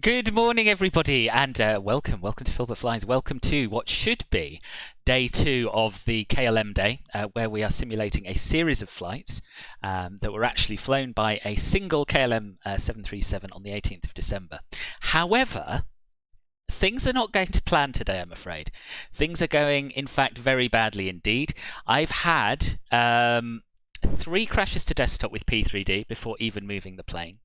Good morning, everybody, and welcome to Philbert Flies. Welcome to what should be day 2 of the KLM day, where we are simulating a series of flights that were actually flown by a single KLM 737 on the 18th of December. However, things are not going to plan today, I'm afraid. Things are going, in fact, very badly indeed. I've had 3 crashes to desktop with P3D before even moving the plane.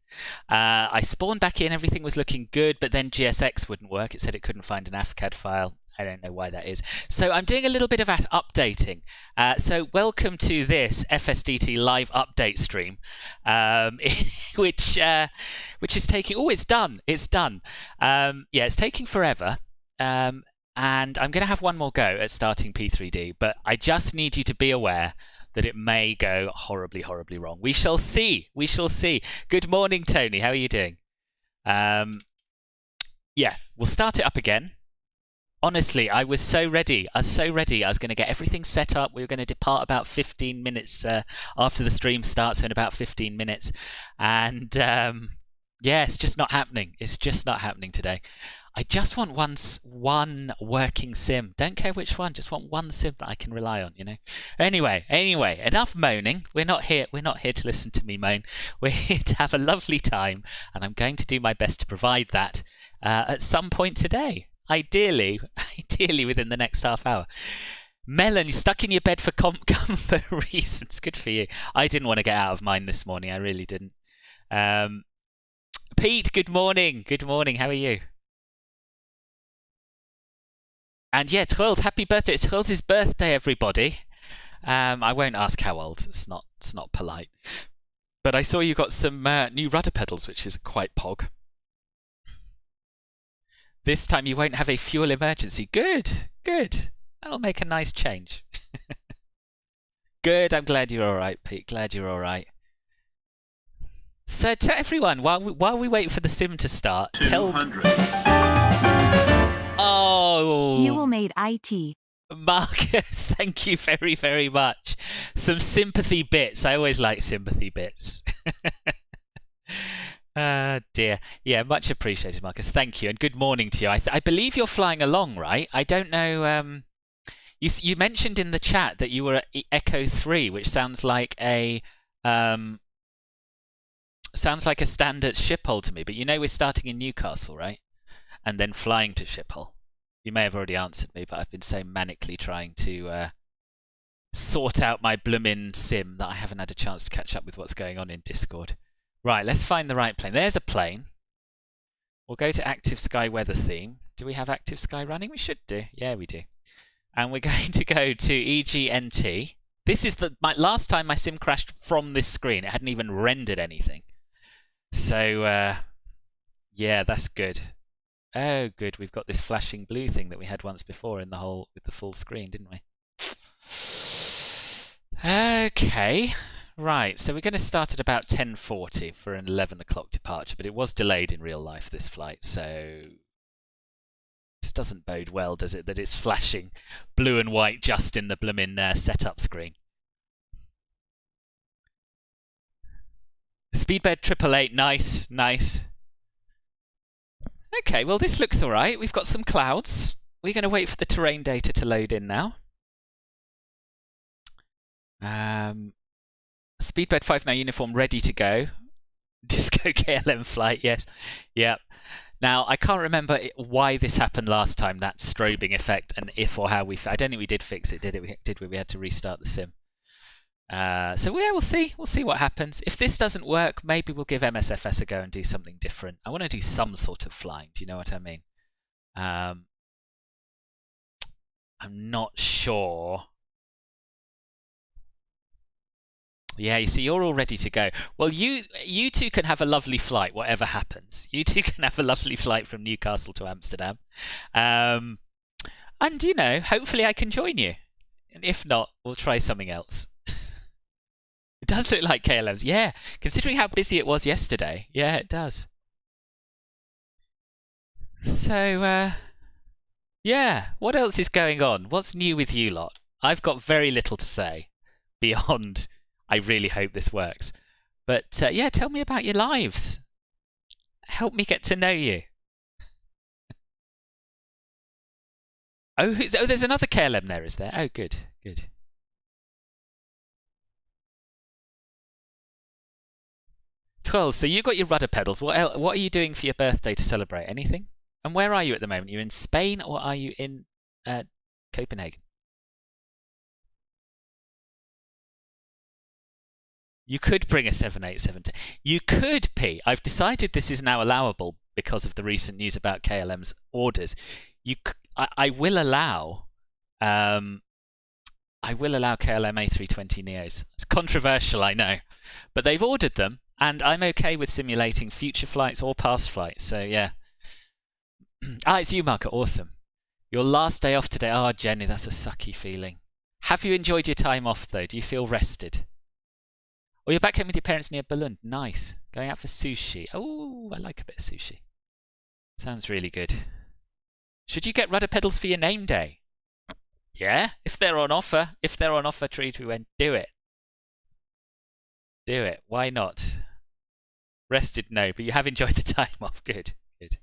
I spawned back in, everything was looking good, but then GSX wouldn't work. It said it couldn't find an AFCAD file. I don't know why that is. So I'm doing a little bit of updating. So welcome to this FSDT live update stream, which is taking... Oh, it's done. It's done. Yeah, it's taking forever. And I'm going to have one more go at starting P3D, but I just need you to be aware that it may go horribly, horribly wrong. We shall see. We shall see. Good morning, Tony. How are you doing? Yeah, we'll start it up again. Honestly, I was so ready. I was so ready. I was going to get everything set up. We were going to depart about 15 minutes after the stream starts, so in about 15 minutes. And yeah, it's just not happening. It's just not happening today. I just want one working sim. Don't care which one. Just want one sim that I can rely on, you know. Anyway, enough moaning. We're not here to listen to me moan. We're here to have a lovely time, and I'm going to do my best to provide that at some point today. Ideally within the next half hour. Melon, you're stuck in your bed for comfort reasons. Good for you. I didn't want to get out of mine this morning. I really didn't. Pete, good morning. Good morning. How are you? And yeah, Twirls, happy birthday. It's Twirls' birthday, everybody. I won't ask how old. It's not polite. But I saw you got some new rudder pedals, which is quite pog. This time you won't have a fuel emergency. Good, good. That'll make a nice change. Good, I'm glad you're all right, Pete. Glad you're all right. So to everyone, while we wait for the sim to start, tell... Oh! You will made IT. Marcus, thank you very, very much. Some sympathy bits. I always like sympathy bits. Dear. Yeah, much appreciated, Marcus. Thank you, and good morning to you. I believe you're flying along, right? I don't know. You mentioned in the chat that you were at Echo 3, which sounds like a standard Schiphol to me. But you know we're starting in Newcastle, right? And then flying to Schiphol. You may have already answered me, but I've been so manically trying to sort out my bloomin' sim that I haven't had a chance to catch up with what's going on in Discord. Right, let's find the right plane. There's a plane. We'll go to Active Sky Weather Theme. Do we have Active Sky running? We should do. Yeah, we do. And we're going to go to EGNT. This is my last time my sim crashed from this screen. It hadn't even rendered anything. So, yeah, that's good. Oh, good. We've got this flashing blue thing that we had once before with the full screen, didn't we? Okay. Right, so we're going to start at about 10:40 for an 11 o'clock departure, but it was delayed in real life, this flight, so this doesn't bode well, does it, that it's flashing blue and white just in the bloomin' setup screen. Speedbird 888, nice, nice. Okay, well this looks all right. We've got some clouds. We're going to wait for the terrain data to load in now. Speedbird 59 uniform ready to go. Disco KLM flight, yes. Yep. Now, I can't remember why this happened last time, that strobing effect, and if or how we... I don't think we did fix it, did we? We had to restart the sim. So yeah, we'll see. We'll see what happens. If this doesn't work, maybe we'll give MSFS a go and do something different. I want to do some sort of flying. Do you know what I mean? I'm not sure. Yeah, you see, you're all ready to go. Well, you two can have a lovely flight, whatever happens. You two can have a lovely flight from Newcastle to Amsterdam. And, you know, hopefully I can join you. And if not, we'll try something else. It does look like KLM's. Yeah, considering how busy it was yesterday. Yeah, it does. So, yeah, what else is going on? What's new with you lot? I've got very little to say beyond... I really hope this works. But yeah, tell me about your lives. Help me get to know you. Oh, there's another KLM there, is there? Oh, good, good. Cool, so you got your rudder pedals. What are you doing for your birthday to celebrate? Anything? And where are you at the moment? You're in Spain or are you in Copenhagen? You could bring a 787. You could, P. I've decided this is now allowable because of the recent news about KLM's orders. I will allow KLM A320 Neos. It's controversial, I know, but they've ordered them, and I'm okay with simulating future flights or past flights. So yeah. It's you, Marco. Awesome. Your last day off today. Oh, Jenny, that's a sucky feeling. Have you enjoyed your time off though? Do you feel rested? Oh, you're back home with your parents near Billund. Nice. Going out for sushi. Oh, I like a bit of sushi. Sounds really good. Should you get rudder pedals for your name day? Yeah, if they're on offer. If they're on offer, Tree2N, do it. Do it. Why not? Rested, no, but you have enjoyed the time off. Good, good.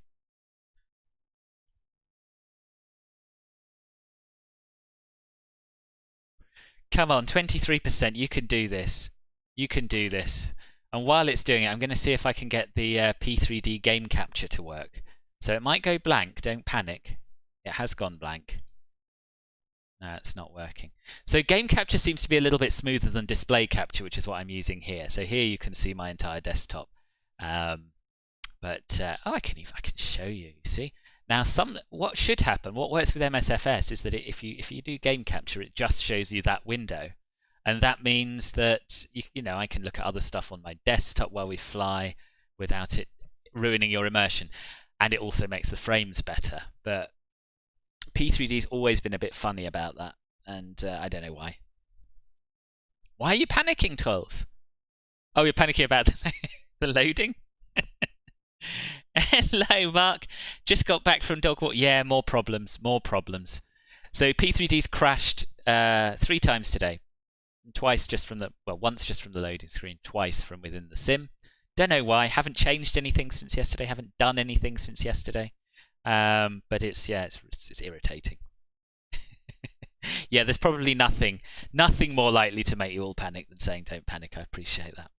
Come on, 23%. You can do this. You can do this. And while it's doing it, I'm going to see if I can get the P3D game capture to work. So it might go blank. Don't panic. It has gone blank. No, it's not working. So game capture seems to be a little bit smoother than display capture, which is what I'm using here. So here you can see my entire desktop. Oh, I can show you. You see? Now, what should happen? What works with MSFS is that if you do game capture, it just shows you that window. And that means that, you know, I can look at other stuff on my desktop while we fly without it ruining your immersion. And it also makes the frames better. But P3D's always been a bit funny about that. And I don't know why. Why are you panicking, Trolls? Oh, you're panicking about the loading? Hello, Mark. Just got back from dog walk. Yeah, more problems, more problems. So P3D's crashed 3 times today. Twice just from once just from the loading screen, twice from within the sim. Don't know why. Haven't changed anything since yesterday. Haven't done anything since yesterday. But it's irritating. Yeah, there's probably nothing more likely to make you all panic than saying don't panic. I appreciate that.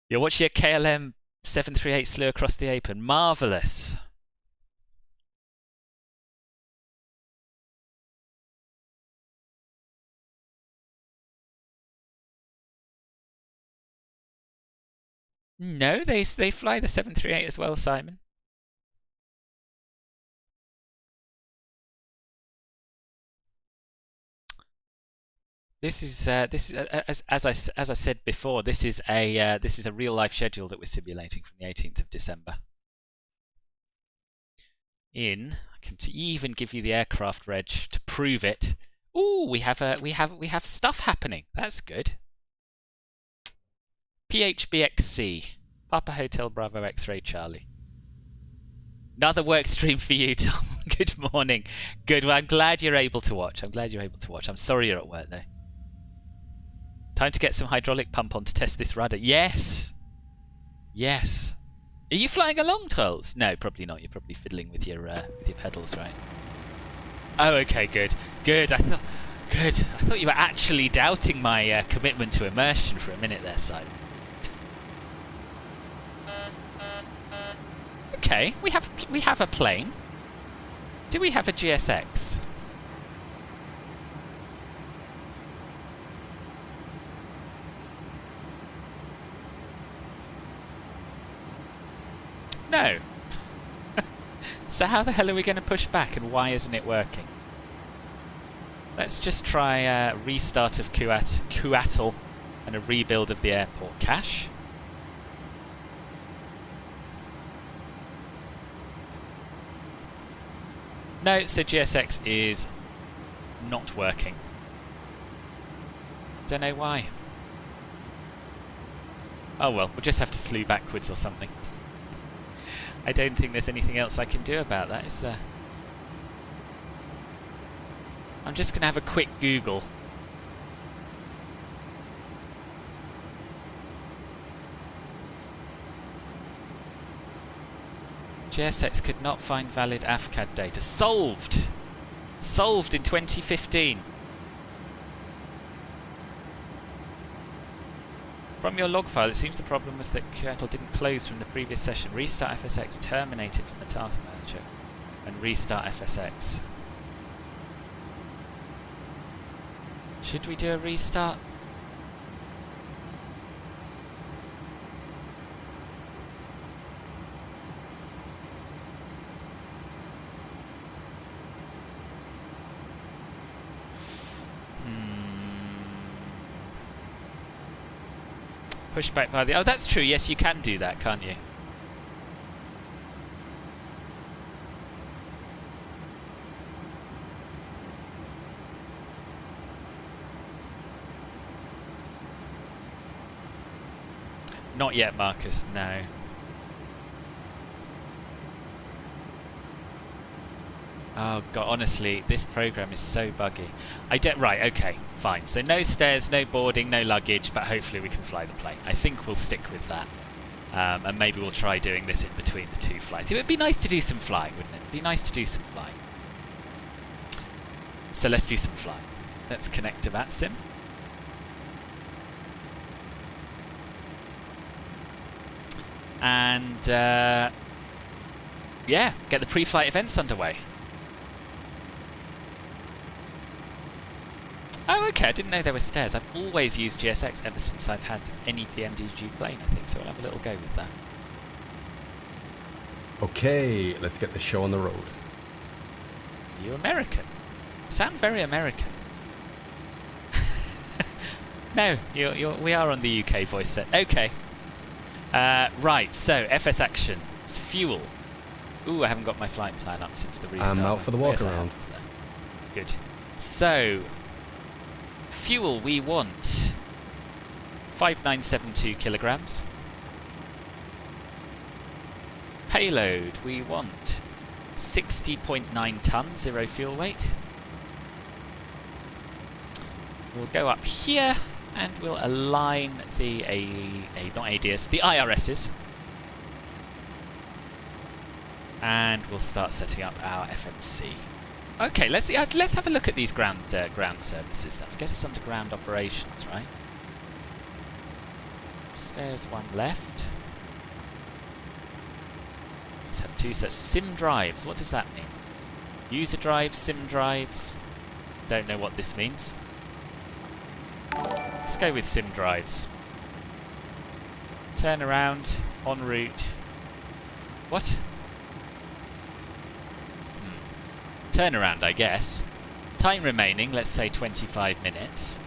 Yeah, watch your KLM 738 slew across the apron. Marvellous. No, they fly the 738 as well, Simon. This is as I said before. This is a real life schedule that we're simulating from the 18th of December. I can even give you the aircraft reg to prove it. Ooh, we have stuff happening. That's good. PH-BXC, Papa Hotel Bravo X-Ray Charlie. Another work stream for you, Tom. Good morning. Good. Well, I'm glad you're able to watch. I'm sorry you're at work though. Time to get some hydraulic pump on to test this rudder. Yes. Yes. Are you flying along, Trolls? No, probably not. You're probably fiddling with your pedals, right? Oh, okay, good. Good. I thought you were actually doubting my commitment to immersion for a minute there, Simon. Okay, we have a plane. Do we have a GSX? No. So how the hell are we going to push back, and why isn't it working? Let's just try a restart of Kuattle and a rebuild of the airport cache. No, so GSX is not working. Don't know why. Oh well, we'll just have to slew backwards or something. I don't think there's anything else I can do about that, is there? I'm just going to have a quick Google. GSX could not find valid AFCAD data. Solved! Solved in 2015. From your log file, it seems the problem was that Kuattle didn't close from the previous session. Restart FSX, terminate it from the task manager, and restart FSX. Should we do a restart? Push back by the... Oh, that's true. Yes, you can do that, can't you? Not yet, Marcus. No. Oh god, honestly, this program is so buggy. Right, okay, fine. So no stairs, no boarding, no luggage, but hopefully we can fly the plane. I think we'll stick with that. And maybe we'll try doing this in between the two flights. It would be nice to do some flying, wouldn't it? It'd be nice to do some flying. So let's do some flying. Let's connect to VATSIM. And yeah, get the pre-flight events underway. Oh, okay, I didn't know there were stairs. I've always used GSX ever since I've had any PMDG plane, I think, so I'll have a little go with that. Okay, let's get the show on the road. Are you American? Sound very American. No, we are on the UK voice set. Okay. Right, so FS action. It's fuel. Ooh, I haven't got my flight plan up since the restart. I'm out for the walk around. Good. So, fuel, we want 5972 kilograms. Payload, we want 60.9 tons, zero fuel weight. We'll go up here and we'll align the not ADS, the IRSs. And we'll start setting up our FNC. Okay, let's have a look at these ground services then. I guess it's underground operations, right? Stairs one left. Let's have two sets. Sim drives, what does that mean? User drives, sim drives. Don't know what this means. Let's go with sim drives. Turn around, en route. What? Turnaround, I guess. Time remaining, let's say 25 minutes.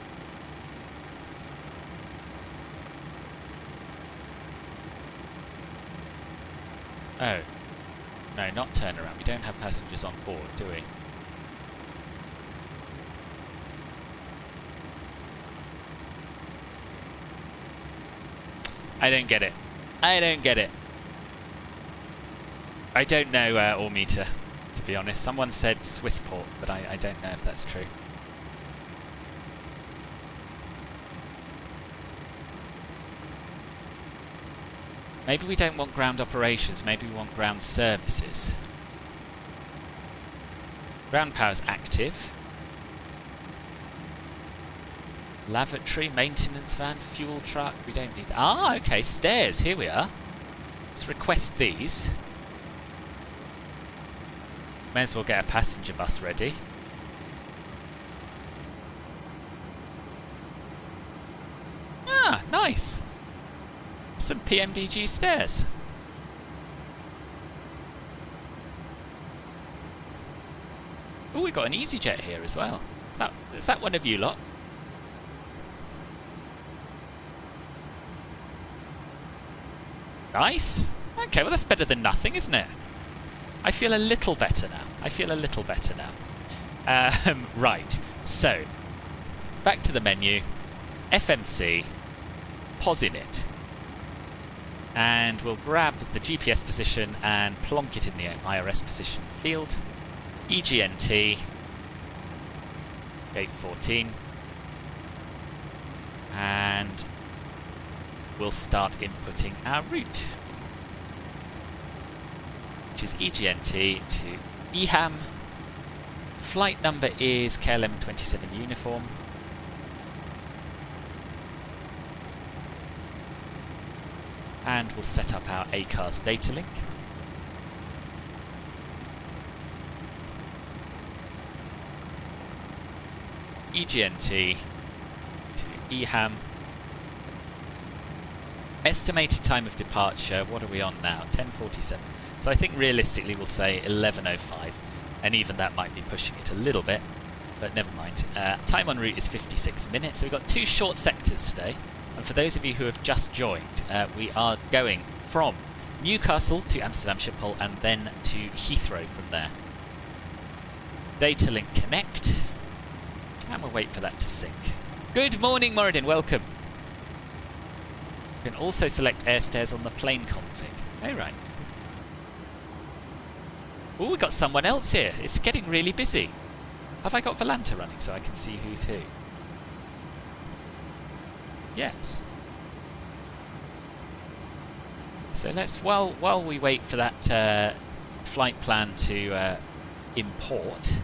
Oh. No, not turnaround. We don't have passengers on board, do we? I don't get it. I don't get it. I don't know all meter, to be honest. Someone said Swissport, but I don't know if that's true. Maybe we don't want ground operations, maybe we want ground services. Ground power's active. Lavatory, maintenance van, fuel truck, we don't need that. Ah, okay, stairs, here we are. Let's request these. May as well get a passenger bus ready. Ah, nice. Some PMDG stairs. Oh, we got an EasyJet here as well. Is that one of you lot? Nice. Okay, well that's better than nothing, isn't it? I feel a little better now. Right. So, back to the menu. FMC. Pause in it. And we'll grab the GPS position and plonk it in the IRS position field. EGNT. Gate 14. And we'll start inputting our route, which is EGNT to EHAM. Flight number is KLM27 uniform. And we'll set up our ACARS data link. EGNT to EHAM. Estimated time of departure, what are we on now? 10:47. So I think realistically we'll say 11:05, and even that might be pushing it a little bit, but never mind. Time en route is 56 minutes, so we've got 2 short sectors today. And for those of you who have just joined, we are going from Newcastle to Amsterdam Schiphol and then to Heathrow from there. Data link connect, and we'll wait for that to sync. Good morning, Moradin, welcome. You can also select air stairs on the plane config. Oh, right. Oh, we got someone else here. It's getting really busy. Have I got Volanta running so I can see who's who? Yes. So let's, while we wait for that flight plan to import,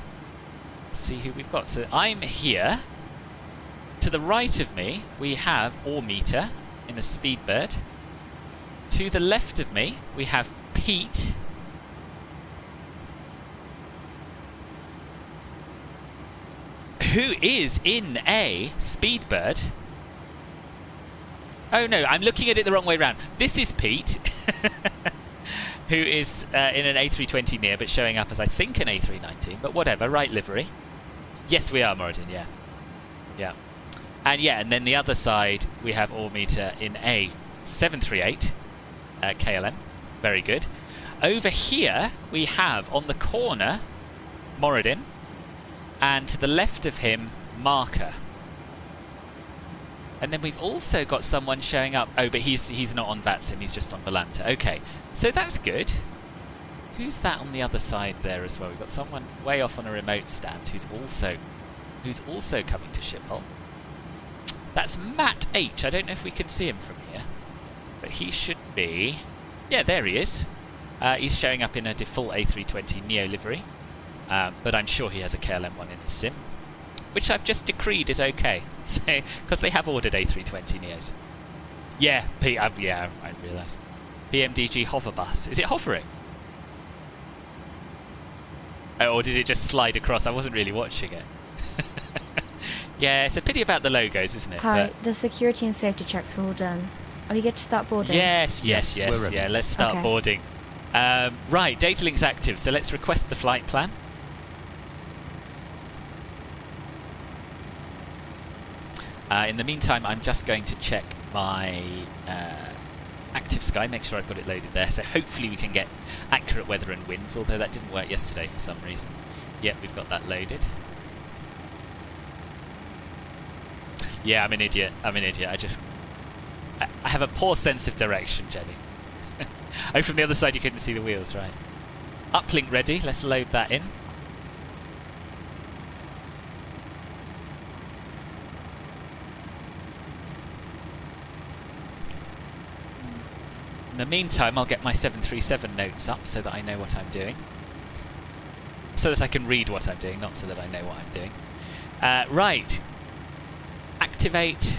see who we've got. So I'm here. To the right of me, we have Meter in a Speedbird. To the left of me, we have Pete. Who is in a Speedbird. Oh no, I'm looking at it the wrong way round. This is Pete, who is in an A320 near, but showing up as I think an A319, but whatever, right livery. Yes, we are, Moradin, yeah. Yeah. And then the other side, we have Meter in a 738 KLM. Very good. Over here, we have, on the corner, Moradin, and to the left of him, Marker. And then we've also got someone showing up. Oh, but he's not on VATSIM, he's just on Volanta. Okay, so that's good. Who's that on the other side there as well? We've got someone way off on a remote stand who's also coming to Schiphol. That's Matt H. I don't know if we can see him from here, but he should be... Yeah, there he is. He's showing up in a default A320 Neo livery, but I'm sure he has a KLM1 in his sim, which I've just decreed is okay, so because they have ordered A320 Neos. Yeah, yeah, I realised. PMDG hover bus. Is it hovering? Oh, or did it just slide across? I wasn't really watching it. Yeah, it's a pity about the logos, isn't it? Hi, the security and safety checks are all done. Are we good to start boarding? Yes. Yeah, let's start boarding. Right, data link's active, so let's request the flight plan. In the meantime, I'm just going to check my Active Sky, make sure I've got it loaded there, so hopefully we can get accurate weather and winds, although that didn't work yesterday for some reason. Yep, we've got that loaded. Yeah, I'm an idiot. I just I have a poor sense of direction, Jenny. Oh, from the other side you couldn't see the wheels, right. Uplink ready, let's load that in. In the meantime, I'll get my 737 notes up so that I know what I'm doing. So that I can read what I'm doing, not so that I know what I'm doing. Right. Activate.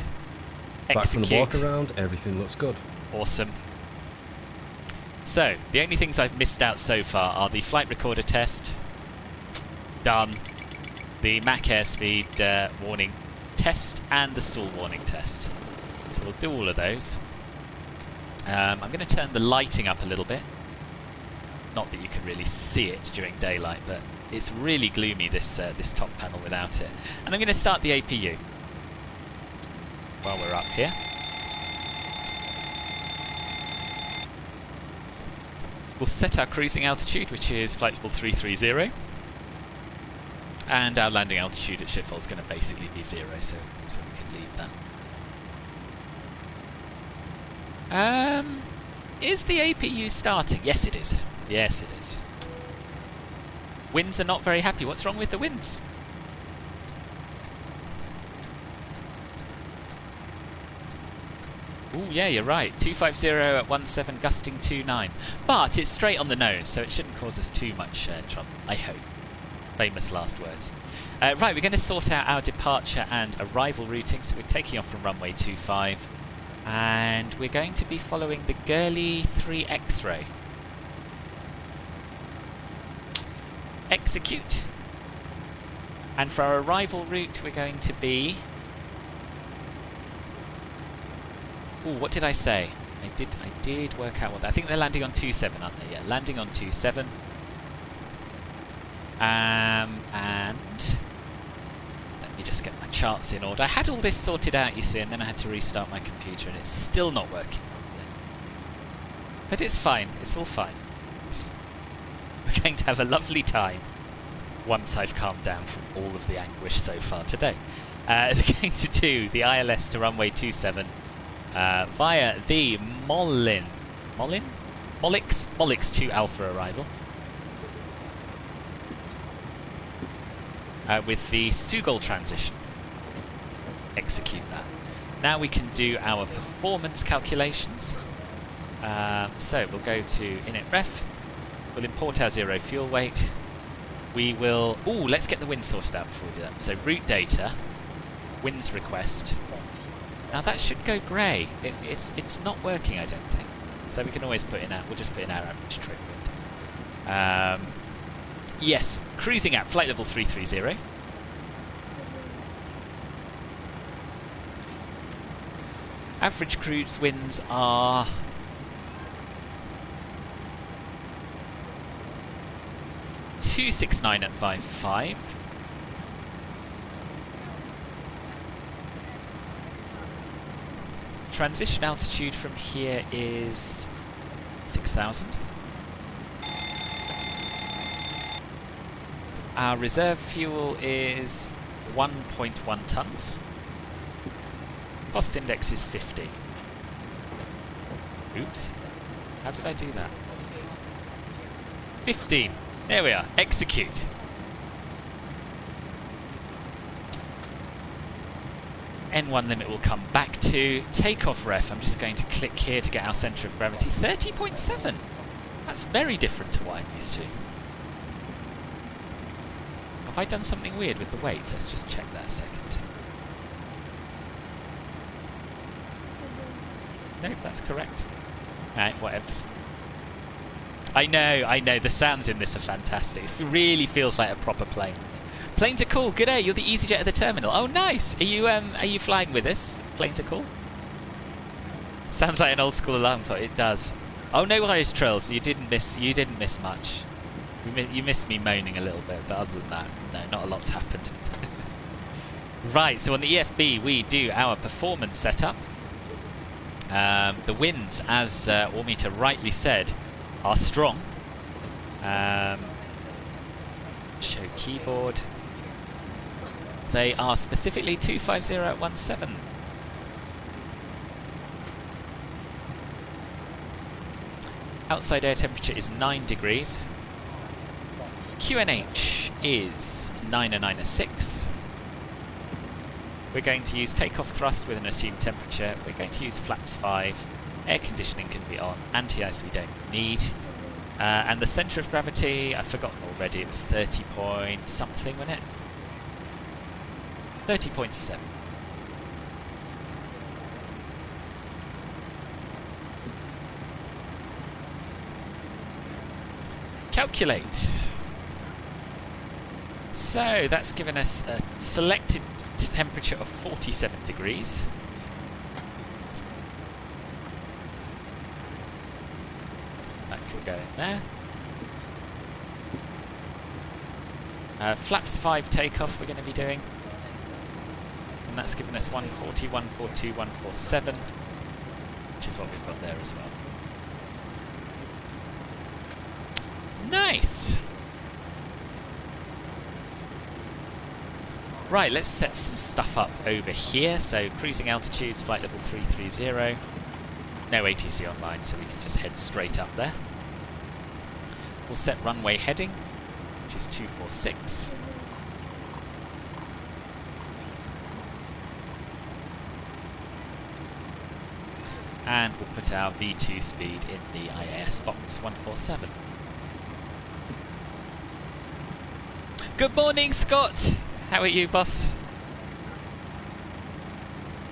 Back from the Execute. walk around, everything looks good. Awesome. So, the only things I've missed out so far are the flight recorder test. Done. The Mach airspeed warning test and the stall warning test. So we'll do all of those. I'm going to turn the lighting up a little bit. Not that you can really see it during daylight, but it's really gloomy, this top panel without it. And I'm going to start the APU while we're up here. We'll set our cruising altitude, which is flight level 330. And our landing altitude at Schiphol is going to basically be 0, so we can leave that. Is the APU starting? Yes, it is. Yes, it is. Winds are not very happy. What's wrong with the winds? Ooh, yeah, you're right. 250 at 17, gusting 29. But it's straight on the nose, so it shouldn't cause us too much trouble, I hope. Famous last words. Right, we're going to sort out our departure and arrival routing. So we're taking off from runway 25. And we're going to be following the Gurley 3 X-ray. Execute. And for our arrival route, we're going to be... Ooh, what did I say? I did work out what that... I think they're landing on 27, aren't they? Yeah, landing on 27. And... let me just get my charts in order. I had all this sorted out, you see, and then I had to restart my computer, and it's still not working properly. But it's fine. It's all fine. We're going to have a lovely time once I've calmed down from all of the anguish so far today. We're going to do the ILS to runway 27 via the Mollix 2 Alpha arrival. With the Sugol transition. Execute that. Now we can do our performance calculations. So we'll go to init ref. We'll import our 0 fuel weight. We will... Ooh, let's get the wind sorted out before we do that. So route data, winds request. Now that should go grey. It's not working, I don't think. So we can always put in our... We'll just put in our average trip wind. Yes, cruising at flight level 330. Average cruise winds are... .269 at 5.5. Transition altitude from here is 6,000. Our reserve fuel is 1.1 tonnes. Cost index is 50. Oops. How did I do that? 15. There we are. Execute. N1 limit will come back to takeoff ref. I'm just going to click here to get our centre of gravity. 30.7. That's very different to what I'm used to. Have I done something weird with the weights? Let's just check that a second. Nope, that's correct. Alright, whatevs. I know, the sounds in this are fantastic. It really feels like a proper plane. Planes are cool, good day, you're the EasyJet at the terminal. Oh nice! Are you flying with us? Planes are cool? Sounds like an old school alarm clock, it does. Oh no worries, Trills, you didn't miss much. You missed me moaning a little bit, but other than that, no, not a lot's happened. Right, so on the EFB we do our performance setup. The winds, as Ormita rightly said, are strong. Show keyboard. They are specifically 250 at 17. Outside air temperature is 9 degrees. QNH is 996. We're going to use takeoff thrust with an assumed temperature. We're going to use flaps 5. Air conditioning can be on. Anti-ice we don't need. And the centre of gravity, I've forgotten already, it was 30 point something, wasn't it? 30.7. Calculate. So that's given us a selected temperature of 47 degrees. That could go in there. Flaps 5 takeoff we're going to be doing. And that's given us 140, 142, 147, which is what we've got there as well. Nice! Right, let's set some stuff up over here. So cruising altitudes, flight level 330. No ATC online, so we can just head straight up there. We'll set runway heading, which is 246. And we'll put our V2 speed in the IAS box 147. Good morning, Scott! How are you, boss?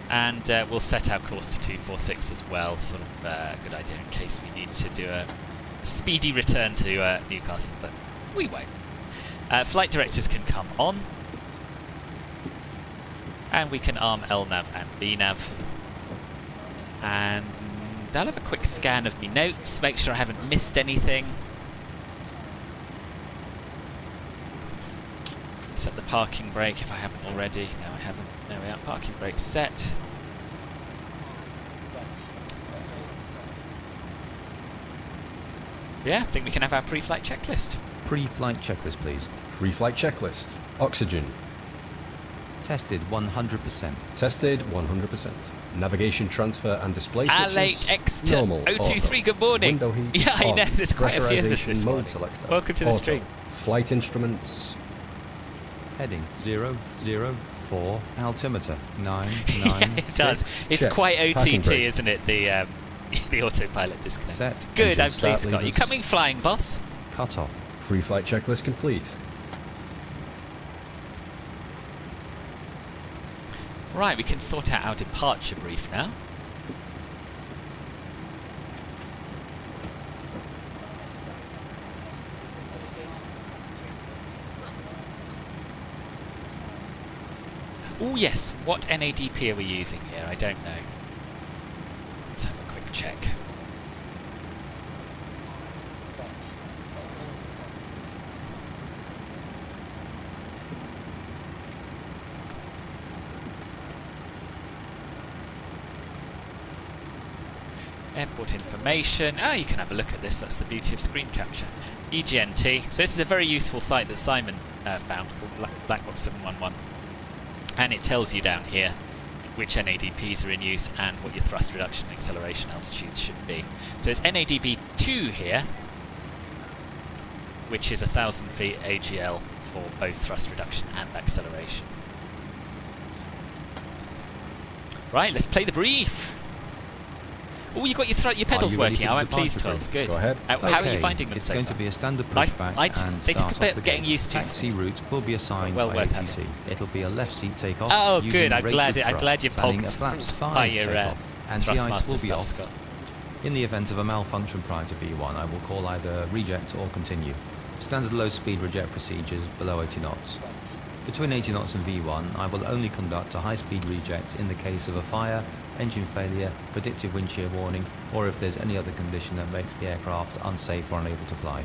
And we'll set our course to 246 as well, sort of a good idea in case we need to do a speedy return to Newcastle, but we won't. Flight directors can come on, and we can arm LNAV and VNAV. And I'll have a quick scan of my notes, make sure I haven't missed anything. Set the parking brake if I haven't already. No, I haven't. There we are. Parking brake set. Yeah, I think we can have our pre-flight checklist. Pre-flight checklist, please. Pre-flight checklist. Oxygen. Tested 100%. Tested 100%. Navigation transfer and display switches. Alate X Normal. 023, good morning. Window heat. Yeah, I on. know, there's quite a few of us Pressurization this mode morning. selector. Welcome to the Auto. stream. Flight instruments. Heading 004. Altimeter 996. Yeah, it does. It's Check. quite Parking OTT, brake. isn't it? The the autopilot disconnect. Set. Good, Engine I'm pleased, start Scott. You levers. coming flying, boss? Cut off. Pre-flight checklist complete. Right, we can sort out our departure brief now. Oh yes, what NADP are we using here? I don't know. Let's have a quick check. Airport information. Ah, you can have a look at this. That's the beauty of screen capture. EGNT. So this is a very useful site that Simon found called Blackbox 711. And it tells you down here which NADPs are in use and what your thrust reduction and acceleration altitudes should be. So it's NADP 2 here, which is 1,000 feet AGL for both thrust reduction and acceleration. Right, let's play the brief. Oh, you got your pedals you ready working. for the I'm pleased, departure Twills. brief? Good. Go ahead. How are you Okay, finding them it's so going far? to be a standard pushback and they took a start bit off the getting gate. used to. Taxi route will be assigned Well by worth ATC. It'll be a left seat takeoff. Oh, using good. I'm rated glad thrust, you planning pogged a flaps 5 by your takeoff. Anti-ice Thrustmaster will be stuff, off. Scott. In the event of a malfunction prior to V1, I will call either reject or continue. Standard low-speed reject procedures below 80 knots. Between 80 knots and V1, I will only conduct a high-speed reject in the case of a fire, engine failure, predictive wind shear warning, or if there's any other condition that makes the aircraft unsafe or unable to fly.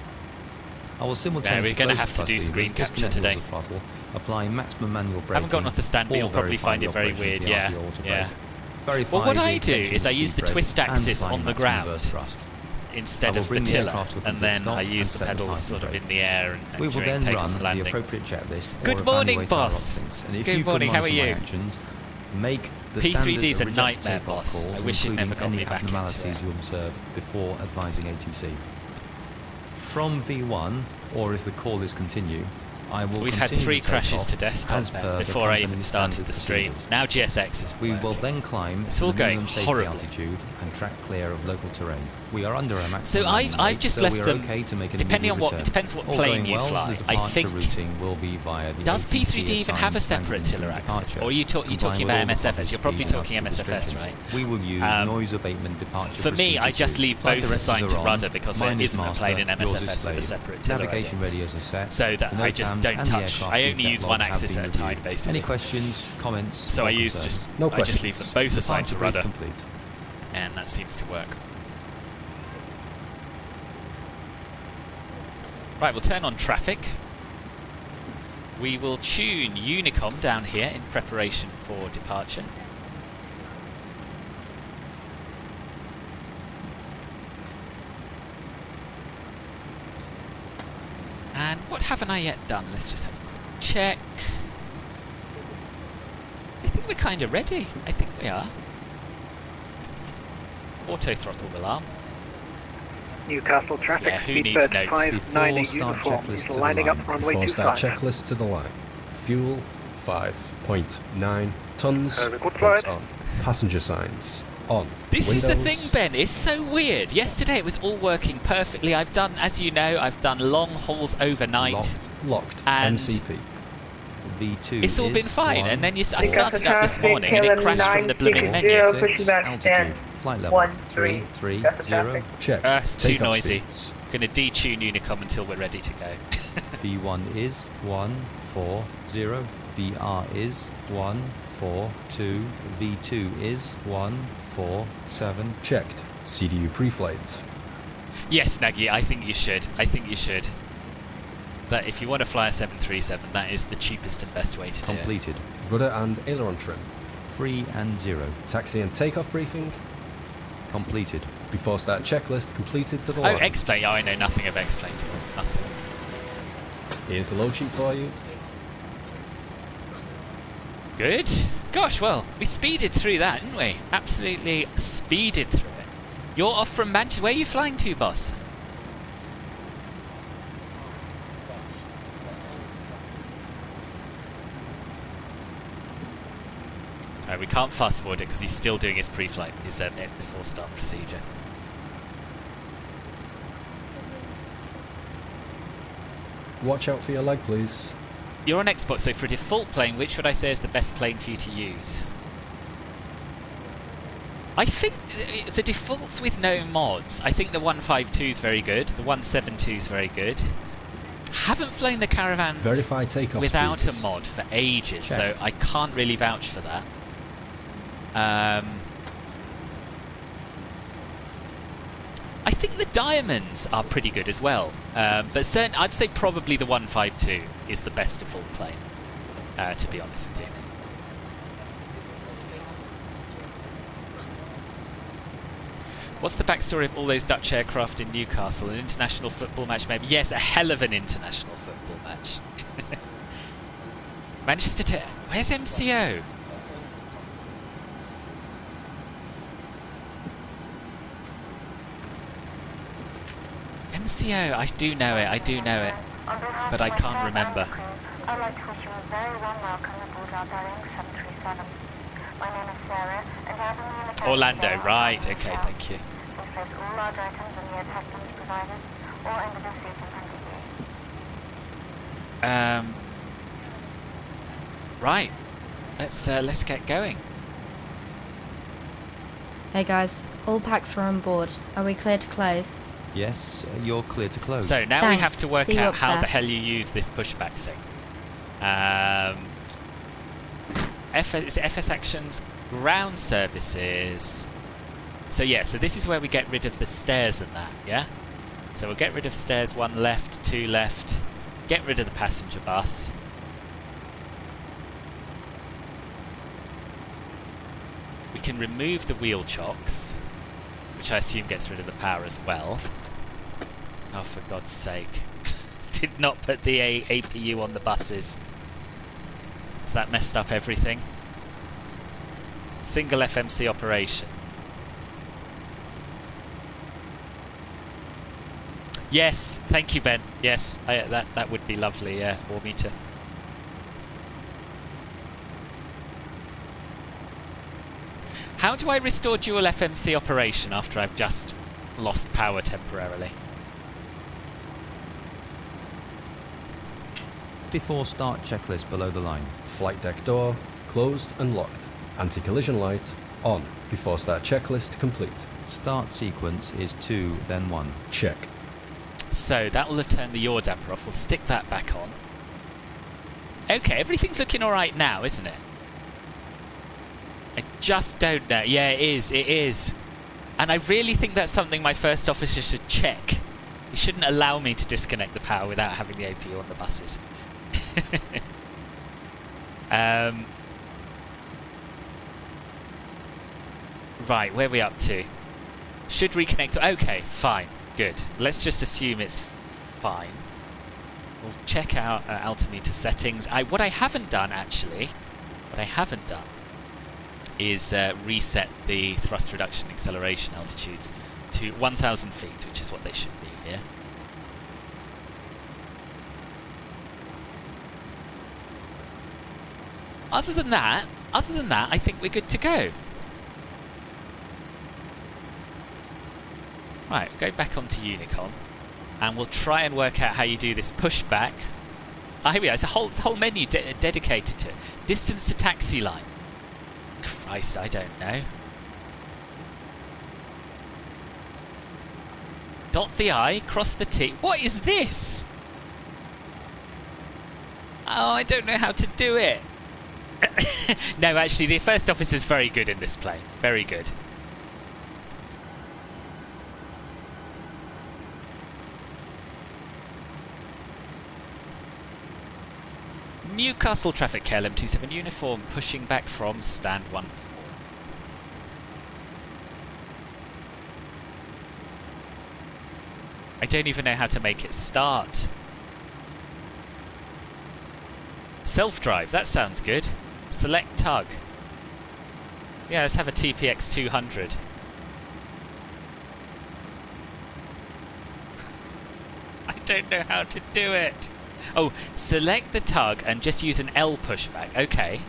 I will simultaneously we're gonna close have the to do thrust screen levers, capture disconnect today. the throttle, applying maximum manual braking. Haven't gotten off the stand, but or you'll probably verifying find the it very operation of weird. the Yeah, RT auto yeah. brake. Verify Well, what the I do extension is I use the speed twist brake and axis applying on the maximum ground reverse thrust. instead I of will the bring the tiller, aircraft to a and complete then stop I and use the set the pedals parking sort of brake. in the air and We will during then takeoff run and the landing. appropriate checklist Good or morning, evaluate our boss. options. And if Good you morning, could how are monitor my you? actions, make The P3D is a standard reject nightmare, takeoff boss. calls, I wish it never including got any me back into abnormalities it. you observe before advising ATC. From V1, or if the call is continue, I will We've had continue 3 the crashes takeoff to desktop as per then, the before I even company's started standard the stream. procedures. Now GSX is We will working. then climb It's to all the going minimum safety horribly. altitude and track clear of local terrain. We are under our maximum So landing I've weight, just so left we are them, okay to make an depending immediate on what, return. it depends what All plane going you well, fly. the I departure think, routing will be via the does ATC P3D even have a assigned separate standard tiller access? departure, Or are you talking complying about with all the MSFS? You're probably speed and talking altitude MSFS, right? restrictions. We will use noise abatement departure For me, I procedure just too. leave Flight both directors assigned to are on. rudder because there Mine is isn't a plane in master, yours is MSFS with a slave. separate tiller. Navigation radios are set. So that The I just NOTAMs don't and the touch. aircraft I only defect use log one have axis been at a time, reviewed. basically. Any questions, comments, So or I use concerns? just No I just leave them both assigned to Departure brief rudder, complete. and that seems to work. Right, we'll turn on traffic. We will tune Unicom down here in preparation for departure. And what haven't I yet done? Let's just have a quick check. I think we're kind of ready. I think we are. Auto throttle alarm. Newcastle traffic, Yeah, who speed needs 35, notes? 90 Before start uniform, checklist is to the lining line. up runway Before start 25. checklist to the line. Fuel 5.9 tons. Good Pumps flight. on. Passenger signs on. This is the Windows, thing, Ben. It's so weird. Yesterday it was all working perfectly. I've done, as you know, I've done long hauls overnight. Locked. And MCP. V2 It's all is been fine. 1, And then I Newcastle started up this traffic, morning and it crashed from the blooming KLM960, menu. pushing back altitude, stand. flight level 13, 330. that's the traffic. Check. It's too Takeoff noisy. speeds. Going to detune Unicom until we're ready to go. V1 is 140. VR is 142. V2 is 147. Checked. CDU pre-flight. Yes, Nagy, I think you should. I think you should. That if you want to fly a 737, that is the cheapest and best way to do it. Completed. Rudder and aileron trim. 3 and 0. Taxi and takeoff briefing. Completed. Before start checklist completed to the Oh, line. X-Plane. Oh, I know nothing of X-Plane tools. Nothing. Here's the load sheet for you. Good. Gosh, well, we speeded through that, didn't we? Absolutely speeded through it. You're off from Manchester. Where are you flying to, boss? We can't fast forward it because he's still doing his pre-flight, his before start procedure. Watch out for your leg, please. You're on Xbox, so for a default plane, which would I say is the best plane for you to use? I think the defaults with no mods, I think the 152 is very good, the 172 is very good. Haven't flown the Caravan Verify takeoff without speeds. a mod for ages, Checked. so I can't really vouch for that. I think the Diamonds are pretty good as well, but I'd say probably the 152 is the best default plane, to be honest with you. What's the backstory of all those Dutch aircraft in Newcastle? An international football match, maybe? Yes, a hell of an international football match. Manchester to... Where's MCO? MCO, I do know it, but I can't remember. I'd like to wish you a very warm welcome aboard our Boeing 737. My name is Sarah, and as a communication Orlando, today, right, okay, thank you. please place all large items in the attachments provided or under the seat in front of you. Right, let's get going. Hey guys, all packs are on board. Are we clear to close? Yes, you're clear to close. So now we Thanks. have to work See you out up how there. the hell you use this pushback thing. Is it FS Actions, ground services. So yeah, so this is where we get rid of the stairs and that, yeah? So we'll get rid of stairs 1 left, 2 left, get rid of the passenger bus. We can remove the wheel chocks, which I assume gets rid of the power as well. Oh, for God's sake. Did not put the APU on the buses. So that messed up everything. Single FMC operation. Yes, thank you, Ben. Yes, that would be lovely. Yeah, 4 meter. How do I restore dual FMC operation after I've just lost power temporarily? Before start checklist below the line. Flight deck door closed and locked. Anti-collision light on. Before start checklist complete. Start sequence is 2, then 1. Check. So that will have turned the yaw damper off. We'll stick that back on. Okay, everything's looking alright now, isn't it? I just don't know. Yeah, it is. It is. And I really think that's something my first officer should check. He shouldn't allow me to disconnect the power without having the APU on the buses. Right, where are we up to? Should reconnect. Okay, fine. Good. Let's just assume it's fine. We'll check out altimeter settings. What I haven't done, actually, is reset the thrust reduction acceleration altitudes to 1,000 feet, which is what they should be here. Other than that, I think we're good to go. Right, go back onto Unicon, and we'll try and work out how you do this pushback. Ah, here we are. It's a whole menu dedicated to it. Distance to taxi line. Christ, I don't know. Dot the I, cross the T. What is this? Oh, I don't know how to do it. No, actually, the first officer's very good in this plane. Very good. Newcastle traffic, KLM960 uniform, pushing back from stand 14. I don't even know how to make it start. Self-drive, that sounds good. Select tug. Yeah, let's have a TPX 200. I don't know how to do it. Oh, select the tug and just use an L pushback. Okay.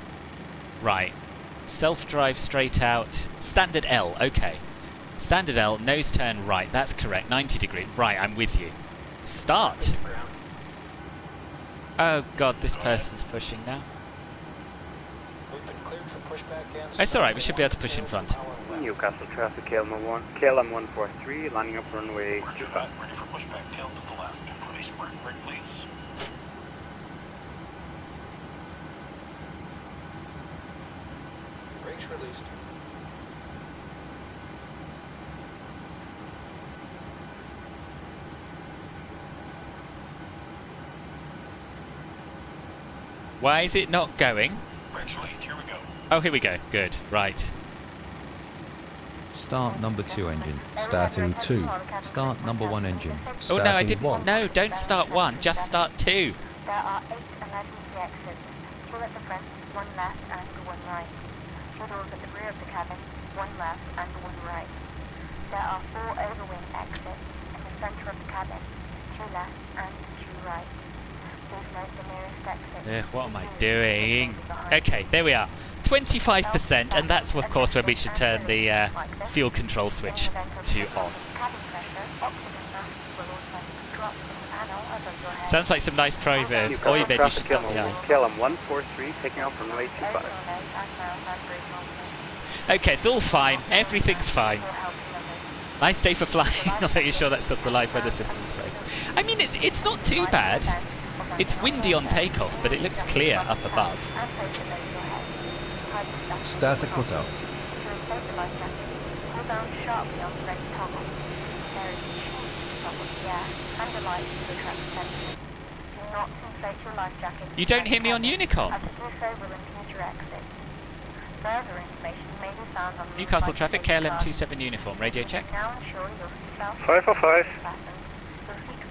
Right. Self-drive straight out. Standard L. Okay. Standard L, nose turn right. That's correct. 90 degree. Right, I'm with you. Start. Oh god, this person's pushing now. It's alright, we should be able to push in front. Newcastle traffic, KLM143, lining up runway 25. Ready for pushback, tail to the left. Release brake, please. Brakes released. Why is it not going? Brakes released, here we go. Oh, here we go. Good. Right. Start number 2 engine. Starting 2. Start number 1 engine. Oh no, I didn't. 1. No, don't start 1. Just start 2. There are 8 emergency exits, 2 at the front, 1 left and 1 right. 2 doors at the rear of the cabin, 1 left and 1 right. There are 4 overwing exits in the centre of the cabin, 2 left and 2 right. Please note the nearest exit. What am I doing? Okay, there we are. 25%, and that's of course when we should turn the fuel control switch to on. Sounds like some nice proverbs. Or you maybe should not. KLM143, taking off runway 25. Okay, it's all fine. Everything's fine. Nice day for flying. Not that you're sure that's because the live weather system's breaking. I mean, it's not too bad. It's windy on takeoff, but it looks clear up above. Starter cut out. You don't hear me on Unicom. Newcastle traffic, KLM960 uniform. Radio check. 545.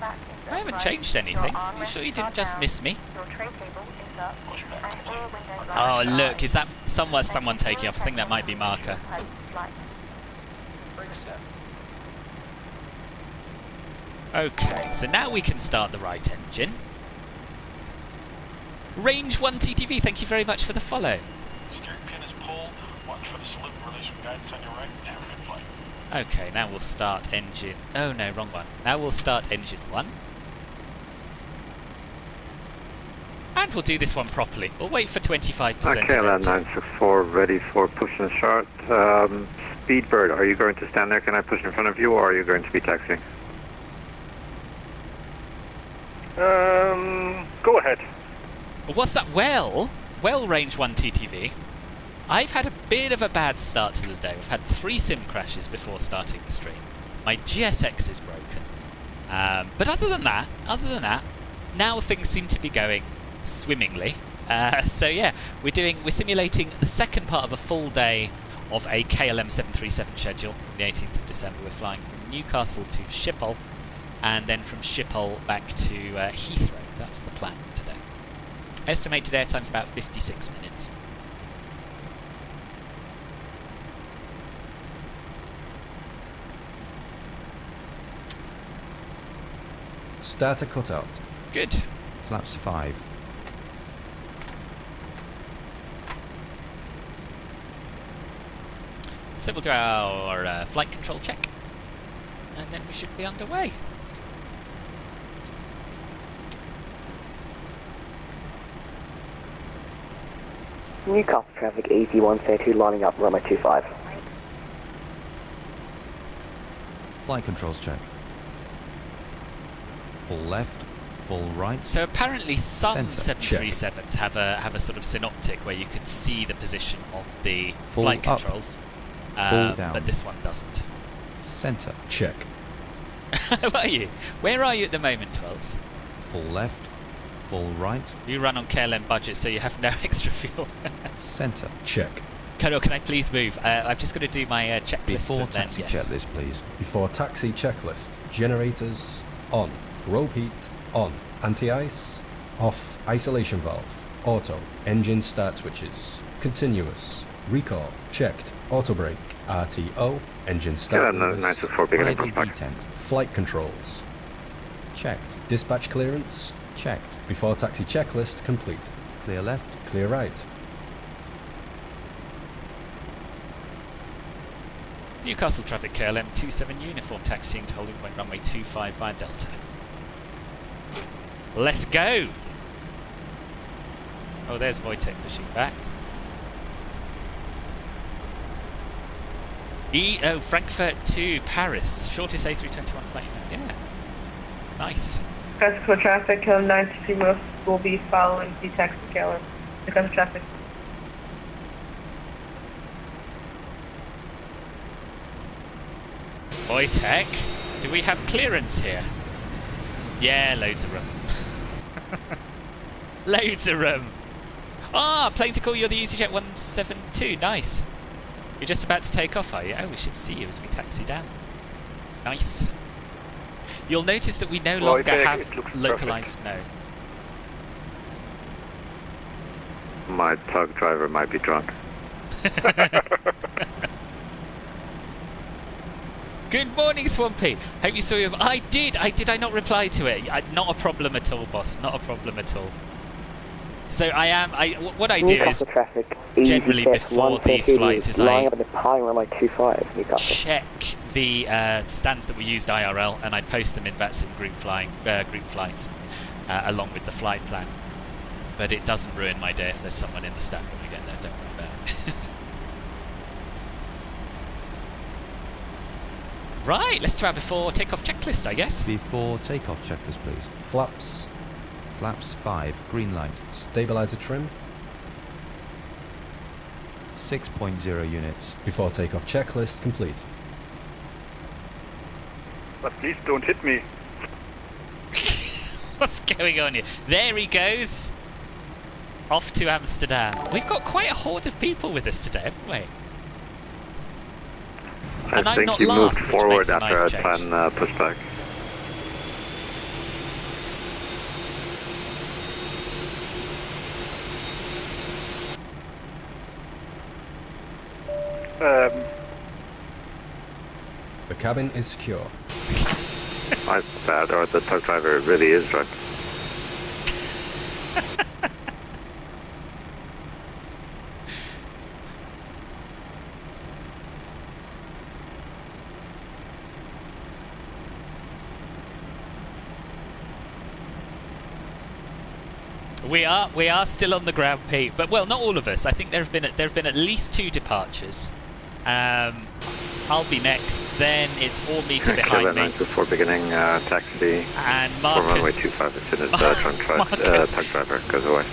back is I haven't upright. changed Your anything. You armrests sure you are didn't just down. miss me? Your tray table is up. Push back And complete. all windows Oh, are look, inside. is that someone Thank you for taking off? I think that might be attending Marker. flight. Okay, so now we can start the right engine. Range 1 TTV, thank you very much for the follow. Steering pin is pulled. Watch for the slip release from guidance on your right. Have a good flight. Okay, now we'll start engine... Oh no, wrong one. Now we'll start engine 1. And we'll do this one properly. We'll wait for 25% of it. KLM960 ready for push and start. Speedbird, are you going to stand there? Can I push in front of you, or are you going to be taxiing? Go ahead. What's that? Well, range 1 TTV. I've had a bit of a bad start to the day. We've had 3 sim crashes before starting the stream. My GSX is broken. But other than that, now things seem to be going swimmingly. So yeah, we're simulating the second part of a full day of a KLM 737 schedule from the 18th of December. We're flying from Newcastle to Schiphol, and then from Schiphol back to Heathrow. That's the plan today. Estimated airtime's about 56 minutes. Starter cutout. Good. Flaps 5. So we'll do our flight control check, and then we should be underway. Newcastle traffic AD-162 lining up runway 25. Flight controls check. Full left, full right. So apparently some Centre, 737s have a sort of synoptic where you can see the position of the Full flight up. controls, Full down. but this one doesn't. Centre, Check. Where are you at the moment, Twells? full left, full right. You run on KLM budget, so you have no extra fuel. Centre. Check. Colonel, can I please move? I've just got to do my checklist. Before and then, taxi yes. checklist, please. Before taxi checklist. Generators on. Rope heat on. Anti-ice off. Isolation valve. Auto. Engine start switches. Continuous. Recall. Checked. Auto brake. RTO. Engine start. levers, KLM964 beginning IDD pushback. tent. Flight controls. Checked. Dispatch clearance. Checked. Before taxi checklist complete. Clear left. Clear right. Newcastle traffic KLM 27 uniform taxiing to holding point runway 25 via Delta. Let's go! Oh, there's Wojtek pushing back. Frankfurt to Paris. Shortest A321 plane. Yeah. Nice. Newcastle traffic, KLM960 will be following the taxi KLM. Newcastle traffic. Wojtek, do we have clearance here? Yeah, loads of room. Loads of room. Ah, plane to call, you're the EasyJet 172. Nice. You're just about to take off, are you? Oh, we should see you as we taxi down. Nice. You'll notice that we no longer Wojtek, have it looks localized snow. My tug driver might be drunk. Good morning, Swampy. Hope you saw your... I did I not reply to it? Not a problem at all, boss. Not a problem at all. So what I do is, Newcastle traffic generally before these flights is lying up in the departing runway 25 Newcastle. check the stands that we used IRL, and I post them in VATSIM group flights along with the flight plan. But it doesn't ruin my day if there's someone in the stand when we get there. Don't worry about it. Right, let's do our before takeoff checklist, I guess. Before takeoff checklist, please. Flaps. Flaps 5. Green light. Stabilizer trim. 6.0 units. Before takeoff checklist complete. But please don't hit me. What's going on here? There he goes. Off to Amsterdam. We've got quite a horde of people with us today, haven't we? And I I'm think not you last, moved which forward makes a after nice our change. plan pushback. The cabin is secure. My bad, or the truck driver really is drunk. We are still on the ground, Pete. But well, not all of us. I think there have been at least 2 departures. I'll be next. Then it's all meter behind me. KLM960 beginning taxi. And For runway Marcus. 25 as soon as truck driver goes away.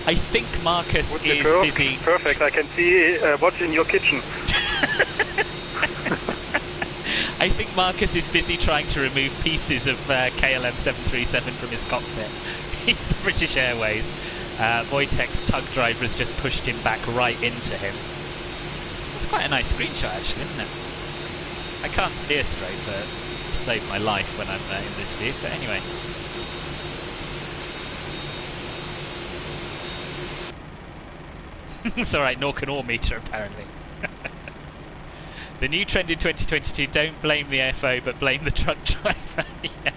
I think Marcus Would you is cook? busy. Perfect, I can see what's in your kitchen. I think Marcus is busy trying to remove pieces of KLM960 from his cockpit. He's the British Airways. Wojtek's tug driver has just pushed him back right into him. It's quite a nice screenshot, actually, isn't it? I can't steer straight to save my life when I'm in this view, but anyway. It's alright, nor can all meter, apparently. The new trend in 2022, don't blame the FO, but blame the truck driver. Yeah.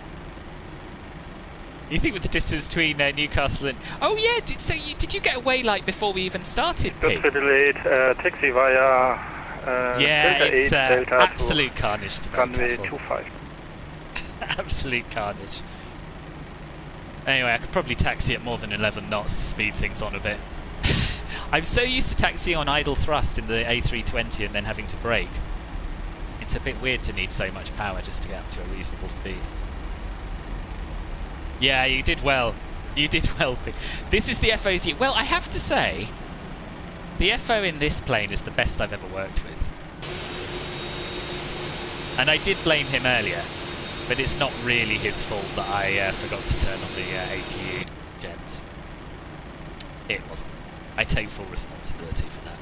You think with the distance between Newcastle and... Oh yeah, did you get away like before we even started, Pete? Just delayed taxi via yeah, Delta it's 8, Delta absolute carnage today. runway Newcastle. 25. Absolute carnage. Anyway, I could probably taxi at more than 11 knots to speed things on a bit. I'm so used to taxiing on idle thrust in the A320 and then having to brake. It's a bit weird to need so much power just to get up to a reasonable speed. Yeah, you did well. You did well. This is the FO's year. Well, I have to say, the FO in this plane is the best I've ever worked with. And I did blame him earlier, but it's not really his fault that I forgot to turn on the APU gens. It wasn't. I take full responsibility for that.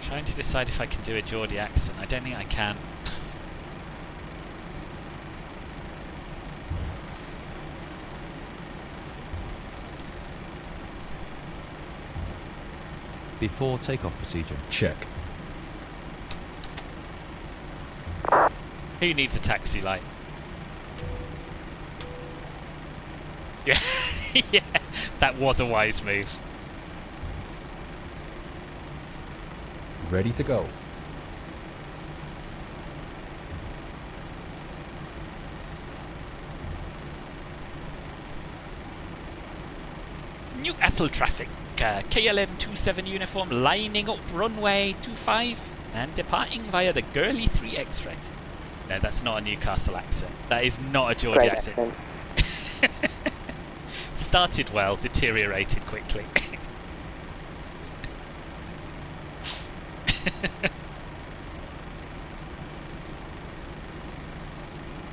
Trying to decide if I can do a Geordie accent. I don't think I can. Before takeoff procedure. Check. Who needs a taxi light? Yeah, yeah, that was a wise move. Ready to go. Newcastle traffic. KLM27 uniform lining up runway 25 and departing via the Girly 3 X-ray. No, that's not a Newcastle accent. That is not a Geordie Great accent. Started well, deteriorated quickly.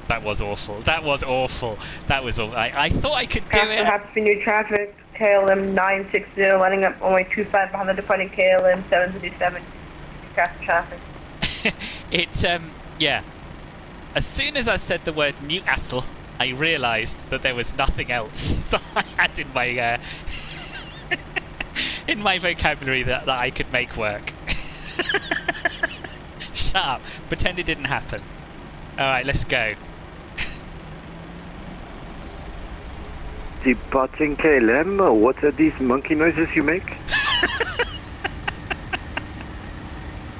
That was awful. That was awful. That was awful. I thought I could do it. Happy new traffic. KLM960 lining up runway 25 behind the departing KLM737. Newcastle traffic. Yeah. As soon as I said the word Newcastle, I realised that there was nothing else that I had in my in my vocabulary that I could make work. Shut up. Pretend it didn't happen. Alright, let's go. Departing KLM, what are these monkey noises you make?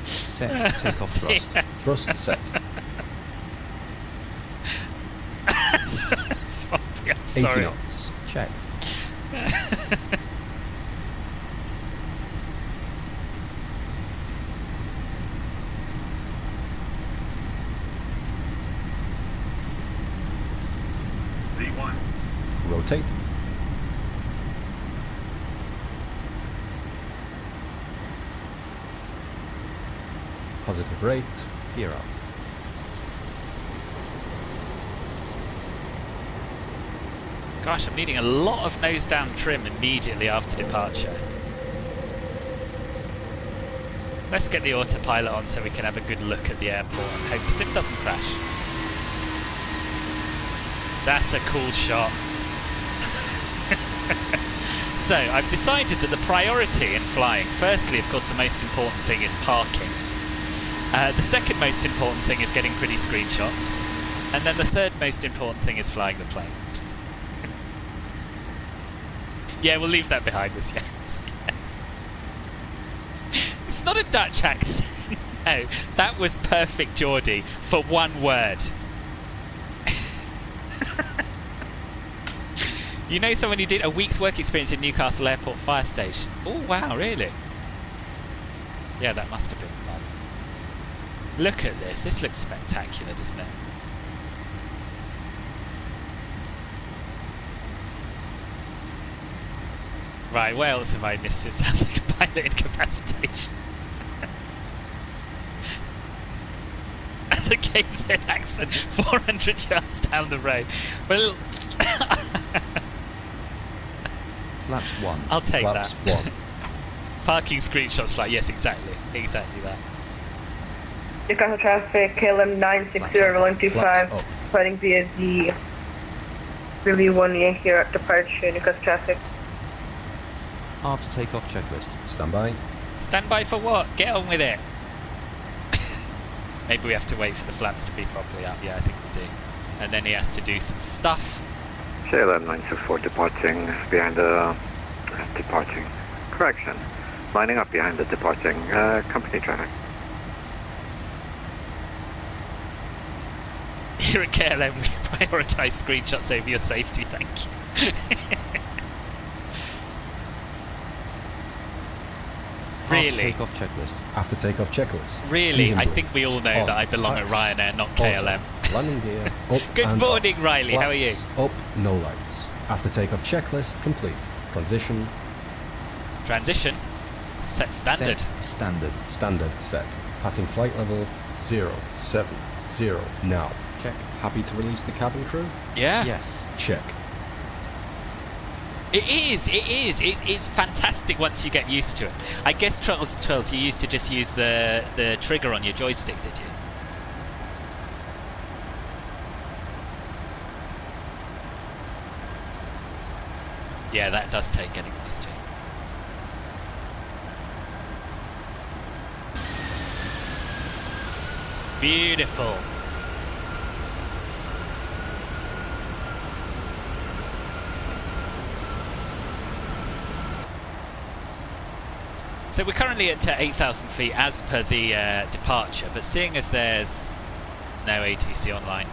Set takeoff thrust. Thrust set. Sorry, I'm 80 sorry. knots. Checked. Z1. Rotate. Positive rate. Gear up. Gosh, I'm needing a lot of nose down trim immediately after departure. Let's get the autopilot on so we can have a good look at the airport and hope the sim doesn't crash. That's a cool shot. So, I've decided that the priority in flying, firstly, of course, the most important thing is parking. The second most important thing is getting pretty screenshots. And then the third most important thing is flying the plane. Yeah, we'll leave that behind us, yes. It's not a Dutch accent. No, that was perfect Geordie for one word. You know someone who did a week's work experience in Newcastle Airport Fire Station? Oh, wow, really? Yeah, that must have been fun. Look at this. This looks spectacular, doesn't it? Right, where else have I missed it? Sounds like a pilot incapacitation. That's a KZ accent 400 yards down the road. Well, Flaps 1. I'll take Flaps that. 1. Parking screenshots flight. Yes, exactly. Exactly that. Newcastle traffic, KLM960, rolling 25, departing via the Really 1 Yankee at departure, Newcastle traffic. After takeoff checklist. Stand by. Stand by for what? Get on with it. Maybe we have to wait for the flaps to be properly up. Yeah, I think we do. And then he has to do some stuff. KLM964 departing behind the departing. Correction. Lining up behind the departing company traffic. Here at KLM, we prioritise screenshots over your safety, thank you. Really? After takeoff checklist. After takeoff checklist. Really? Engine I think we brakes. all know On. that I belong at Lights. Ryanair, not Auto. KLM. Landing gear. Up Good and morning, up. Riley. How are you? Flaps Up, no lights. After takeoff checklist complete. Transition. Transition. Set standard. Set standard. Standard set. Passing flight level 070. Now. Check. Happy to release the cabin crew? Yeah. Yes. Check. It is. It's fantastic once you get used to it. I guess, Twells, you used to just use the trigger on your joystick, did you? Yeah, that does take getting used to. Beautiful. So we're currently at 8,000 feet as per the departure, but seeing as there's no ATC online,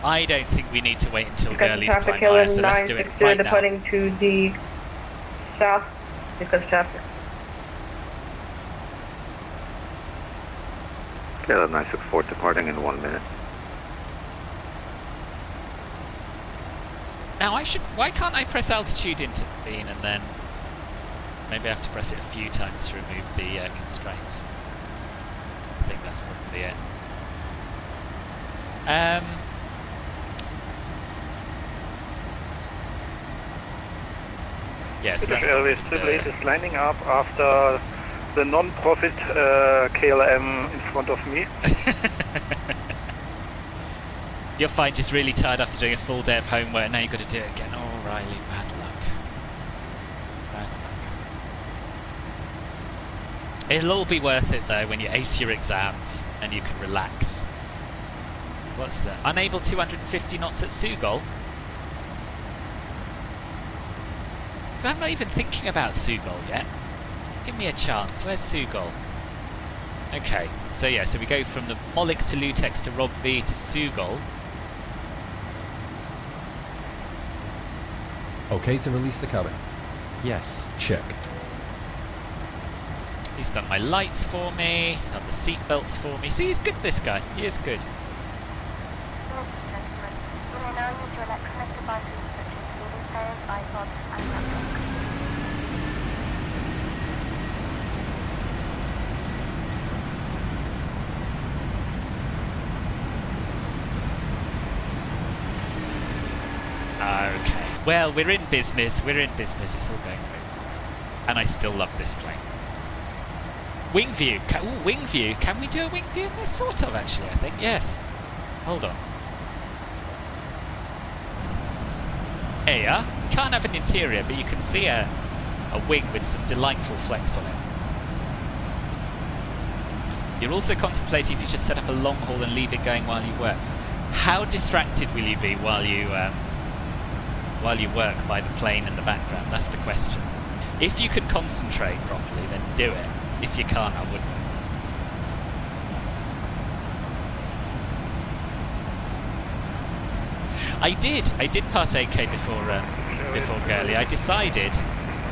I don't think we need to wait until Gurley's climb higher, so let's do it right now. Departing to the south, Newcastle traffic. KLM964 departing in 1 minute. Now why can't I press altitude intervene and then maybe I have to press it a few times to remove the constraints. I think that's probably it. Yes, British Airways 888 is lining up after the non-profit KLM in front of me. You'll find just really tired after doing a full day of homework and now you've got to do it again. Oh, Riley, bad luck. Bad luck. It'll all be worth it though when you ace your exams and you can relax. What's that? Unable 250 knots at Sugol? I'm not even thinking about Sugol yet. Give me a chance. Where's Sugol? Okay, so yeah, so we go from the Molix to Lutex to Rob V to Sugol. Okay to release the cabin? Yes. Check. He's done my lights for me, he's done the seat belts for me. See, he's good, this guy. He is good. Ladies and gentlemen, you may now use your electronic devices such as CD players, iPods, and laptops. Okay. Well, we're in business, it's all going great. And I still love this plane. Wing view, ooh, wing view. Can we do a wing view in this? Sort of, actually, I think, yes. Hold on. Here, you can't have an interior, but you can see a A wing with some delightful flex on it. You're also contemplating if you should set up a long haul and leave it going while you work. How distracted will you be while you work by the plane in the background? That's the question. If you can concentrate properly, then do it. If you can't, I wouldn't. I did pass 8K before Gurley. I decided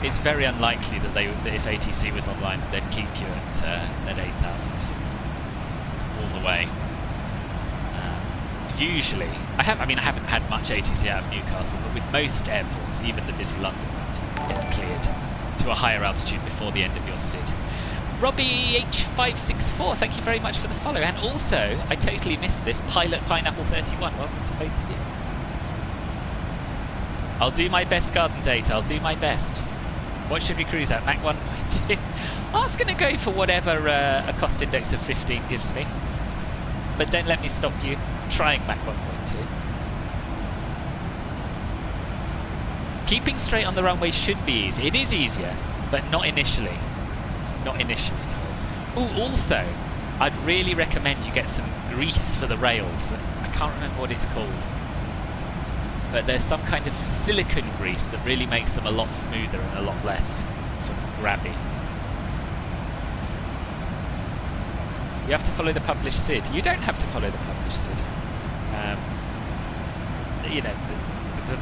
it's very unlikely that if ATC was online, they'd keep you at 8,000 all the way. Usually, I haven't had much ATC out of Newcastle, but with most airports, even the busy London ones, you get cleared to a higher altitude before the end of your SID. Robbie H564, thank you very much for the follow. And also, I totally missed this, Pilot Pineapple 31. Welcome to both of you. I'll do my best, Garden Date. I'll do my best. What should we cruise at? Mach 1.2? I was going to go for whatever a cost index of 15 gives me. But don't let me stop you trying Mach 1.2. Keeping straight on the runway should be easy. It is easier, but not initially. Not initially, Toys. Oh, also, I'd really recommend you get some grease for the rails. I can't remember what it's called. But there's some kind of silicone grease that really makes them a lot smoother and a lot less sort of grabby. You have to follow the published SID. You don't have to follow the published SID. You know,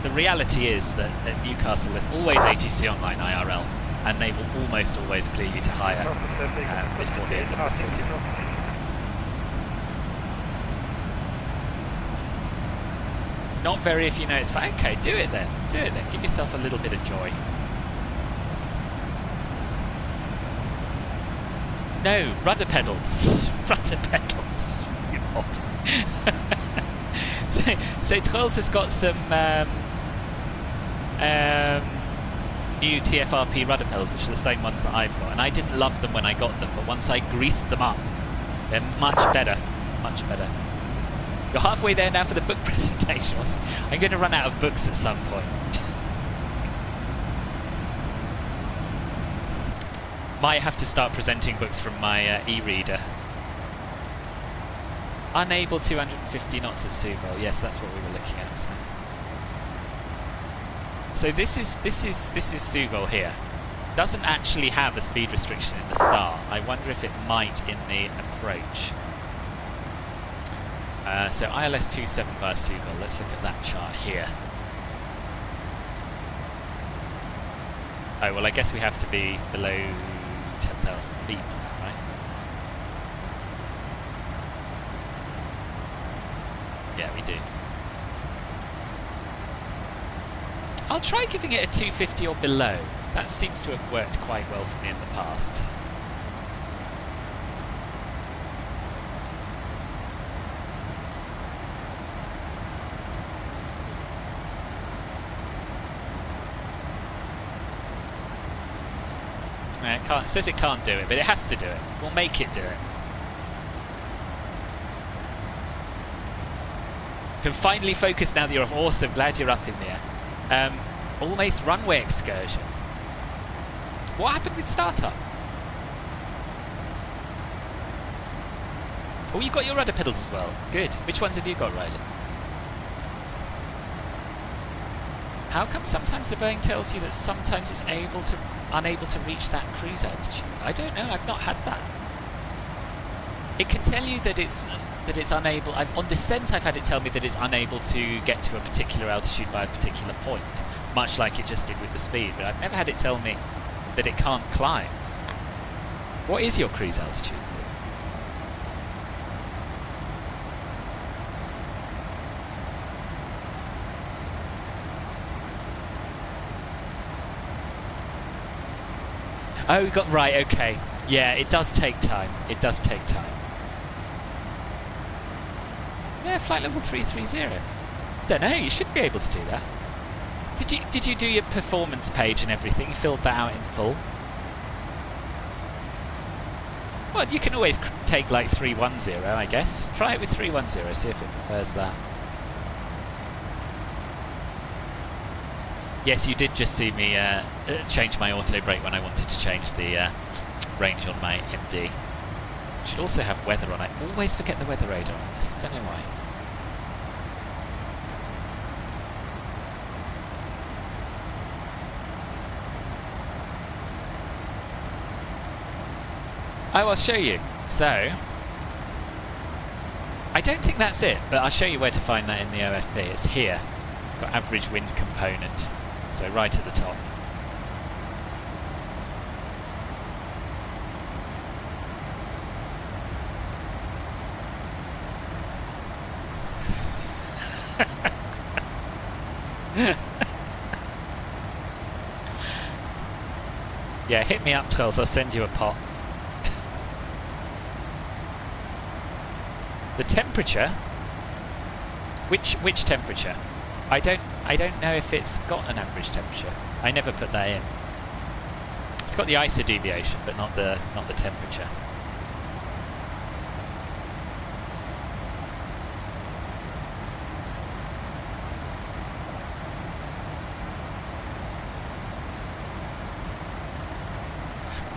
the reality is that at Newcastle there's always ATC online IRL, and they will almost always clear you to higher before the end of the SID. Not very if you know it's fine. Okay, do it then. Do it then. Give yourself a little bit of joy. No, rudder pedals. Rudder pedals. You odd. So Twirls has got some new TFRP rudder pedals, which are the same ones that I've got. And I didn't love them when I got them, but once I greased them up, they're much better. Much better. You're halfway there now for the book presentation. I'm going to run out of books at some point. Might have to start presenting books from my e-reader. Unable 250 knots at Suval. Yes, that's what we were looking at. So this is Suval here. Doesn't actually have a speed restriction in the start. I wonder if it might in the approach. So ILS 27 via Suval. Let's look at that chart here. Oh well, I guess we have to be below 10,000 feet, right? Yeah, we do. I'll try giving it a 250 or below. That seems to have worked quite well for me in the past. It says it can't do it, but it has to do it. We'll make it do it. Can finally focus now that you're off. Awesome, glad you're up in there. Almost runway excursion. What happened with startup? Oh, you got your rudder pedals as well. Good. Which ones have you got, Riley? How come sometimes the Boeing tells you that sometimes it's unable to reach that cruise altitude? I don't know. I've not had that. It can tell you that it's unable. On descent, I've had it tell me that it's unable to get to a particular altitude by a particular point, much like it just did with the speed. But I've never had it tell me that it can't climb. What is your cruise altitude? Oh, we got right. Okay. Yeah, it does take time. It does take time. Yeah, flight level 330. Don't know. You should be able to do that. Did you do your performance page and everything? You filled that out in full? Well, you can always take like 310, I guess. Try it with 310. See if it prefers that. Yes, you did just see me change my auto brake when I wanted to change the range on my MD. Should also have weather on. I always forget the weather radar on this. Don't know why. I'll show you. So, I don't think that's it, but I'll show you where to find that in the OFB. It's here. Got average wind component. So right at the top. Yeah, hit me up, Trolls. I'll send you a pot. The temperature? Which temperature? I don't know if it's got an average temperature. I never put that in. It's got the ISO deviation, but not the temperature.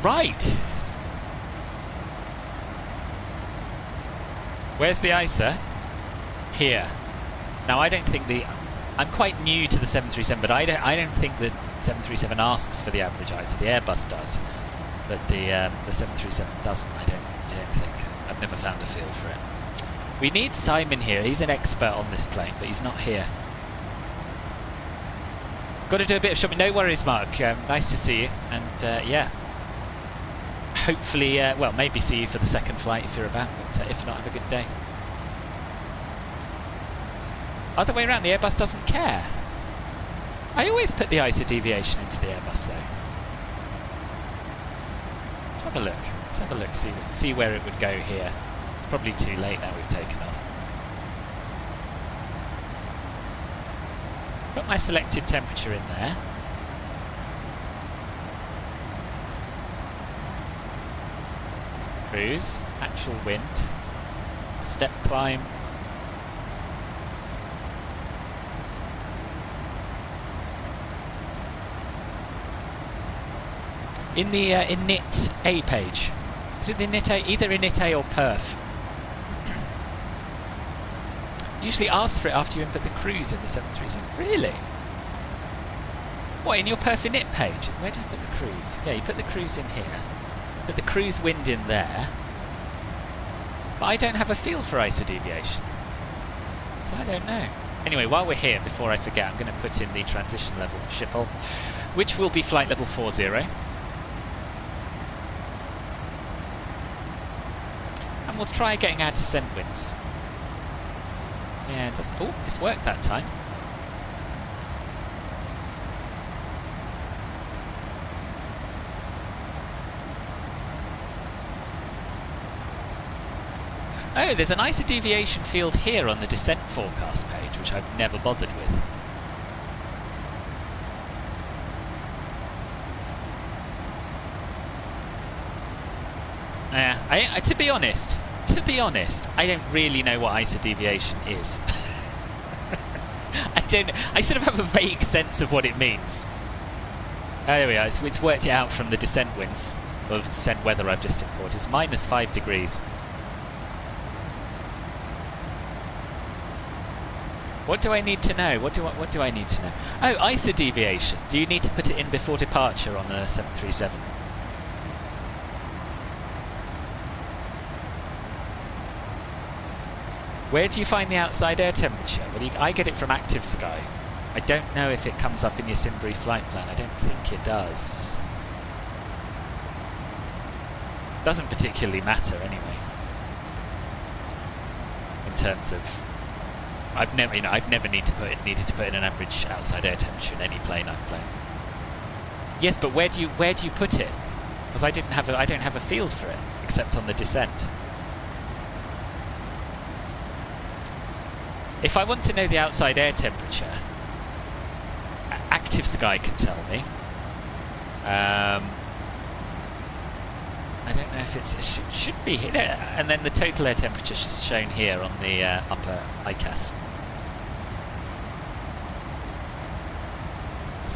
Right. Where's the ISO? Here. Now I don't think I'm quite new to the 737, but I don't think the 737 asks for the average ISO. The Airbus does, but the 737 doesn't. I don't think. I've never found a field for it. We need Simon here. He's an expert on this plane, but he's not here. Got to do a bit of shopping. No worries, Mark. Nice to see you, and yeah. Hopefully, well, maybe see you for the second flight if you're about, but if not, have a good day. Other way around, the Airbus doesn't care. I always put the ISO deviation into the Airbus, though. Let's have a look. Let's have a look, see where it would go here. It's probably too late now we've taken off. Got my selected temperature in there. Cruise, actual wind, step climb. In the init A page, is it the init A? Either init A or perf. Usually asks for it after you input the cruise in the 737. Really? What, in your perf init page? Where do you put the cruise? Yeah, you put the cruise in here. Put the cruise wind in there, but I don't have a field for ISO deviation, so I don't know. Anyway, while we're here, before I forget, I'm going to put in the transition level for Schiphol, which will be flight level 40. And we'll try getting our descent winds. Yeah, it does. Oh, it's worked that time. Oh, there's an ISO deviation field here on the descent forecast page, which I've never bothered with. Yeah, to be honest, I don't really know what ISO deviation is. I sort of have a vague sense of what it means. Oh, there we are. It's worked it out from the descent winds, or the descent weather I've just imported. It's -5 degrees. What do I need to know? What do I need to know? Oh, ISO deviation. Do you need to put it in before departure on a 737? Where do you find the outside air temperature? Well, I get it from Active Sky. I don't know if it comes up in your Simbury flight plan. I don't think it does. Doesn't particularly matter anyway. In terms of, I've never needed to put in an average outside air temperature in any plane I've flown. Yes, but where do you put it? Because I don't have a field for it except on the descent. If I want to know the outside air temperature, Active Sky can tell me. I don't know if it should be here, and then the total air temperature is shown here on the upper ICAS.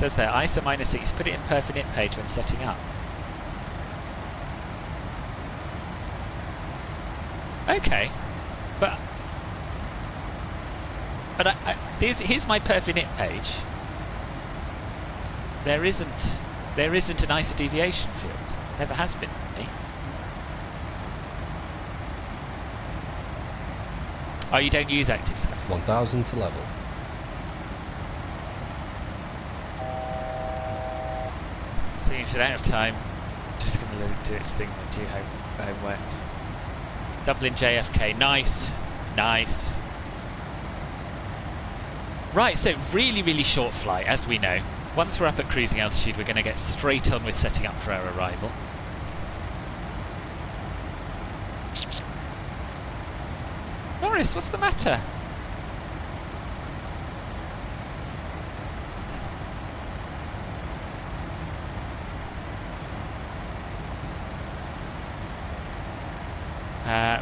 says there, ISO -6, put it in perf init page when setting up. Okay, but here's my perf init page. There isn't an ISO deviation field. Never has been for me. Oh, you don't use Active Sky? 1000 to level. Things don't have time. Just going to let it do its thing and do homework. Dublin JFK, nice, nice. Right, so really short flight, as we know. Once we're up at cruising altitude, we're going to get straight on with setting up for our arrival. Morris, what's the matter?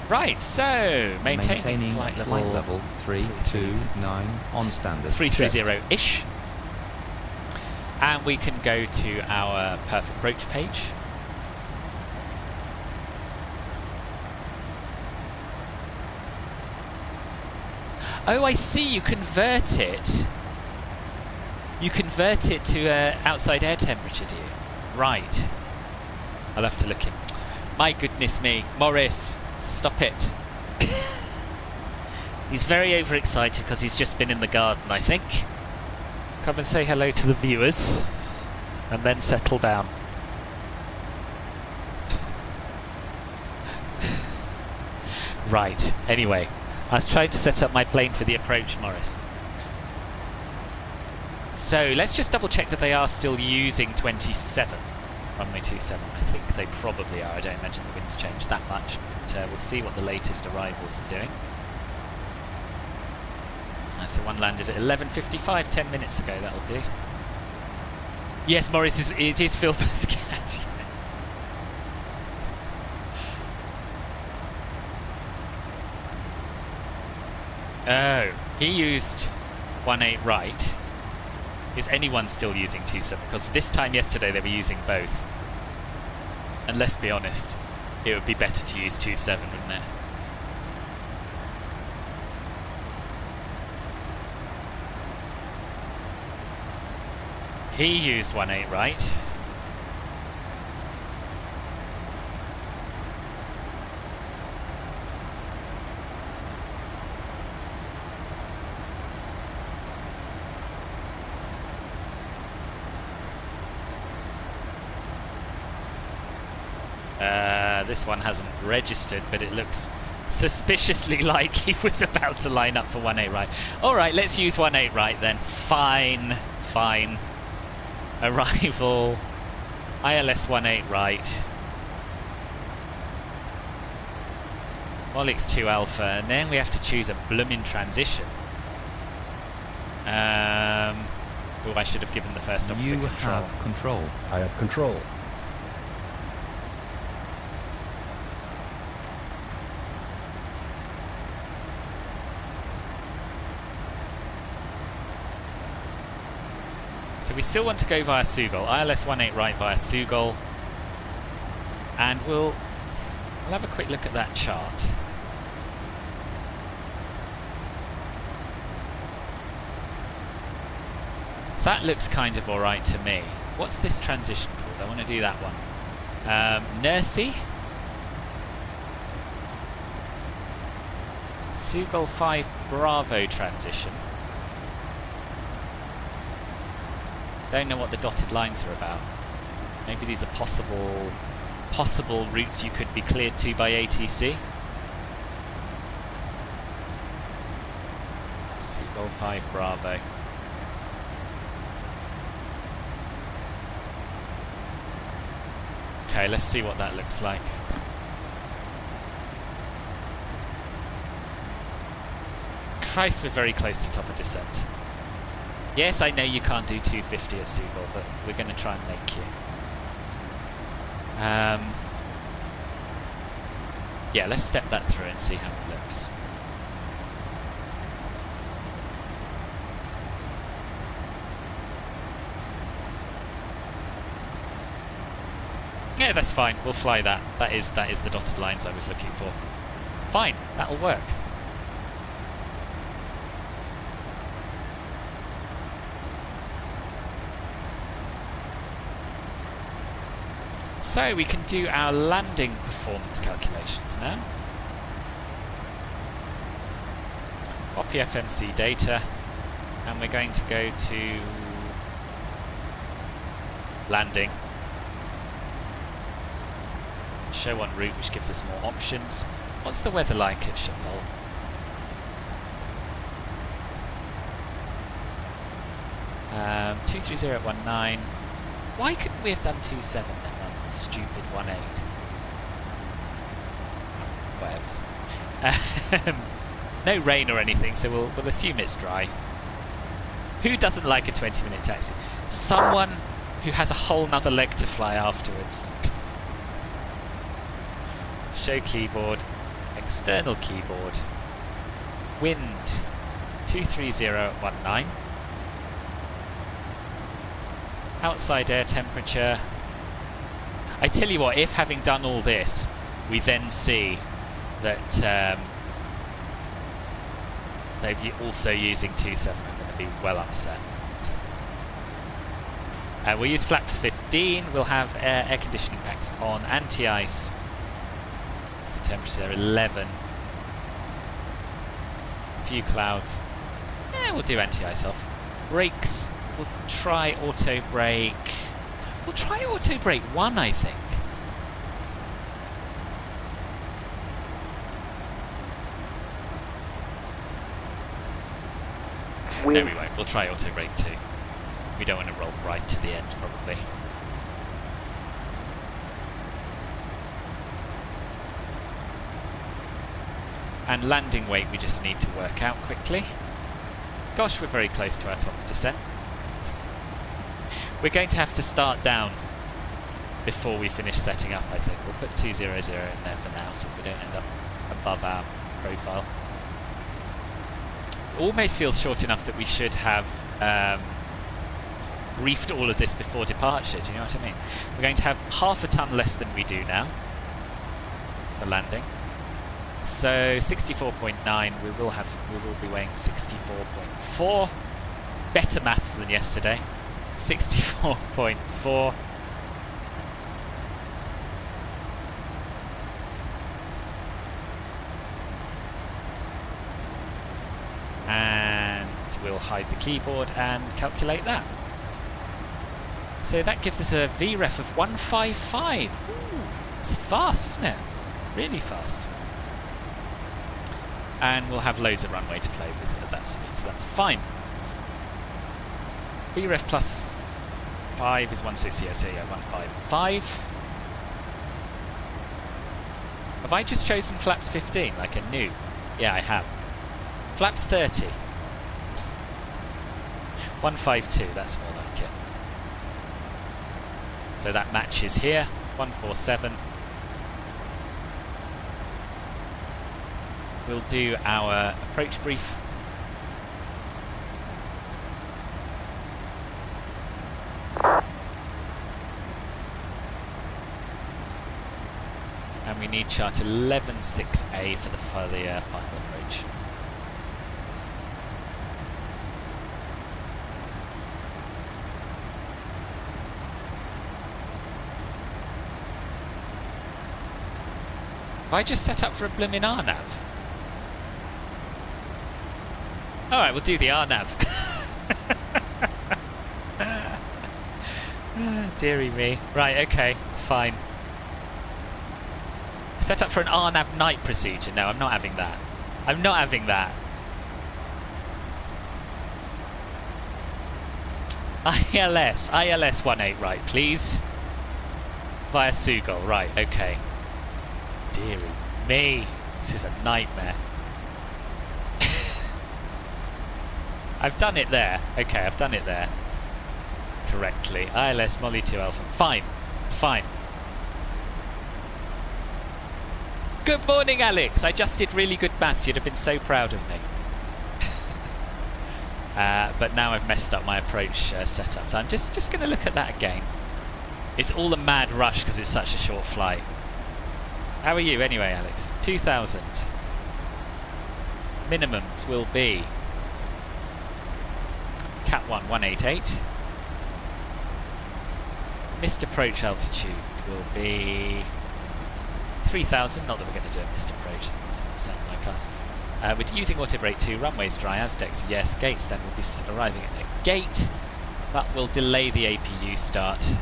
Right, so maintaining flight level 329 on standard 330-ish, and we can go to our perf approach page. Oh, I see. You convert it. You convert it to outside air temperature, do you? Right. I'll have to look in. My goodness me, Morris, stop it. He's very overexcited because he's just been in the garden, I think. Come and say hello to the viewers, and then settle down. Right, anyway. I was trying to set up my plane for the approach, Morris. So let's just double check that they are still using 27, runway 27. I think they probably are. I don't imagine the wind's changed that much, but we'll see what the latest arrivals are doing. So one landed at 11:55, 10 minutes ago. That'll do. Yes, Morris, it is Phil Muscat. Oh, he used 18 right. Is anyone still using 27? Because this time yesterday they were using both. And let's be honest, it would be better to use 27, wouldn't it? He used 18 right. This one hasn't registered, but it looks suspiciously like he was about to line up for 18 right. Alright, let's use 18 right then. Fine, fine. Arrival, ILS 18 right. Molix 2 Alpha, and then we have to choose a bloomin' transition. Oh, I should have given the first officer control. You have control. I have control. So we still want to go via Sugol. ILS 18 right via Sugol. And we'll have a quick look at that chart. That looks kind of alright to me. What's this transition called? I want to do that one. Nursey. Sugol 5 Bravo transition. Don't know what the dotted lines are about. Maybe these are possible routes you could be cleared to by ATC. Sugol 5 Bravo. Okay, let's see what that looks like. Christ, we're very close to top of descent. Yes, I know you can't do 250 at Sugol, but we're going to try and make you. Yeah, let's step that through and see how it looks. Yeah, that's fine. We'll fly that. That is the dotted lines I was looking for. Fine, that'll work. So we can do our landing performance calculations now. Copy FMC data, and we're going to go to landing. Show on route, which gives us more options. What's the weather like at Schiphol? Um, 23019. Why couldn't we have done 27 then rather than stupid 18? Whatevs. No rain or anything, so we'll assume it's dry. Who doesn't like a 20-minute taxi? Someone who has a whole nother leg to fly afterwards. Show keyboard, external keyboard, wind 23019, outside air temperature. I tell you what, if having done all this, we then see that they're also using 27, I'm going to be well upset. We'll use flaps 15, we'll have air conditioning packs on, anti-ice. The temperature there, 11. A few clouds. Yeah, we'll do anti-ice off. Brakes, we'll try auto brake. We'll try auto brake 1, I think. No, we won't. We'll try auto brake 2. We don't want to roll right to the end, probably. And landing weight we just need to work out quickly. Gosh, we're very close to our top descent. We're going to have to start down before we finish setting up, I think. We'll put 200 in there for now so we don't end up above our profile. It almost feels short enough that we should have reefed all of this before departure, do you know what I mean? We're going to have half a ton less than we do now for landing. So 64.9, we will be weighing 64.4. Better maths than yesterday. 64.4. And we'll hide the keyboard and calculate that. So that gives us a VREF of 155. Ooh, it's fast, isn't it? Really fast. And we'll have loads of runway to play with at that speed, so that's fine. VREF plus 5 is 160, yeah, so yeah, 155. Have I just chosen flaps 15, like a noob? Yeah, I have. Flaps 30. 152, that's more like it. So that matches here, 147. We'll do our approach brief. And we need chart 11.6A for the final approach. Have I just set up for a blooming RNAV? Alright, we'll do the RNAV. Deary me. Right, okay, fine. Set up for an RNAV night procedure. No, I'm not having that. I'm not having that. ILS 18 right, please. Via Sugal, right, okay. Deary me. This is a nightmare. I've done it there. Okay, I've done it there. Correctly. ILS Molly 2 Alpha. Fine. Fine. Good morning, Alex. I just did really good maths. You'd have been so proud of me. But now I've messed up my approach setup. So I'm just going to look at that again. It's all a mad rush because it's such a short flight. How are you anyway, Alex? 2,000. Minimums will be Cat 1, 188. Missed approach altitude will be 3,000. Not that we're going to do a missed approach, it doesn't sound like us. We're using auto brake 2, runways dry, Aztecs, yes. Gate stand will be arriving at the gate. That will delay the APU start.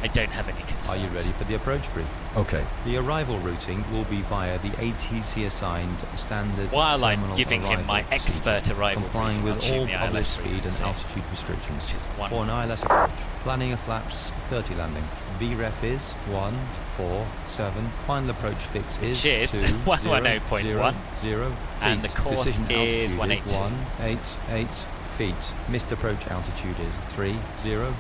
I don't have any concerns. Are you ready for the approach brief? Okay. The arrival routing will be via the ATC assigned standard While I'm terminal giving him my arrival expert arrival complying briefing, I'll with shoot all the public ILS speed and frequency, altitude restrictions. which is 1. For an ILS approach, planning of flaps 30 landing. VREF is 147. Final approach fix is Which is 110.1. And the course Decision is altitude 182. 188 feet. Missed approach altitude is 3000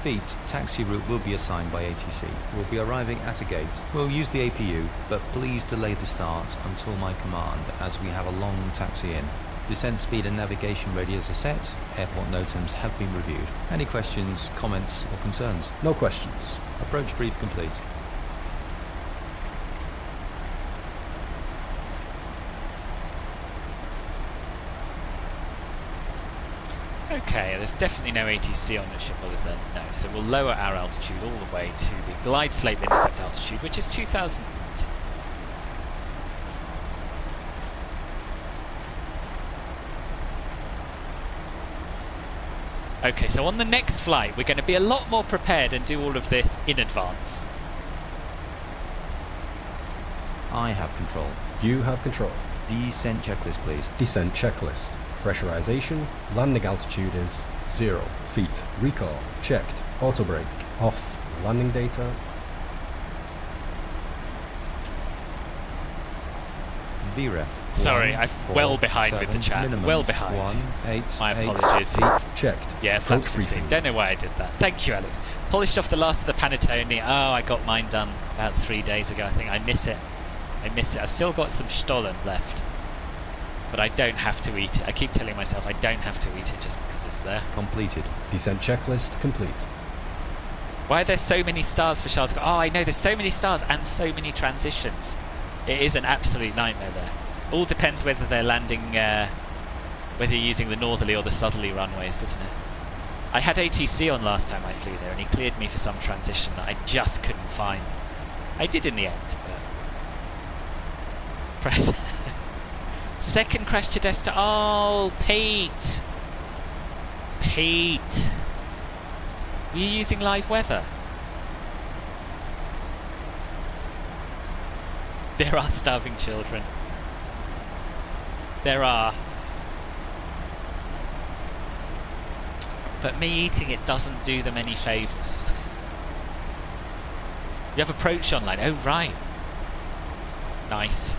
feet. Taxi route will be assigned by ATC. We'll be arriving at a gate. We'll use the APU, but please delay the start until my command, as we have a long taxi in. Descent speed and navigation radius are set. Airport NOTAMs have been reviewed. Any questions, comments, or concerns? No questions. Approach brief complete. Okay, there's definitely no ATC on the ship, is there? No, so we'll lower our altitude all the way to the glide slope intercept altitude, which is 2,000 feet. Okay, so on the next flight, we're going to be a lot more prepared and do all of this in advance. I have control. You have control. Descent checklist, please. Descent checklist. Pressurization. Landing altitude is 0 feet. Recall. Checked. Auto brake. Off. Landing data. VREF. Sorry, I'm well behind with the chat. Well behind. My apologies. Checked. Yeah, flaps Approach 15. briefing. Don't know why I did that. Thank you, Alex. Polished off the last of the panettone. Oh, I got mine done about 3 days ago. I think I miss it. I've still got some Stollen left. But I don't have to eat it. I keep telling myself I don't have to eat it just because it's there. Completed. Descent checklist complete. Why are there so many stars for Charles? Oh, I know, there's so many stars and so many transitions. It is an absolute nightmare there. All depends whether they're landing, whether you're using the northerly or the southerly runways, doesn't it? I had ATC on last time I flew there and he cleared me for some transition that I just couldn't find. I did in the end, but... Press... Second crash to Desta. Oh, Pete! Pete! Were you using live weather? There are starving children. There are. But me eating it doesn't do them any favours. You have approach online. Oh, right. Nice.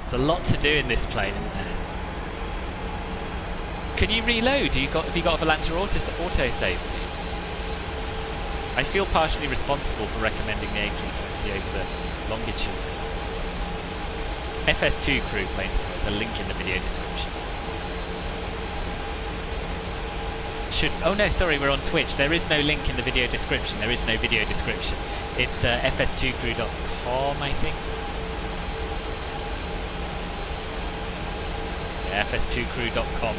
There's a lot to do in this plane, isn't there? Can you reload? Have you got a Volanta autosave? I feel partially responsible for recommending the A320 over the longitude. FS2 crew planes, there's a link in the video description. Oh no, sorry, we're on Twitch. There is no link in the video description. There is no video description. It's fs2crew.com, I think. fs2crew.com,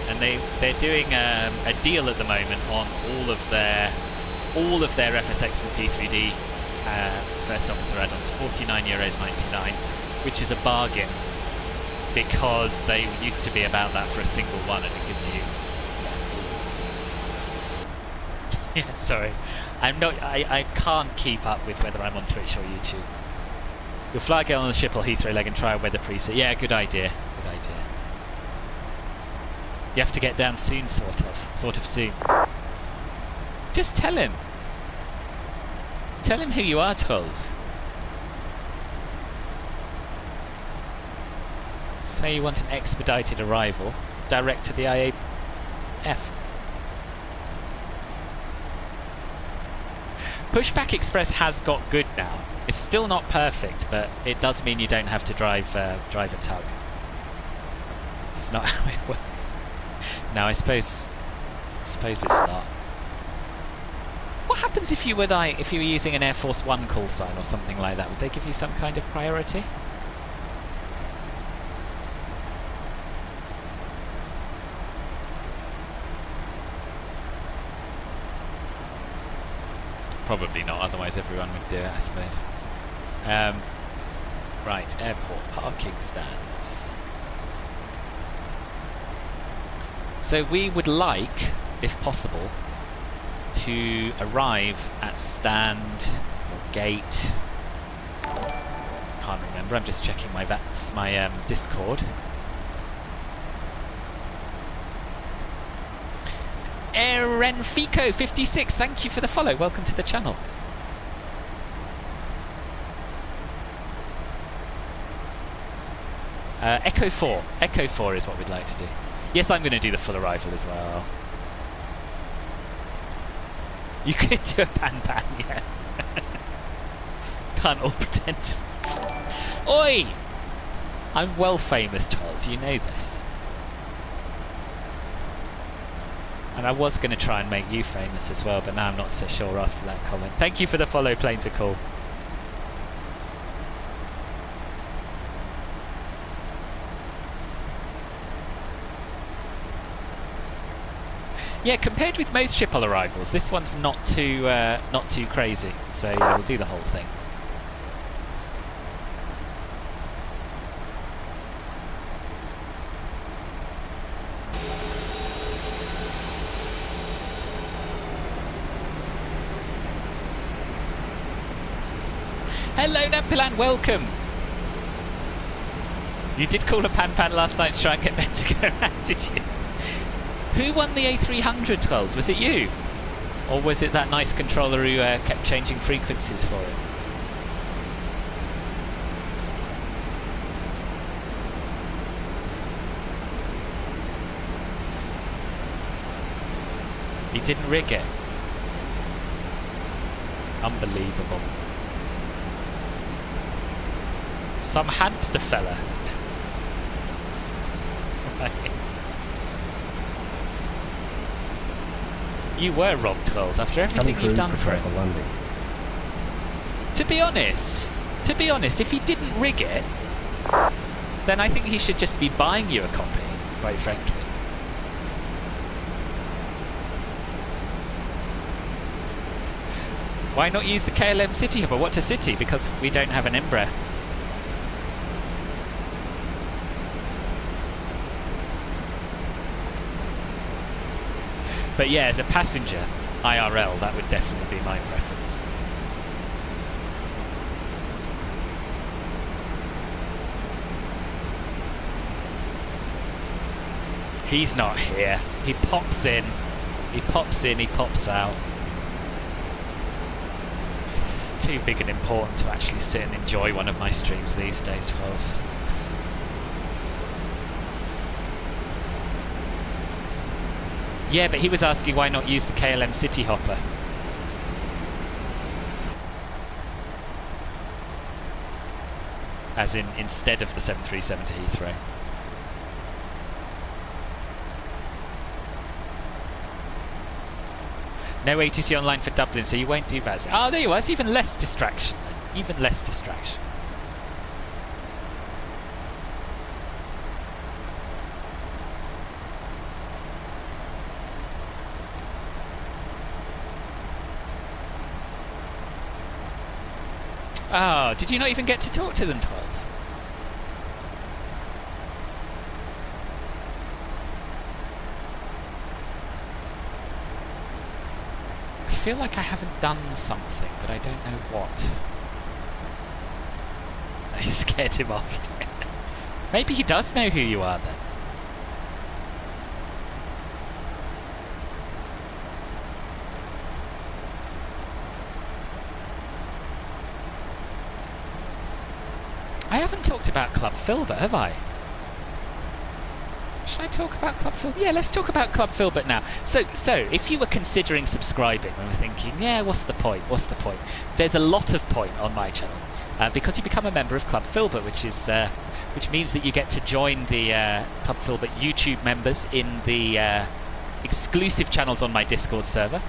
and they're doing a deal at the moment on all of their FSX and P3D first officer add-ons, €49.99, which is a bargain because they used to be about that for a single one, and it gives you yeah, sorry, I can't keep up with whether I'm on Twitch or YouTube. You'll fly again on the ship or Heathrow leg and try a weather preset. Yeah, good idea. Good idea. You have to get down soon, sort of soon. Just tell him. Tell him who you are, Trolls. Say you want an expedited arrival, direct to the IAF. Pushback Express has got good now. It's still not perfect, but it does mean you don't have to drive a tug. It's not how it works. No, I suppose it's not. What happens if you were using an Air Force One call sign or something like that? Would they give you some kind of priority? Probably not, otherwise everyone would do it, I suppose. Right, airport parking stands. So we would like, if possible, to arrive at stand or gate. Can't remember, I'm just checking my Discord. Renfico56, thank you for the follow. Welcome to the channel. Echo 4. Echo 4 is what we'd like to do. Yes, I'm going to do the full arrival as well. You could do a pan-pan, yeah. Can't all pretend to... Oi! I'm well famous, Charles, you know this. And I was going to try and make you famous as well, but now I'm not so sure after that comment. Thank you for the follow, Plane to Call. Yeah, compared with most Schiphol arrivals, this one's not too crazy. So yeah, we'll do the whole thing. Hello, Nampilan, welcome! You did call a pan-pan last night to try and get Ben to go around, did you? Who won the A300, Twelves? Was it you? Or was it that nice controller who kept changing frequencies for it? He didn't rig it. Unbelievable. Some hamster fella. Right. You were robbed, Trolls, after everything you've done for it. To be honest, if he didn't rig it, then I think he should just be buying you a copy, quite frankly. Why not use the KLM City Hopper? What a city, because we don't have an Embraer. But yeah, as a passenger, IRL, that would definitely be my preference. He's not here. He pops in, he pops out. It's too big and important to actually sit and enjoy one of my streams these days, Charles. Yeah, but he was asking why not use the KLM City Hopper. As in, instead of the 737 to Heathrow. No ATC online for Dublin, so you won't do VATSIM. Oh, there you are. It's even less distraction then. Even less distraction. Oh, did you not even get to talk to them, Twelves? I feel like I haven't done something, but I don't know what. I scared him off. Maybe he does know who you are then. I haven't talked about Club Filbert, have I? Should I talk about Club Filbert? Yeah, let's talk about Club Filbert now. So if you were considering subscribing and were thinking, yeah, what's the point? What's the point? There's a lot of point on my channel because you become a member of Club Filbert, which means that you get to join the Club Filbert YouTube members in the exclusive channels on my Discord server.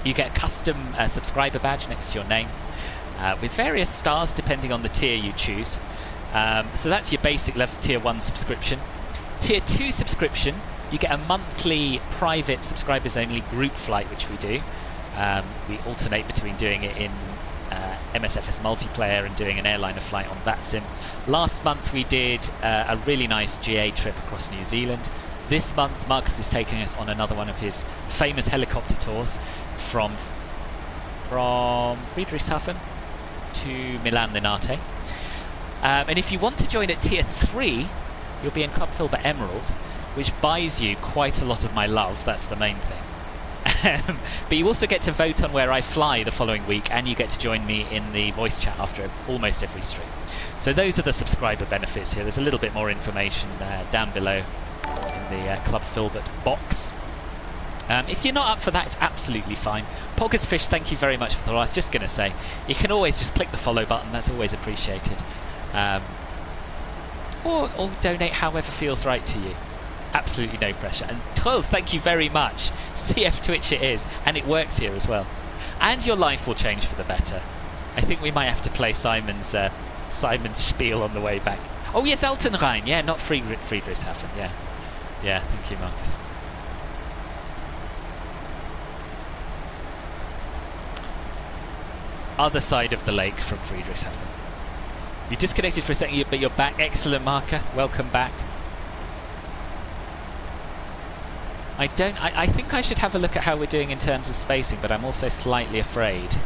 You get a custom subscriber badge next to your name with various stars depending on the tier you choose. So that's your basic level tier 1 subscription. Tier 2 subscription, you get a monthly private subscribers only group flight, which we do. We alternate between doing it in MSFS multiplayer and doing an airliner flight on VATSIM. Last month we did a really nice GA trip across New Zealand. This month Marcus is taking us on another one of his famous helicopter tours from Friedrichshafen to Milan Linate. And if you want to join at tier 3, you'll be in Club Filbert Emerald, which buys you quite a lot of my love. That's the main thing. But you also get to vote on where I fly the following week, and you get to join me in the voice chat after almost every stream. So those are the subscriber benefits here. There's a little bit more information down below in the Club Filbert box. If you're not up for that, it's absolutely fine. Poggersfish, thank you very much for the follow. I was just going to say, you can always just click the follow button. That's always appreciated. Or donate however feels right to you. Absolutely no pressure. And Twills, thank you very much. CF Twitch it is, and it works here as well. And your life will change for the better. I think we might have to play Simon's spiel on the way back. Oh yes, Altenrhein. Yeah, not Friedrichshafen. Yeah, yeah. Thank you, Marcus. Other side of the lake from Friedrichshafen. You disconnected for a second, but you're back. Excellent, Marker. Welcome back. I think I should have a look at how we're doing in terms of spacing, but I'm also slightly afraid.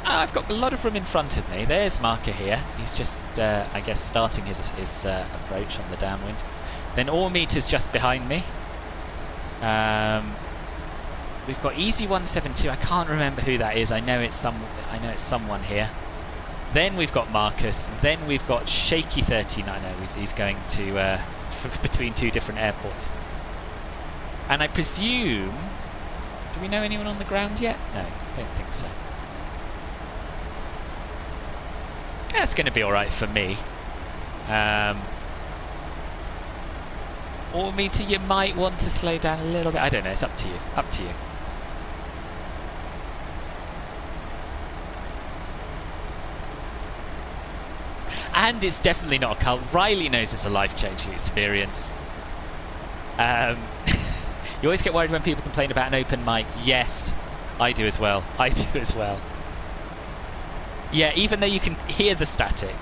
Oh, I've got a lot of room in front of me. There's Marker here. He's just, I guess, starting his approach on the downwind. Then Ormeter's just behind me. We've got Easy 172. I can't remember who that is. I know it's someone here. Then we've got Marcus. Then we've got Shaky 39. No, he's going to between two different airports. And I presume, do we know anyone on the ground yet? No, I don't think so. That's going to be all right for me. Or Meter, you might want to slow down a little bit. I don't know. It's up to you. Up to you. And it's definitely not a cult. Riley knows it's a life-changing experience. You always get worried when people complain about an open mic. Yes, I do as well. I do as well. Yeah, even though you can hear the static,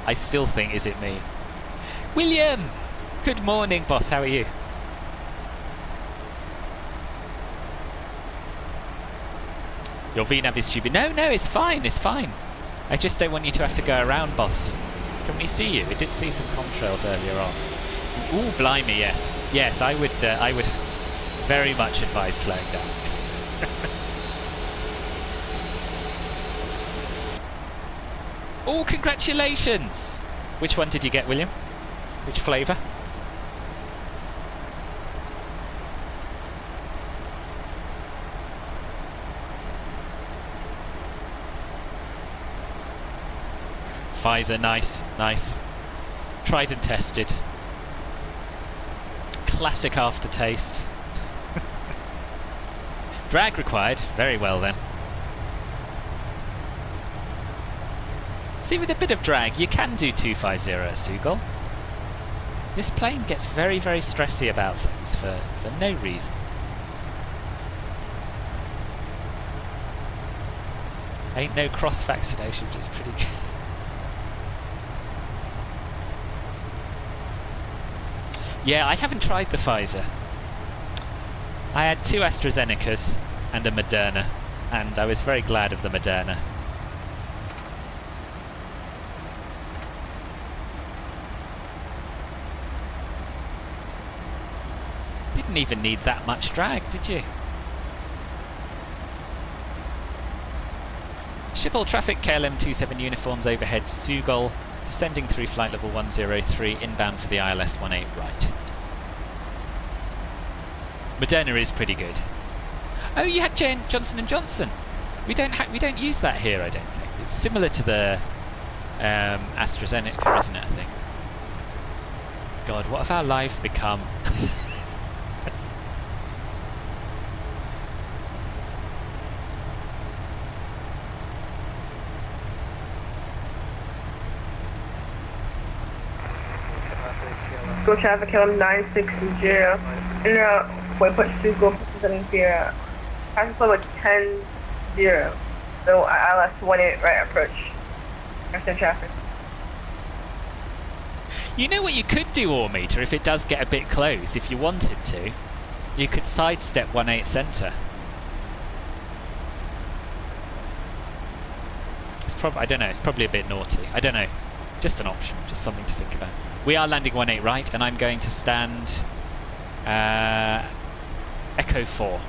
I still think, is it me? William! Good morning, boss. How are you? Your VNAV is stupid. No, it's fine. It's fine. I just don't want you to have to go around, boss. Can we see you? We did see some contrails earlier on. Ooh, blimey, yes. Yes, I would very much advise slowing down. Oh, congratulations! Which one did you get, William? Which flavour? Pfizer, nice. Tried and tested. Classic aftertaste. Drag required. Very well then. See, with a bit of drag, you can do 250 at Seagull. This plane gets very, very stressy about things for no reason. Ain't no cross-vaccination, which is pretty good. Yeah, I haven't tried the Pfizer. I had 2 AstraZenecas and a Moderna, and I was very glad of the Moderna. Didn't even need that much drag, did you? Schiphol traffic, KLM 27 uniforms overhead, Seagull Descending through flight level 103, inbound for the ILS 18 right. Moderna is pretty good. Oh, you had Johnson & Johnson. We don't use that here, I don't think. It's similar to the AstraZeneca, isn't it, I think? God, what have our lives become? Go traffic KLM960. Waypoint 2, go for 70. Traffic level 10-0. So ILS 18 right approach. Extend traffic. You know what you could do, Ormeter, if it does get a bit close, if you wanted to? You could sidestep 18 centre. It's probably, I don't know, it's probably a bit naughty. I don't know. Just an option, just something to think about. We are landing 18 right, and I'm going to stand Echo 4.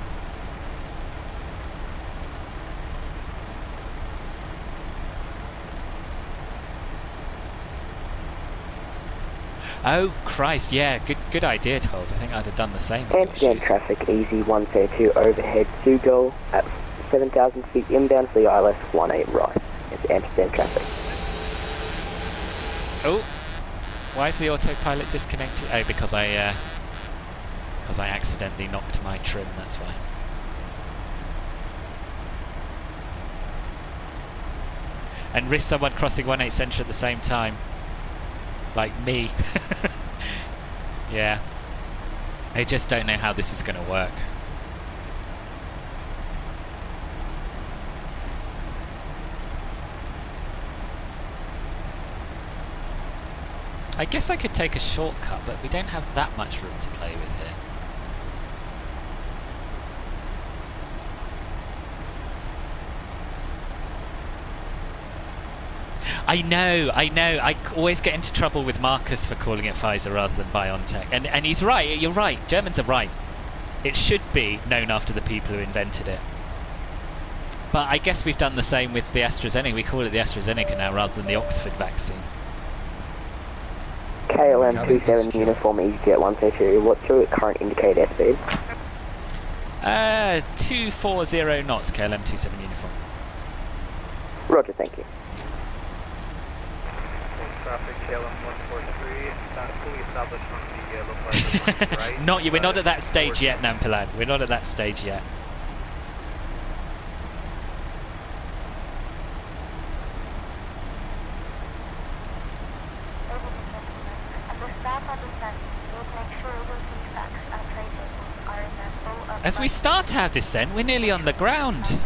Oh Christ, yeah, good idea, Tolls. I think I'd have done the same. Amsterdam traffic, easy 132 overhead, Sugal at 7,000 feet inbound for the ILS 18 right. It's Amsterdam traffic. Oh, why is the autopilot disconnected? Oh, because I accidentally knocked my trim, that's why. And risk someone crossing 18 centre at the same time. Like me. Yeah. I just don't know how this is going to work. I guess I could take a shortcut, but we don't have that much room to play with here. I know. I always get into trouble with Marcus for calling it Pfizer rather than BioNTech. And he's right, you're right. Germans are right. It should be known after the people who invented it. But I guess we've done the same with the AstraZeneca. We call it the AstraZeneca now rather than the Oxford vaccine. KLM27 uniform EasyJet 132. What's your current indicator speed? 240 knots, KLM27 uniform. Roger, thank you. Traffic KLM143, that's fully established on the local right. Not yet, we're not at that stage yet, Nampalad. We're not at that stage yet. As we start our descent, we're nearly on the ground.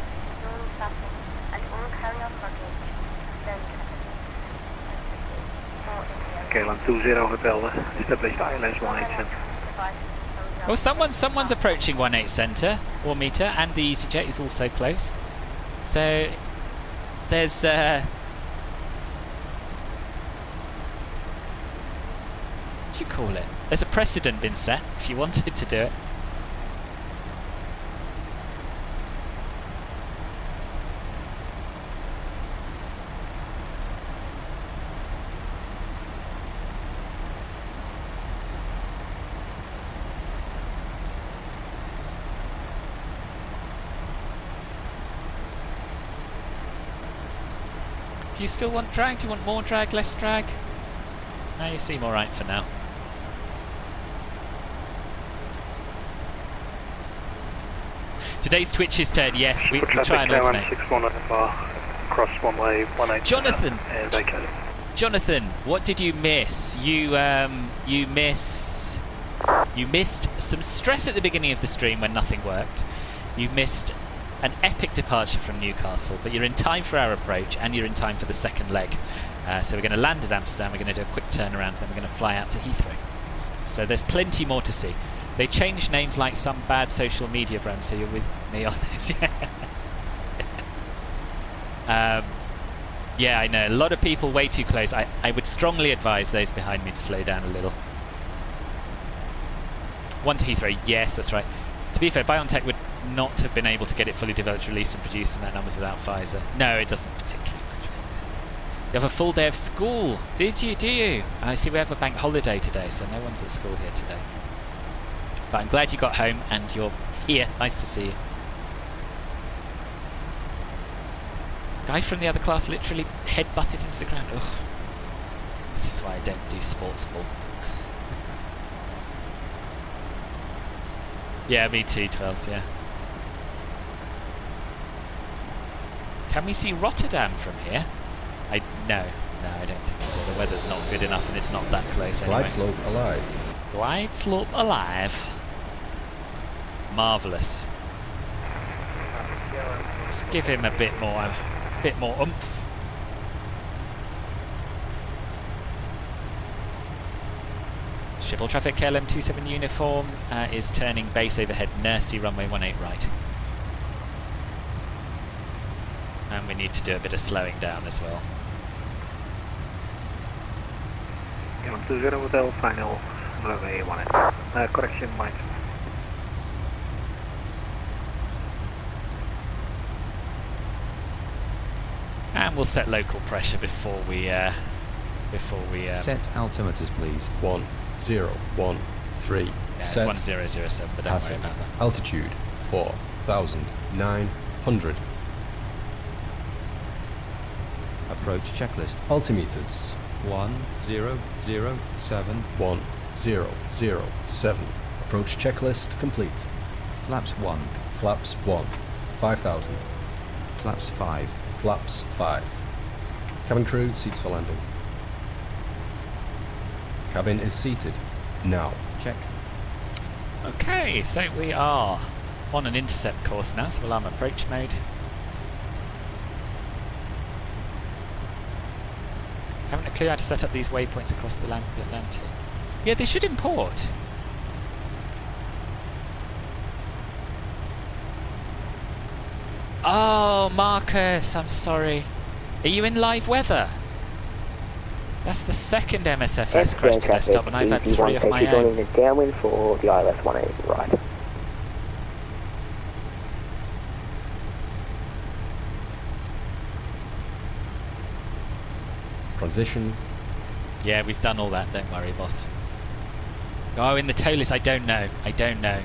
KLM20 Hotel, established ILS 18 Well, someone's approaching 18 centre, or meter, and the EasyJet is also close. So there's what do you call it? There's a precedent been set if you wanted to do it. Do you still want drag? Do you want more drag, less drag? No, you seem alright for now. Today's Twitch's turn, yes, we try and alternate. Cross one way, 18. Jonathan! Jonathan, what did you miss? You missed some stress at the beginning of the stream when nothing worked. You missed an epic departure from Newcastle, but you're in time for our approach and you're in time for the second leg. So we're going to land at Amsterdam, we're going to do a quick turnaround, then we're going to fly out to Heathrow. So there's plenty more to see. They changed names like some bad social media brand, so you're with me on this. Yeah, I know, a lot of people way too close. I would strongly advise those behind me to slow down a little. 1 to Heathrow, yes, that's right. To be fair, BioNTech would not have been able to get it fully developed, released and produced in that numbers without Pfizer. No, it doesn't particularly matter. You have a full day of school. Did you? Do you? I see we have a bank holiday today, so no one's at school here today. But I'm glad you got home and you're here. Nice to see you. Guy from the other class literally head-butted into the ground. Ugh. This is why I don't do sports ball. Yeah, me too, Twells, yeah. Can we see Rotterdam from here? No, I don't think so. The weather's not good enough and it's not that close anyway. Glide slope alive. Glide slope alive. Marvellous. Let's give him a bit more oomph. Shipple traffic, KLM960 uniform is turning base overhead Nursie, runway 18 right. And we need to do a bit of slowing down as well. 120 Hotel, final runway 18. Correction, mind. And we'll set local pressure before we Set altimeters, please. 1013. Yeah, Set. it's 1007, but don't worry about that. Altitude 4,900. Approach checklist. Altimeters 1007. 1007. Approach checklist complete. Flaps 1. Flaps 1. 5,000. Flaps 5. Flaps 5. Cabin crew, seats for landing. Cabin is seated. Now. Check. Okay, so we are on an intercept course now, so alarm approach mode. Haven't a clue how to set up these waypoints across the Atlantic. Yeah, they should import. Oh, Marcus, I'm sorry. Are you in live weather? That's the second MSFS crash to desktop, and I've had 3 of my own. Going downwind for the ILS 18 right. Transition. Yeah, we've done all that, don't worry, boss. Oh, in the tow list, I don't know. I don't know.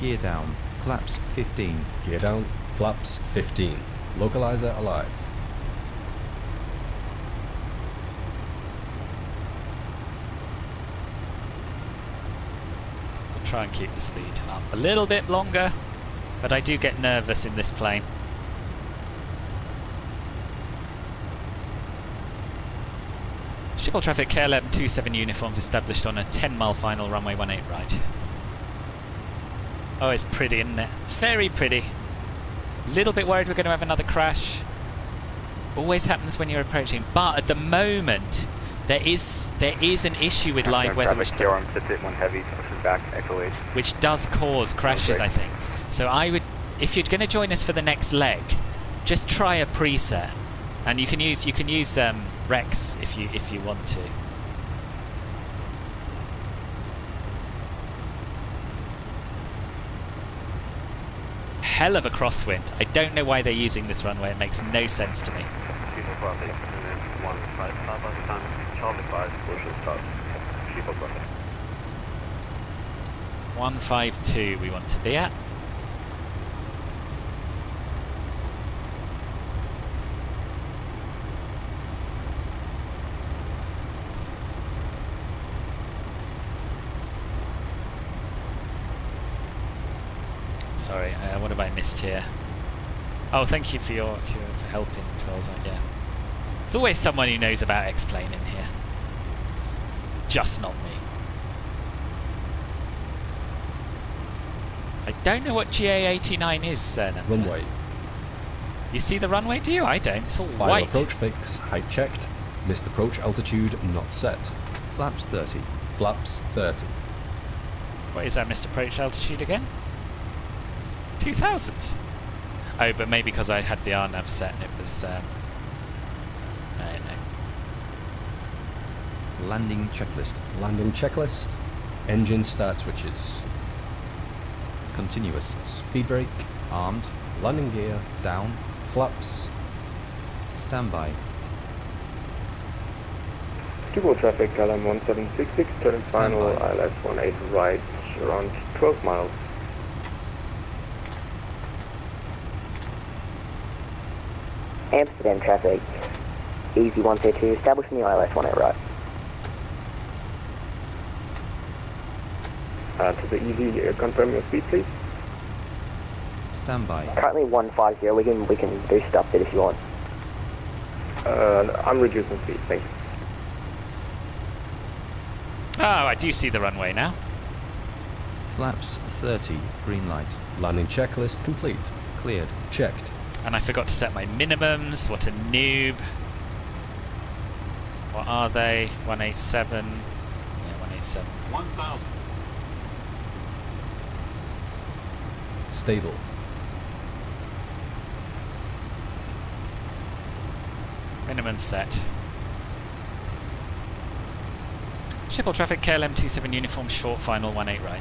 Gear down. Flaps 15. Gear down. Flaps 15. Localizer alive. We'll try and keep the speed up a little bit longer, but I do get nervous in this plane. Shipple traffic, KLM960 uniforms established on a 10-mile final, runway 18 right. Oh, it's pretty, isn't it? It's very pretty. Little bit worried we're going to have another crash. Always happens when you're approaching, but at the moment there is an issue with live weather which does cause crashes, I think. So I would, if you're going to join us for the next leg, just try a preset, and you can use Rex if you want to. Hell of a crosswind. I don't know why they're using this runway. It makes no sense to me. 152 we want to be at. Sorry, what have I missed here? Oh, thank you for for helping, Twells. Yeah, there's always someone who knows about explaining here. It's just not me. I don't know what GA89 is, Cerner. Runway. You see the runway, do you? I don't. It's all Final white. approach fix. Height checked. Missed approach altitude not set. Flaps 30. Flaps 30. What is that missed approach altitude again? 2000. Oh, but maybe because I had the RNAV set, it was. I don't know. Landing checklist. Landing checklist. Engine start switches. Continuous. Speed brake. Armed. Landing gear. Down. Flaps. Standby. People traffic KLM960, turning final ILS 18 right around 12 miles. Amsterdam traffic, easy 132, establishing the ILS 18 right. To the easy, confirm your speed, please. Standby. Currently 150, we can boost up it if you want. I'm reducing speed, thank you. Oh, I do see the runway now. Flaps 30. Green light. Landing checklist complete. Cleared. Checked. And I forgot to set my minimums. What a noob. What are they? 187. Yeah, 187. 1,000. Stable. Minimum set. Schiphol traffic, KLM27 uniform, short final 18 right.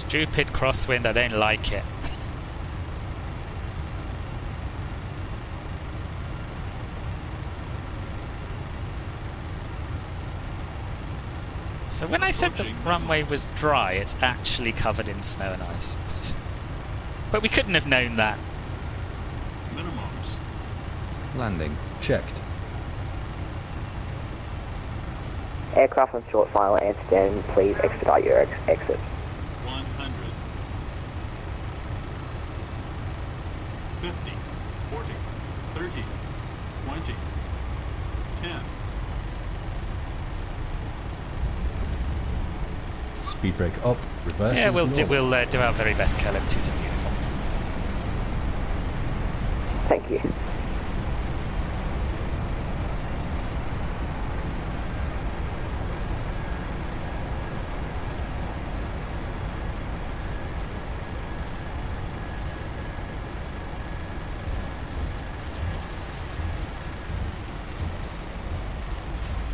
Stupid crosswind, I don't like it. So when I said the runway was dry, it's actually covered in snow and ice. But we couldn't have known that. Minimums. Landing. Checked. Aircraft on short final Amsterdam, please expedite your exit. 100. 50. 40. 30. 20. 10. Speed brake up. Reverse. Yeah, we'll do our very best KLM27 uniform. Thank you.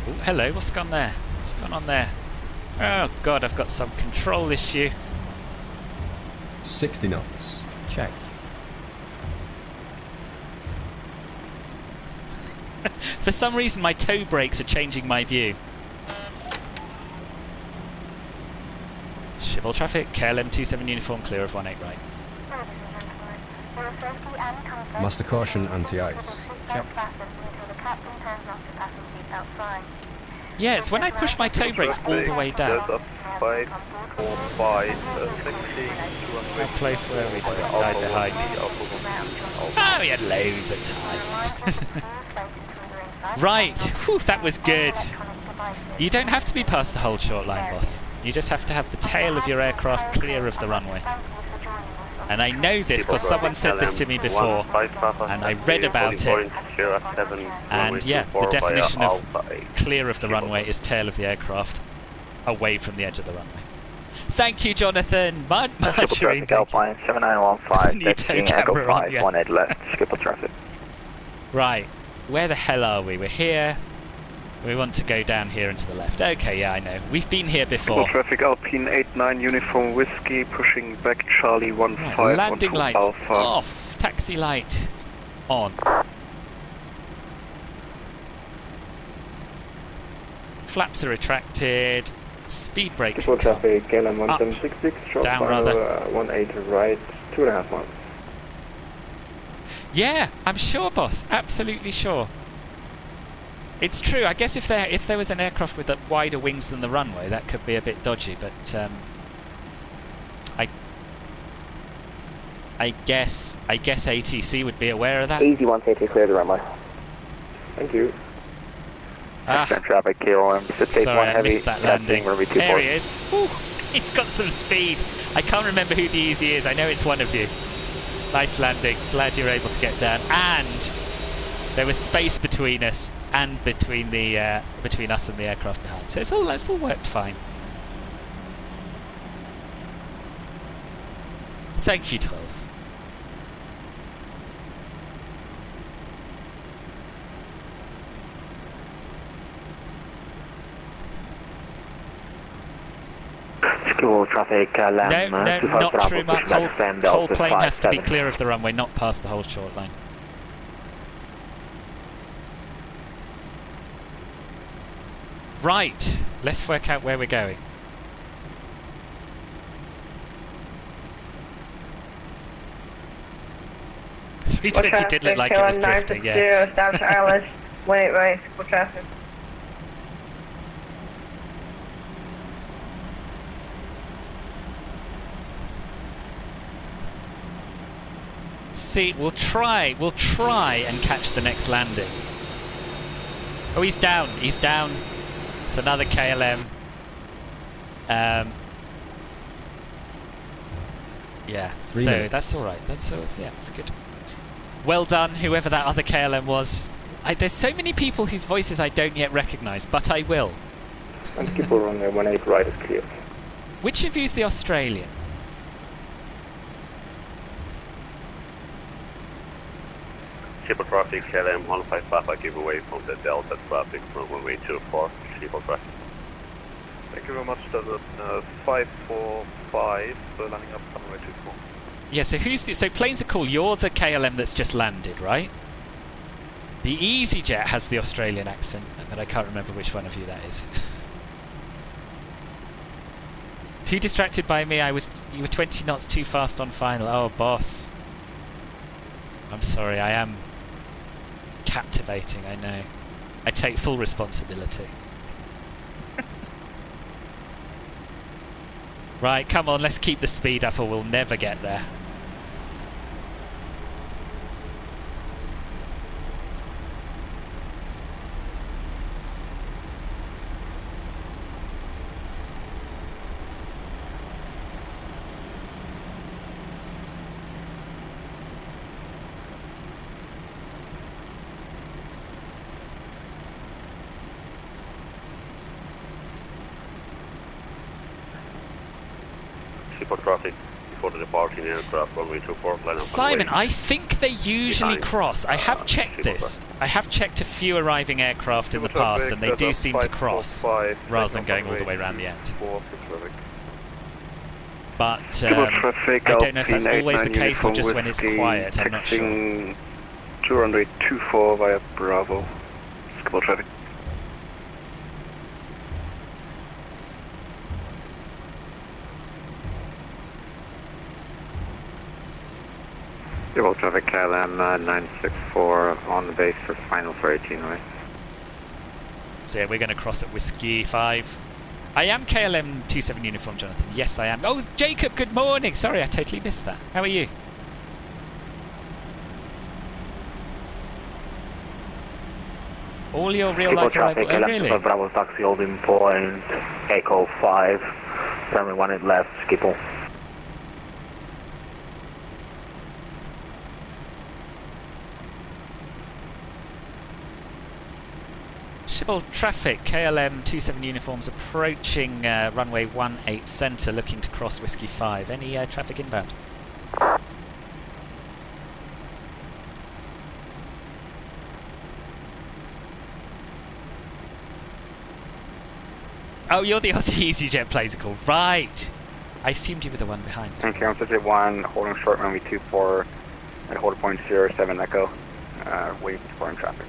Ooh, hello, what's gone there? What's gone on there? Oh god, I've got some control issue. 60 knots. Checked. For some reason my toe brakes are changing my view. Schiphol traffic, KLM27 uniform, clear of 18 right. Master caution anti-ice. Check. Yeah, it's when I push my toe brakes all the way down. What place were we to the guy behind? Oh, we had loads of time. Right, whew, that was good. You don't have to be past the whole short line, boss. You just have to have the tail of your aircraft clear of the runway. And I know this because someone said this to me before, and I read about it. And yeah, the definition of clear of the runway is tail of the aircraft away from the edge of the runway. Thank you, Jonathan. Traffic Alpine 7915, taxiing Echo 518 left, Schiphol traffic. Right, where the hell are we? We're here. We want to go down here and to the left. Okay, yeah, I know. We've been here before. Traffic Alpine 89 uniform whiskey, pushing back Charlie 15. Right, landing lights Alpha. Off. Taxi light on. Flaps are retracted. Speed brake. Schiphol traffic KLM960, short down final rather. 18 right, 2.5 miles. Yeah, I'm sure, boss. Absolutely sure. It's true. I guess if there was an aircraft with wider wings than the runway, that could be a bit dodgy. But I guess ATC would be aware of that. Easy 132, clear the runway. Thank you. Traffic KLM 681 Sorry, I heavy. missed that landing. Runway There he is. Ooh, he's got some speed. I can't remember who the easy is. I know it's one of you. Nice landing. Glad you were able to get down. And there was space between us and between us and the aircraft behind. So it's all worked fine. Thank you, Trolls. School traffic KLM. No, not true, Mark. Whole plane has to be clear of the runway, not past the whole short line. Right, let's work out where we're going. $320 did look like it was drifting, yeah. Down to ILS 18 right, school traffic. See, we'll try and catch the next landing. Oh, he's down. It's another KLM. Yeah, so that's all right. That's good. Well done, whoever that other KLM was. There's so many people whose voices I don't yet recognise, but I will. And skipper runway 18 right is clear. Which of you's the Australian? Shipper traffic KLM 155 giveaway from the Delta traffic from runway 24. Shipper traffic. Thank you very much. That's 545 landing up runway 24. Yeah, so so planes are cool. You're the KLM that's just landed, right? The EasyJet has the Australian accent, but I can't remember which one of you that is. Too distracted by me. You were 20 knots too fast on final. Oh, boss. I'm sorry, I am captivating, I know. I take full responsibility. Right, come on, let's keep the speed up or we'll never get there. Traffic before the departing aircraft runway 24. Simon, I think they usually cross. I have checked this. I have checked a few arriving aircraft in the past, and they do seem to cross rather than going all the way around the end. But I don't know if that's always the case or just when it's quiet. I'm not sure. 224 via Bravo. Skipper traffic. Civil traffic KLM 964 on the base for final for 18 right. So yeah, we're going to cross at Whiskey 5. I am KLM 27 uniform, Jonathan. Yes, I am. Oh, Jacob, good morning. Sorry, I totally missed that. How are you? All your real life arrival. Oh, really? Bravo taxi holding point Echo 5. Runway 18 left, Schiphol. Shibboleth traffic, KLM 27 uniforms approaching runway 18 centre, looking to cross Whiskey 5. Any traffic inbound? Oh, you're the Aussie EasyJet planes are called. Right! I assumed you were the one behind. Thank you, I'm 51, holding short runway 24 at hold point 07 Echo, waiting for in traffic.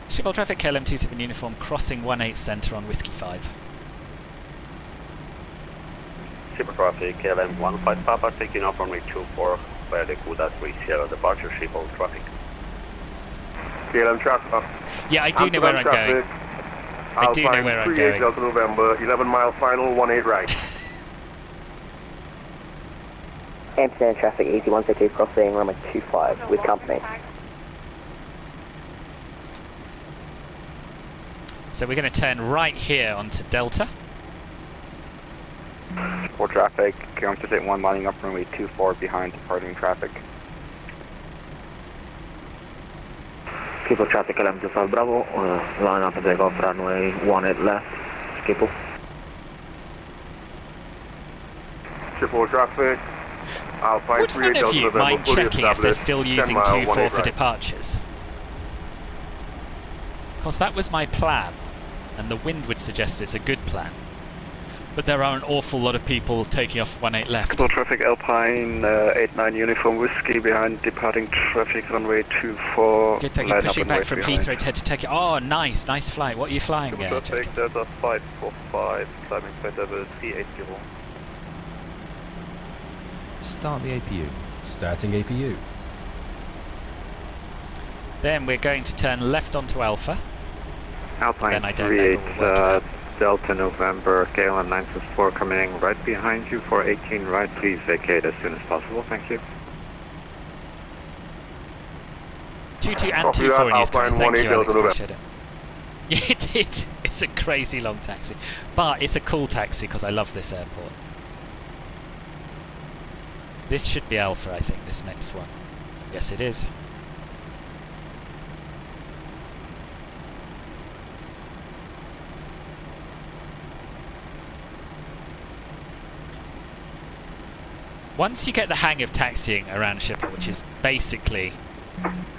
Shipwell traffic, KLM 27 uniform, crossing 18 centre on Whiskey 5. Shipwell traffic, KLM 15 Papa, taking off runway 24, via the Kuda 30 departure, ship all traffic. KLM Chapter. Yeah, I do know where I'm going. I do know where I'm going. Delta November, 11 mile final, 18 right. Amsterdam traffic, easy 132 crossing, runway 25 with company. So we're going to turn right here onto Delta. For traffic, KLM 681 lining up runway 24 behind departing traffic. Skipple traffic, KLM 25 Bravo, line up and take off runway 18 left, Skipple. Skipple traffic, Alpine Would 38 one of Delta you November, mind fully checking if they're established, still 10 using mile, 2-4 18 for right. departures? Because that was my plan, and the wind would suggest it's a good plan. But there are an awful lot of people taking off 18 left. Skipple traffic, Alpine 89 Uniform Whiskey behind departing traffic runway 24. Good, thank you. Pushing back from Heathrow to head to Tokyo. Oh, nice flight. What are you flying? Skipple traffic, Delta 545, climbing flight level 380. Start the APU. Starting APU. Then we're going to turn left onto Alpha. Alpine Then I don't 38 know Delta November, KLM964 coming right behind you for 18 right. Please vacate as soon as possible. Thank you. 22 and Copy 24 that, news coming. Alpine Thank 18 you, Alex. Delta Appreciate it. Yeah, it did. It's a crazy long taxi. But it's a cool taxi because I love this airport. This should be Alpha, I think, this next one. Yes, it is. Once you get the hang of taxiing around Schiphol, which is basically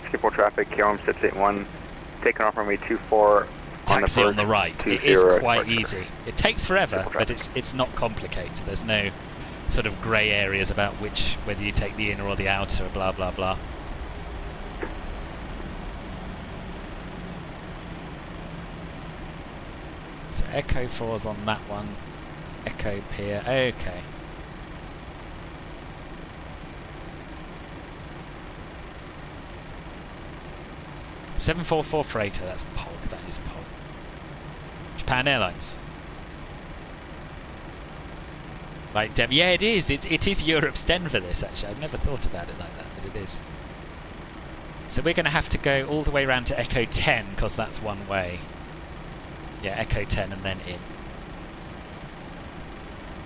Schiphol traffic, KLM 681, taking off runway 24. taxi on the right, it is quite easy. It takes forever, but it's not complicated. There's no sort of grey areas about whether you take the inner or the outer, blah blah blah. So Echo 4's on that one. Echo Pier. Okay. .744 freighter, that's POG, that is POG. Japan Airlines. Right, yeah, it is. It is Europe's Denver, this, actually. I've never thought about it like that, but it is. So we're going to have to go all the way around to Echo 10, because that's one way. Yeah, Echo 10 and then in.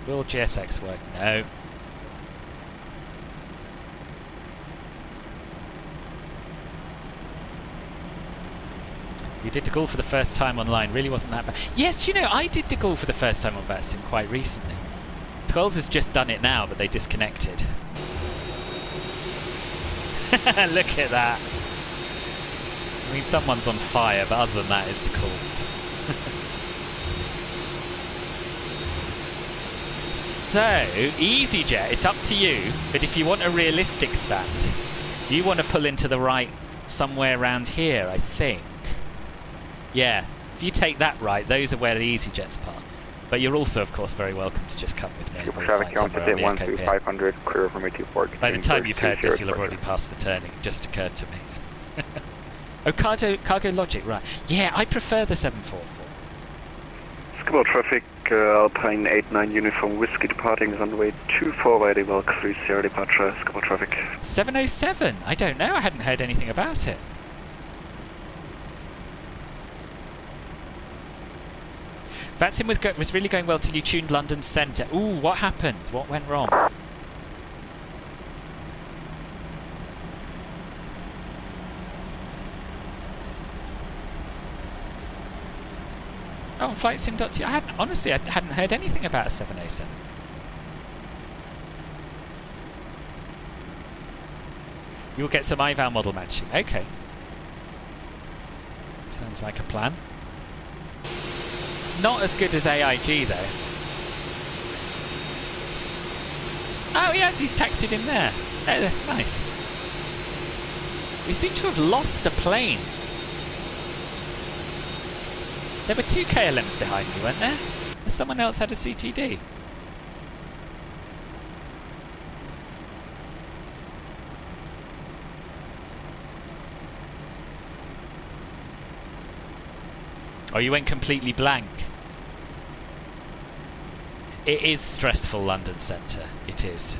Will GSX work? No. You did DeGaulle for the first time online. Really wasn't that bad. Yes, you know, I did DeGaulle for the first time on VATSIM quite recently. DeGaulle's has just done it now, but they disconnected. Look at that. I mean, someone's on fire, but other than that, it's cool. So, EasyJet, it's up to you, but if you want a realistic stand, you want to pull into the right somewhere around here, I think. Yeah, if you take that right, those are where the EasyJets park. But you're also, of course, very welcome to just come with me. We'll traffic count to 1 through 500, clear from 24. By the time you've heard this, you'll have already passed the turning. It just occurred to me. Oh, cargo logic, right. Yeah, I prefer the 744. Schiphol traffic, Alpine 89 Uniform Whiskey departing is on the way 24 via the Welk 30 departure, Schiphol traffic. 707? I don't know, I hadn't heard anything about it. VATSIM was really going well till you tuned London Centre. Ooh, what happened? What went wrong? Oh, on FlightSim.t. Honestly, I hadn't heard anything about a 707. You'll get some IVAL model matching. Okay. Sounds like a plan. It's not as good as AIG, though. Oh, yes, he's taxied in there. Nice. We seem to have lost a plane. There were 2 KLMs behind me, weren't there? Someone else had a CTD. Oh, you went completely blank. It is stressful, London Centre. It is.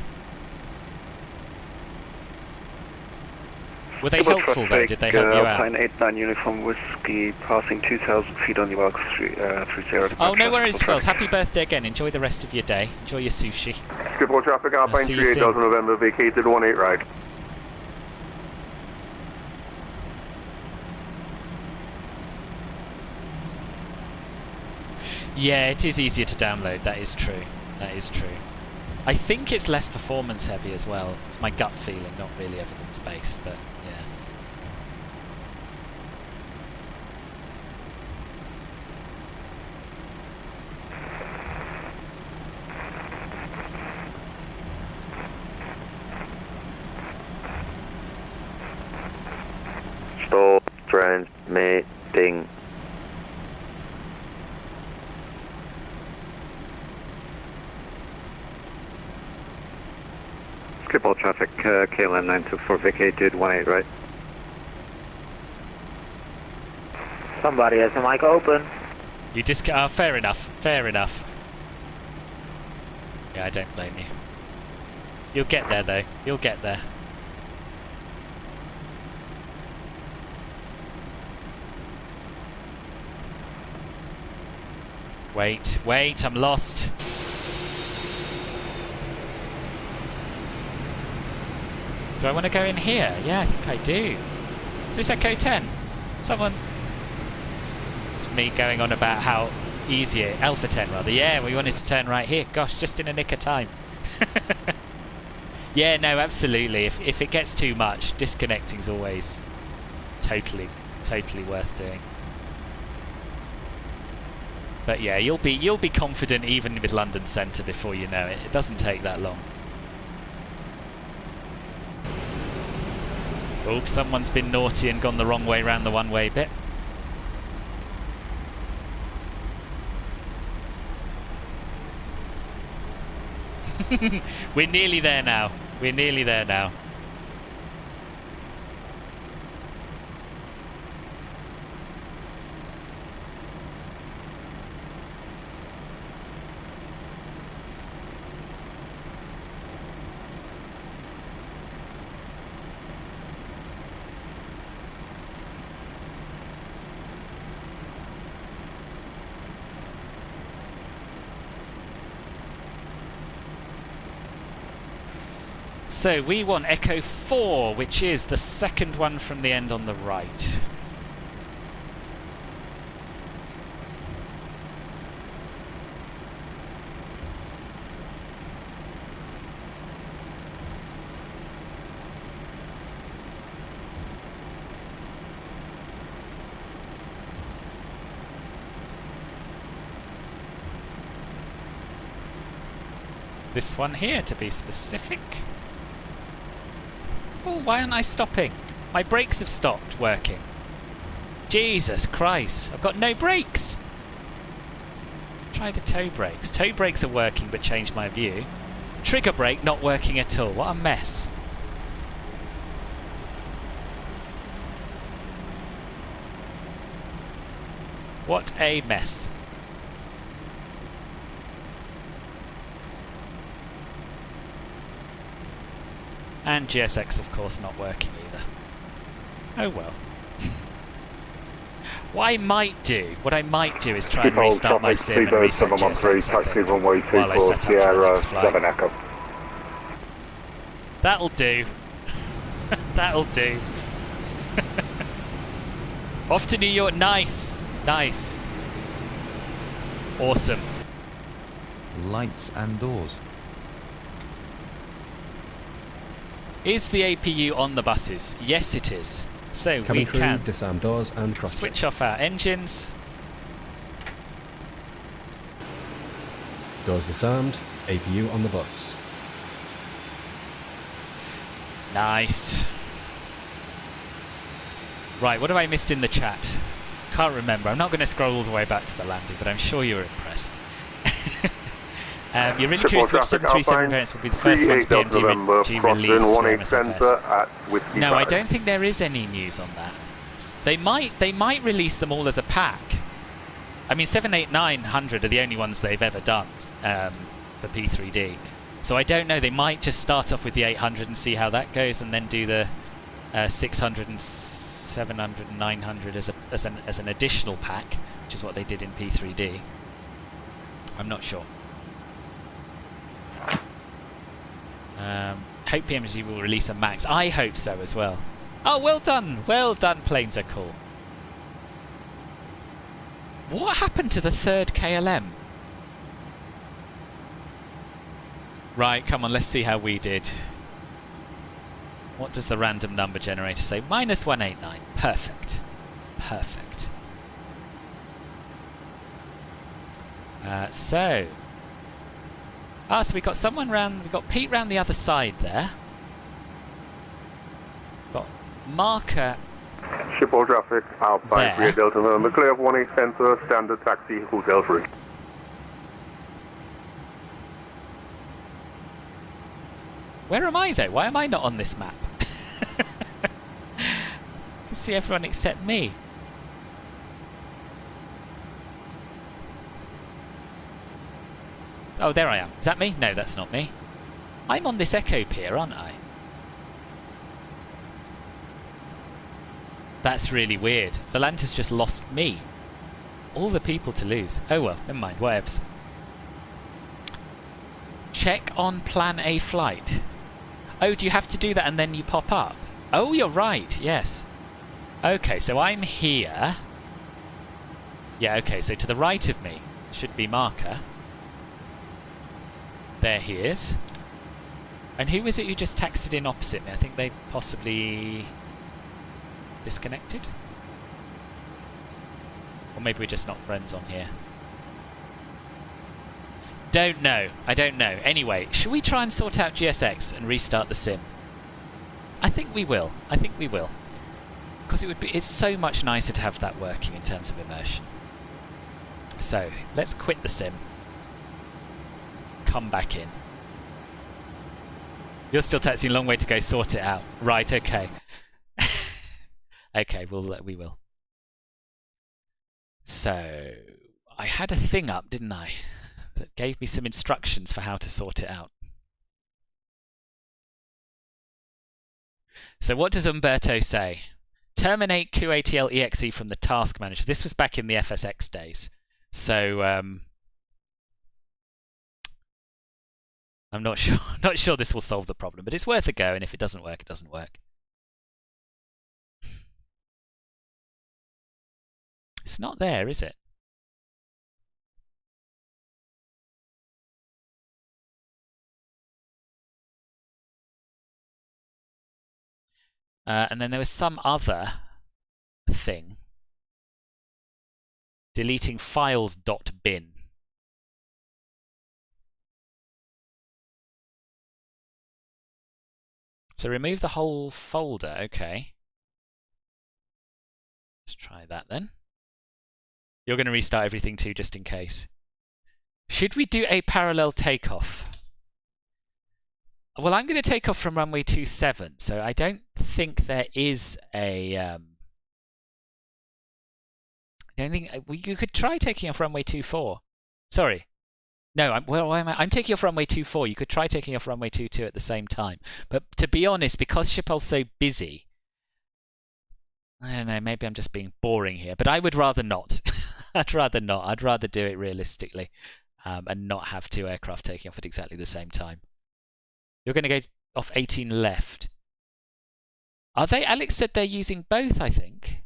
Were they helpful though? Did they help you out? Alpine 89 Uniform Whiskey, passing 2,000 feet on your walk 30. Oh, no worries, Twills. Happy birthday again. Enjoy the rest of your day. Enjoy your sushi. Schiphol traffic, Alpine 38,000 November, vacated 18 right. Yeah, it is easier to download. That is true. That is true. I think it's less performance heavy as well. It's my gut feeling, not really evidence-based, but yeah. Stall transmitting. Schiphol traffic, KLM964 vacated 18 right. Somebody has the mic open. You just fair enough. Fair enough. Yeah, I don't blame you. You'll get there though. You'll get there. Wait, wait, I'm lost. Do I want to go in here? Yeah, I think I do. Is this Echo 10? Someone... It's me going on about how easy it... Alpha 10 rather. Yeah, we wanted to turn right here. Gosh, just in a nick of time. Yeah, no, absolutely. If it gets too much, disconnecting's always totally worth doing. But yeah, you'll be confident even with London Centre before you know it. It doesn't take that long. Oh, someone's been naughty and gone the wrong way round the one-way bit. We're nearly there now. We're nearly there now. So we want Echo 4, which is the second one from the end on the right. This one here, to be specific. Oh, why aren't I stopping? My brakes have stopped working. Jesus Christ, I've got no brakes! Try the toe brakes. Toe brakes are working but changed my view. Trigger brake not working at all. What a mess. What a mess. And GSX, of course, not working either. Oh well. What I might do is try and restart my sim and reset GSX, I think, while I set up for the next flight. That'll do. That'll do. Off to New York. Nice. Nice. Awesome. Lights and doors. Is the APU on the buses? Yes, it is. So Cabin we crew, can disarm doors and cross switch off our engines. Doors disarmed. APU on the bus. Nice. Right, what have I missed in the chat? Can't remember. I'm not going to scroll all the way back to the landing, but I'm sure you were impressed. You're really curious which 737 variants will be the first ones PMDG released for MSFS. No, I don't think there is any news on that. They might release them all as a pack. I mean, 78900 are the only ones they've ever done for P3D. So I don't know, they might just start off with the 800 and see how that goes, and then do the 600 and 700 and 900 as an additional pack, which is what they did in P3D. I'm not sure. Hope PMDG will release a max. I hope so as well. Oh, well done! Well done, Planes Are Cool. What happened to the third KLM? Right, come on, let's see how we did. What does the random number generator say? -189. Perfect. Perfect. So we got someone round. We got Pete round the other side there. Got Marker. Ship all traffic outside Rear Delta November. Clear of 18 Center, standard taxi, Hotel 3. Where am I though? Why am I not on this map? I can see everyone except me. Oh, there I am. Is that me? No, that's not me. I'm on this Echo Pier, aren't I? That's really weird. Volantis just lost me. All the people to lose. Oh well, never mind. Whatevs. Check on plan A flight. Oh, do you have to do that and then you pop up? Oh, you're right. Yes. Okay, so I'm here. Yeah, okay, so to the right of me should be Marker. There he is. And who is it who just taxied in opposite me? I think they possibly disconnected? Or maybe we're just not friends on here. Don't know. I don't know. Anyway, should we try and sort out GSX and restart the sim? I think we will. I think we will. Because it's so much nicer to have that working in terms of immersion. So, let's quit the sim. Come back in. You're still taxiing, a long way to go, sort it out. Right, okay. Okay, we will. So, I had a thing up, didn't I? That gave me some instructions for how to sort it out. So what does Umberto say? Terminate QATL EXE from the task manager. This was back in the FSX days. So I'm not sure this will solve the problem, but it's worth a go, and if it doesn't work, it doesn't work. It's not there, is it? And then there was some other thing. Deleting files.bin. So remove the whole folder, okay. Let's try that then. You're going to restart everything too, just in case. Should we do a parallel takeoff? Well, I'm going to take off from runway 27, so I don't think there is a... I don't think... You could try taking off runway 24. Sorry. No, I'm taking off runway 24. You could try taking off runway 22 at the same time. But to be honest, because Schiphol's so busy... I don't know, maybe I'm just being boring here, but I would rather not. I'd rather not. I'd rather do it realistically and not have two aircraft taking off at exactly the same time. You're going to go off 18 left. Are they? Alex said they're using both, I think.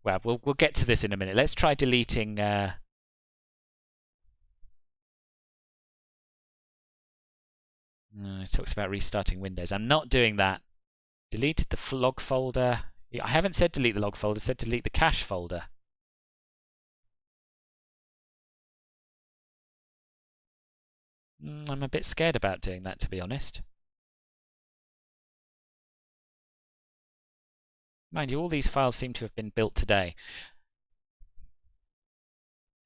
Well, we'll get to this in a minute. Let's try deleting... it talks about restarting Windows. I'm not doing that. Deleted the log folder. I haven't said delete the log folder, I said delete the cache folder. I'm a bit scared about doing that, to be honest. Mind you, all these files seem to have been built today.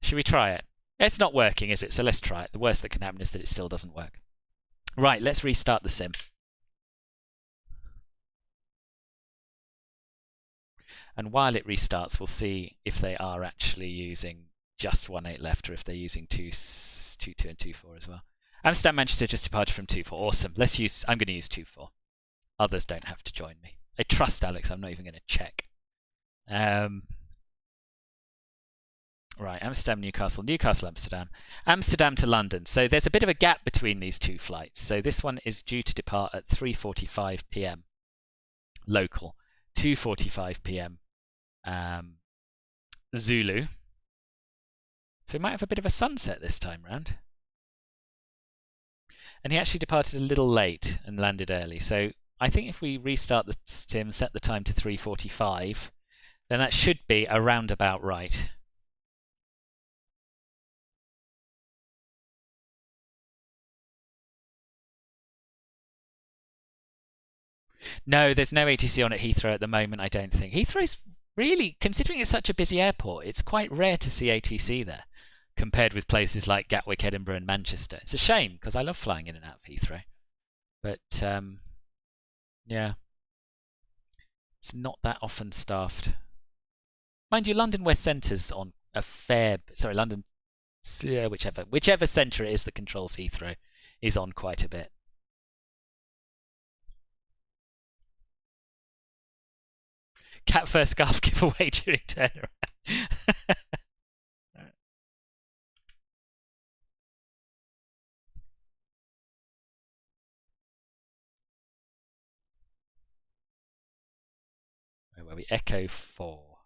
Should we try it? It's not working, is it? So let's try it. The worst that can happen is that it still doesn't work. Right, let's restart the sim. And while it restarts, we'll see if they are actually using just 18 left or if they're using 22 and 24 as well. Amsterdam, Manchester just departed from 24. Awesome. I'm going to use 24. Others don't have to join me. I trust Alex. I'm not even going to check. Right, Amsterdam, Newcastle, Newcastle, Amsterdam, Amsterdam to London. So there's a bit of a gap between these two flights. So this one is due to depart at 3:45 p.m. local, 2:45 p.m. Zulu. So we might have a bit of a sunset this time round. And he actually departed a little late and landed early. So I think if we restart the sim, set the time to 3:45, then that should be around about right. No, there's no ATC on at Heathrow at the moment, I don't think. Heathrow's really, considering it's such a busy airport, it's quite rare to see ATC there, compared with places like Gatwick, Edinburgh and Manchester. It's a shame, because I love flying in and out of Heathrow. But, yeah. It's not that often staffed. Mind you, London West Centre's on a fair... Sorry, London... whichever centre it is that controls Heathrow is on quite a bit. Cat first scarf giveaway during turnaround. Where were we? Echo 4.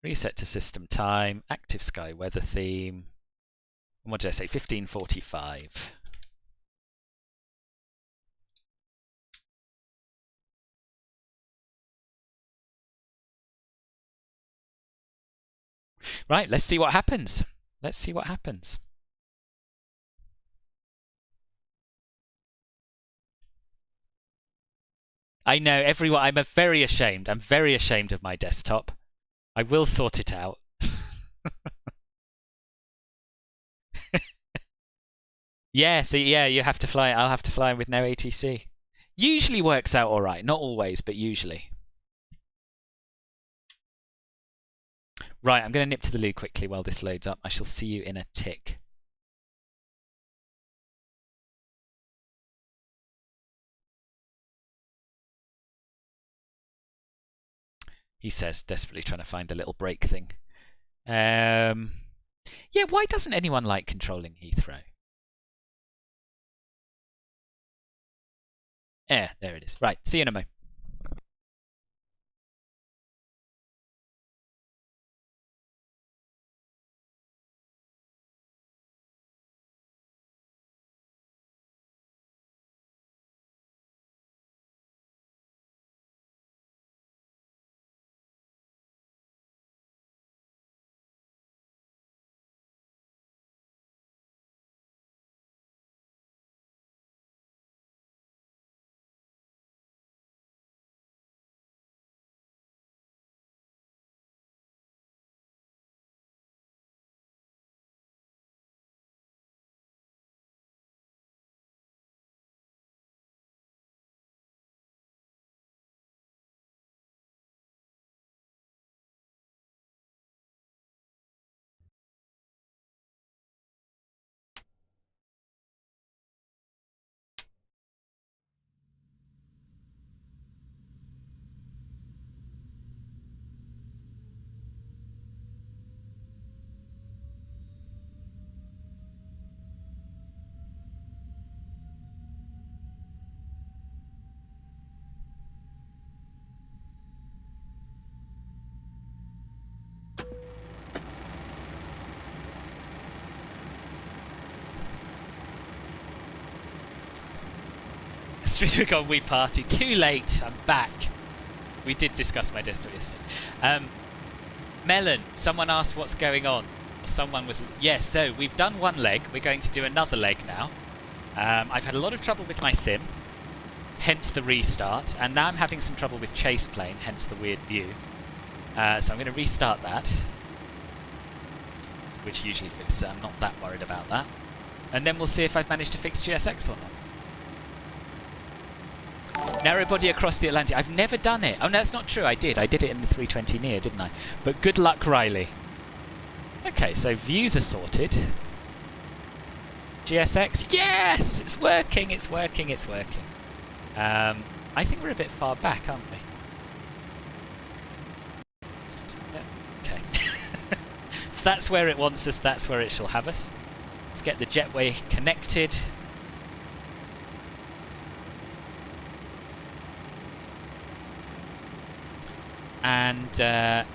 Reset to system time. Active sky weather theme. And what did I say? 15:45. Right, let's see what happens. Let's see what happens. I know, everyone, I'm very ashamed. I'm very ashamed of my desktop. I will sort it out. Yeah, so yeah, you have to fly. I'll have to fly with no ATC. Usually works out all right. Not always, but usually. Right, I'm going to nip to the loo quickly while this loads up. I shall see you in a tick. He says, desperately trying to find the little break thing. Yeah, why doesn't anyone like controlling Heathrow? There it is. Right, see you in a mo. Street we party. Too late. I'm back. We did discuss my desktop yesterday. Melon, someone asked what's going on. Or someone was... Yes, so we've done one leg. We're going to do another leg now. I've had a lot of trouble with my sim, hence the restart. And now I'm having some trouble with chase plane, hence the weird view. So I'm going to restart that. Which usually fixes it. I'm not that worried about that. And then we'll see if I've managed to fix GSX or not. Narrow body across the Atlantic. I've never done it. Oh, no, that's not true. I did. I did it in the 320 Neo, didn't I? But good luck, Riley. Okay, so views are sorted. GSX. Yes! It's working, it's working, it's working. I think we're a bit far back, aren't we? Okay. If that's where it wants us, that's where it shall have us. Let's get the jetway connected. And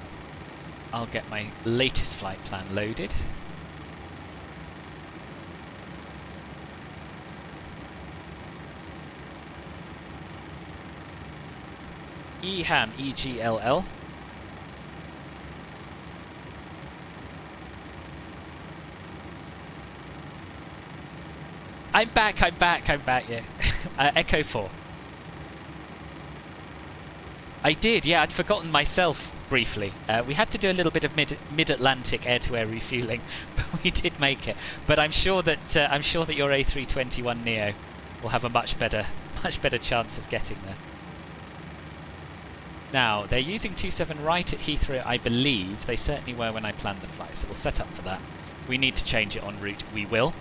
I'll get my latest flight plan loaded. EHAM EGLL. I'm back, yeah. Echo 4. I did, yeah, I'd forgotten myself briefly. We had to do a little bit of mid-Atlantic air-to-air refueling, but we did make it. But I'm sure that your A321 Neo will have a much better chance of getting there. Now, they're using 27 right at Heathrow, I believe. They certainly were when I planned the flight, so we'll set up for that. We need to change it en route. We will.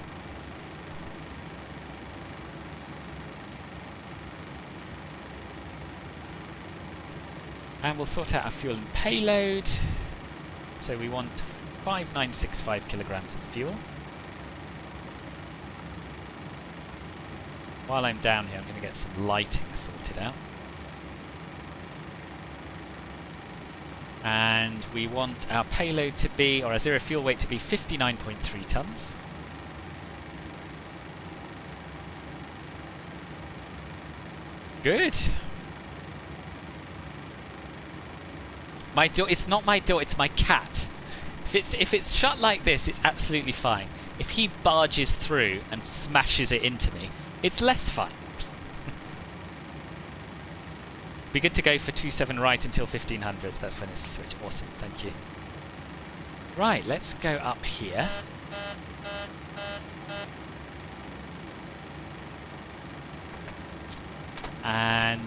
And we'll sort out our fuel and payload. So we want 5965 kilograms of fuel. While I'm down here, I'm going to get some lighting sorted out. And we want our payload to be, or our zero fuel weight to be 59.3 tons. Good. My door, it's not my door, it's my cat. If it's shut like this, it's absolutely fine. If he barges through and smashes it into me, it's less fine. Be good to go for 27 right until 1500. That's when it's switched. Awesome, thank you. Right, let's go up here. And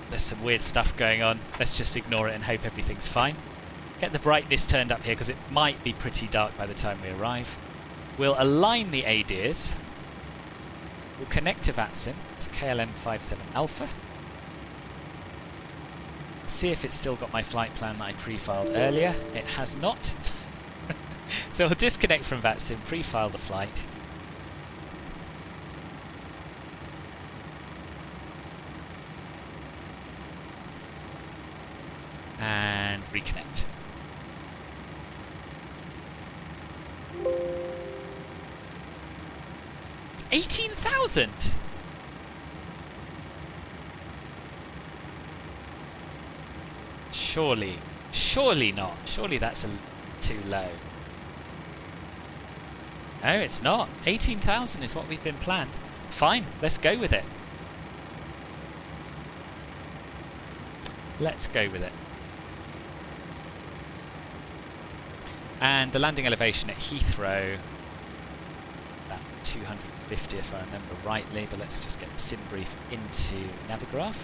there's some weird stuff going on. Let's just ignore it and hope everything's fine. Get the brightness turned up here because it might be pretty dark by the time we arrive. We'll align the ADIRs. We'll connect to VATSIM. It's KLM57 Alpha. See if it's still got my flight plan that I pre-filed earlier. It has not. So we'll disconnect from VATSIM, pre-file the flight. And reconnect. $18,000. Surely not. Surely that's too low. No, it's not. 18,000 is what we've been planned. Fine, let's go with it. Let's go with it. And the landing elevation at Heathrow, about 250 if I remember rightly, but let's just get the sim brief into Navigraph.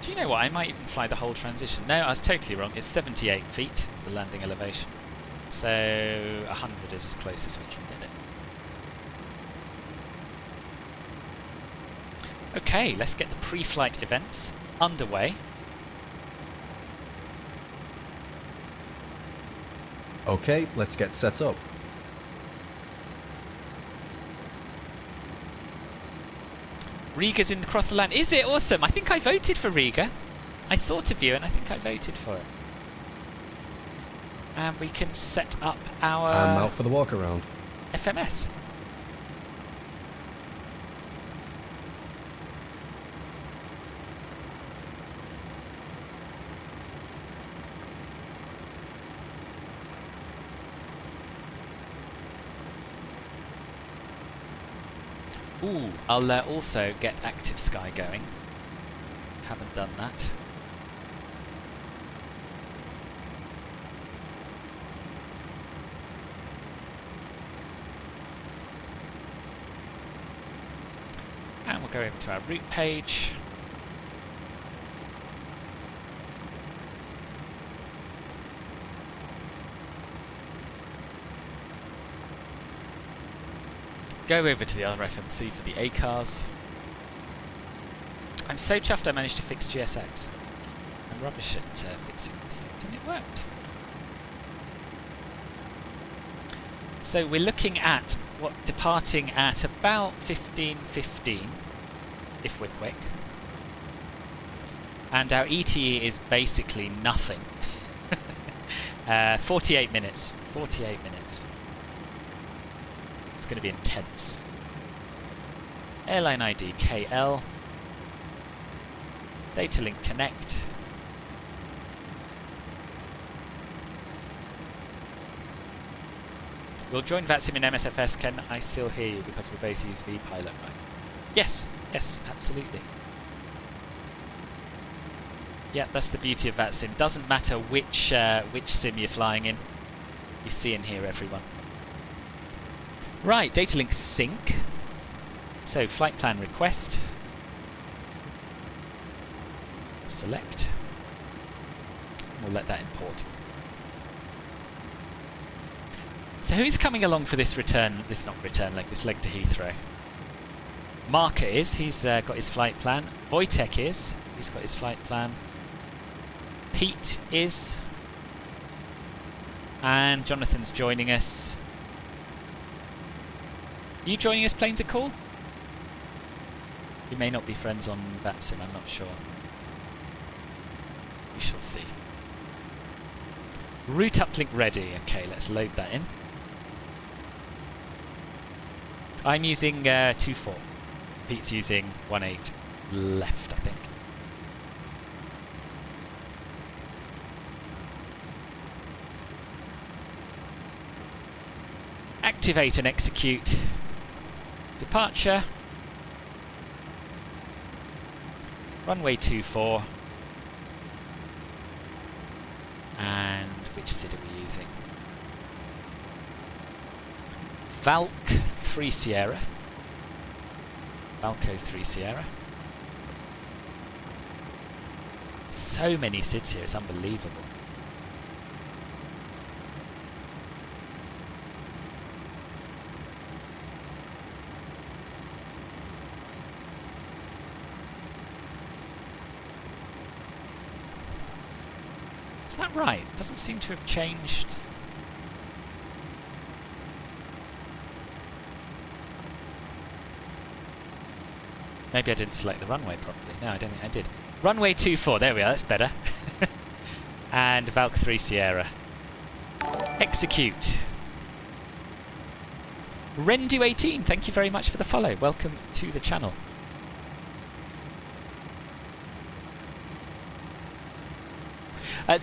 Do you know what? I might even fly the whole transition. No, I was totally wrong. It's 78 feet, the landing elevation. So 100 is as close as we can get it. Okay, let's get the pre-flight events underway. Okay, let's get set up. Riga's in across the land. Is it? Awesome. I think I voted for Riga. I thought of you and I think I voted for it. And we can set up our... I'm out for the walk around. FMS. Ooh, I'll also get Active Sky going. Haven't done that. And we'll go over to our route page. Go over to the RFMC for the A cars. I'm so chuffed I managed to fix GSX. I'm rubbish at fixing these things, and it worked. So we're looking at what departing at about 15:15, if we're quick. And our ETE is basically nothing. 48 minutes. 48 minutes. It's going to be intense. Airline ID KL. Data link connect. We'll join VATSIM in MSFS. Can I still hear you because we both use vPilot, right? Yes, yes, absolutely. Yeah, that's the beauty of VATSIM. Doesn't matter which sim you're flying in. You see and hear everyone. Right, data link sync. So flight plan request. Select. We'll let that import. So who's coming along for this return? This not return leg. This leg to Heathrow. Marker is. He's got his flight plan. Wojtek is. He's got his flight plan. Pete is. And Jonathan's joining us. Are you joining us, Planes are Cool? We may not be friends on VATSIM, I'm not sure. We shall see. Route uplink ready. Okay, let's load that in. I'm using 2.4. Pete's using 1.8 left, I think. Activate and execute. Departure. Runway 24. And which SID are we using? Valk 3 Sierra. Valco 3 Sierra. So many SIDs here, it's unbelievable. Is that right? Doesn't seem to have changed. Maybe I didn't select the runway properly. No, I don't think I did. Runway 24, there we are, that's better. And Valk 3 Sierra. Execute. Rendu18, thank you very much for the follow. Welcome to the channel.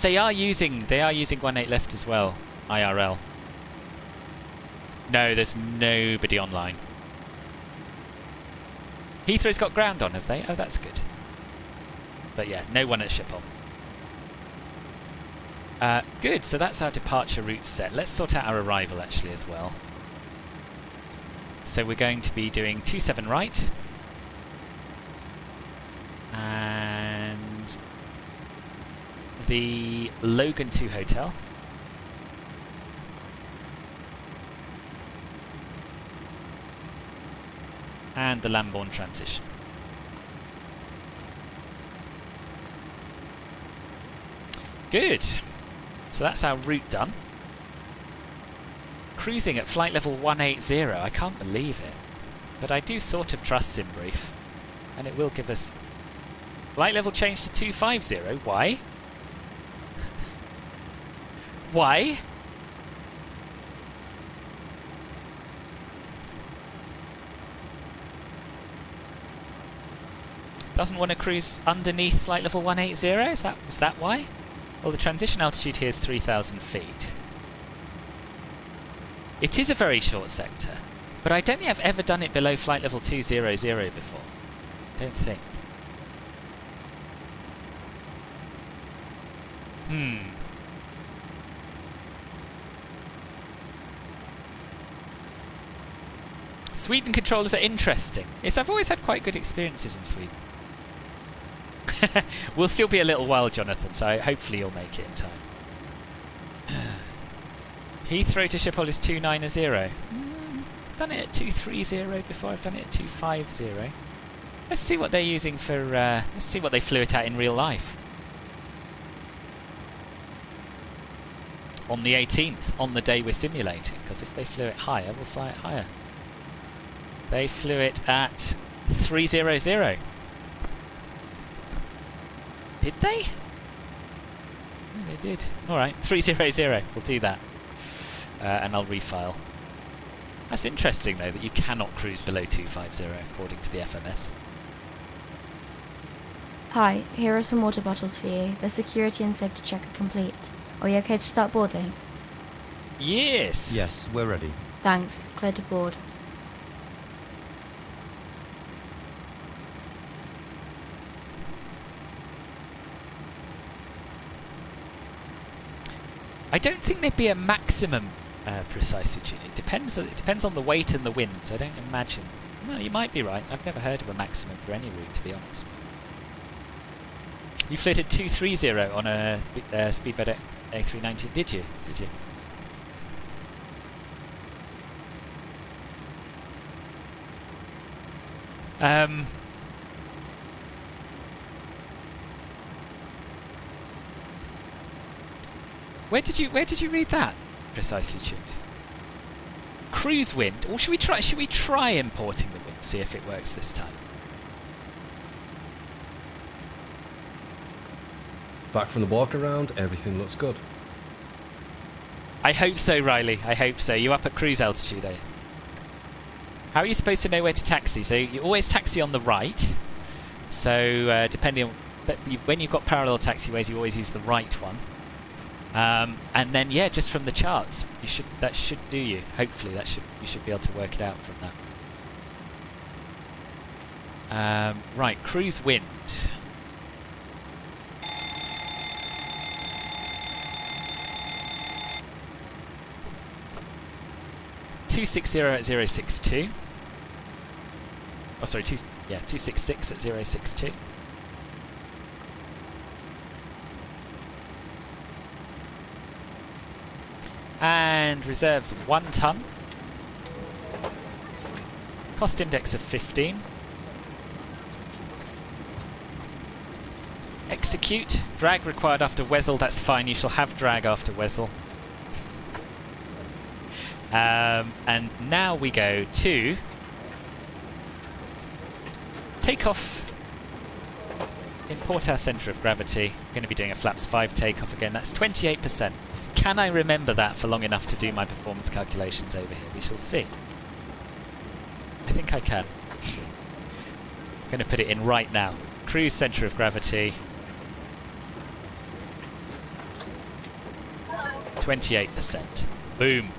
They are using 1.8 left as well, IRL. No, there's nobody online. Heathrow's got ground on, have they? Oh, that's good. But yeah, no one at Schiphol. Good, so that's our departure route set. Let's sort out our arrival actually as well. So we're going to be doing 27 right. And the Logan 2 Hotel. And the Lambourne transition. Good. So that's our route done. Cruising at flight level 180. I can't believe it. But I do sort of trust SimBrief. And it will give us... Flight level change to 250. Why? Why? Doesn't want to cruise underneath flight level 180? Is that why? Well, the transition altitude here is 3,000 feet. It is a very short sector. But I don't think I've ever done it below flight level 200 before. Don't think. Sweden controllers are interesting. Yes, I've always had quite good experiences in Sweden. We'll still be a little while, Jonathan, so hopefully you'll make it in time. Heathrow to Schiphol is 290. I've done it at 230 before. I've done it at 250. Let's see what they're using for. Let's see what they flew it at in real life. On the 18th, on the day we're simulating, because if they flew it higher, we'll fly it higher. They flew it at 300. Did they? Oh, they did. Alright, 300. We'll do that. And I'll refile. That's interesting, though, that you cannot cruise below 250, according to the FMS. Hi, here are some water bottles for you. The security and safety check are complete. Are you okay to start boarding? Yes! Yes, we're ready. Thanks. Clear to board. I don't think there'd be a maximum precisitude. It depends on the weight and the winds. I don't imagine. No, you might be right. I've never heard of a maximum for any route, to be honest. You flew at 230 on a speedboat A390, did you? Where did you read that? Precisitude. Cruise wind. Or should we try importing the wind, see if it works this time? Back from the walk around, everything looks good. I hope so, Riley. I hope so. You up at cruise altitude, are you? How are you supposed to know where to taxi? So you always taxi on the right. So depending on, when you've got parallel taxiways, you always use the right one. And then yeah, just from the charts, that should do you. Hopefully, you should be able to work it out from that. Right, cruise wind. (260 at 062). Oh, sorry, 266 at 062. And reserves 1 ton. Cost index of 15. Execute. Drag required after Wesel. That's fine. You shall have drag after Wesel. And now we go to take off. Import our centre of gravity. We're going to be doing a flaps 5 takeoff again. That's 28%. Can I remember that for long enough to do my performance calculations over here? We shall see. I think I can. I'm going to put it in right now. Cruise centre of gravity. 28%. Boom.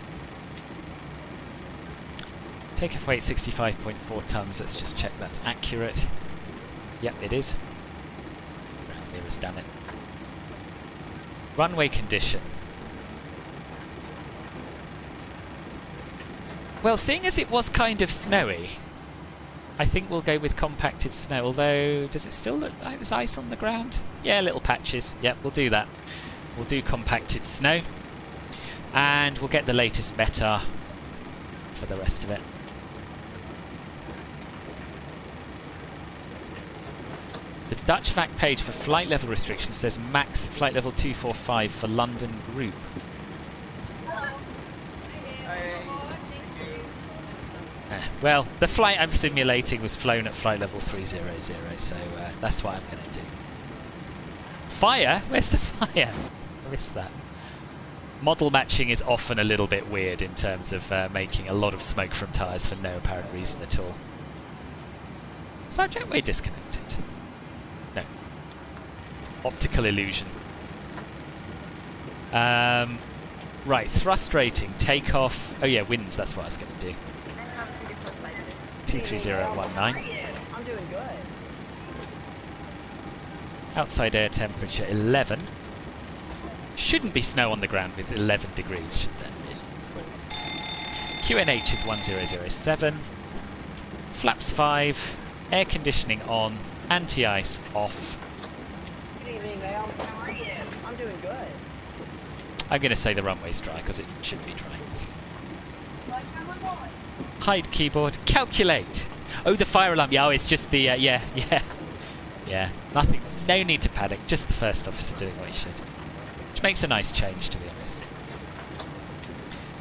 Takeoff weight 65.4 tons. Let's just check that's accurate. Yep, it is. Ground mirror's done it. Runway condition. Well, seeing as it was kind of snowy, I think we'll go with compacted snow. Although, does it still look like there's ice on the ground? Yeah, little patches. Yep, we'll do that. We'll do compacted snow. And we'll get the latest METAR for the rest of it. The Dutch VAC page for flight level restrictions says max flight level 245 for London group. Well, the flight I'm simulating was flown at flight level 300, so that's what I'm going to do. Fire? Where's the fire? I missed that. Model matching is often a little bit weird in terms of making a lot of smoke from tyres for no apparent reason at all. Is our jetway disconnected? No. Optical illusion. Right, thrust rating, takeoff. Oh yeah, winds, that's what I was going to do. 23019. I'm doing good. Outside air temperature 11. Shouldn't be snow on the ground with 11 degrees, should there? QNH is 1007. Flaps 5. Air conditioning on. Anti-ice off. Good evening, ma'am. How are you? I'm doing good. I'm going to say the runway's dry because it should be dry. Hide keyboard. Calculate. Oh, the fire alarm. Yeah, oh, it's just the yeah. Nothing. No need to panic. Just the first officer doing what he should, which makes a nice change, to be honest.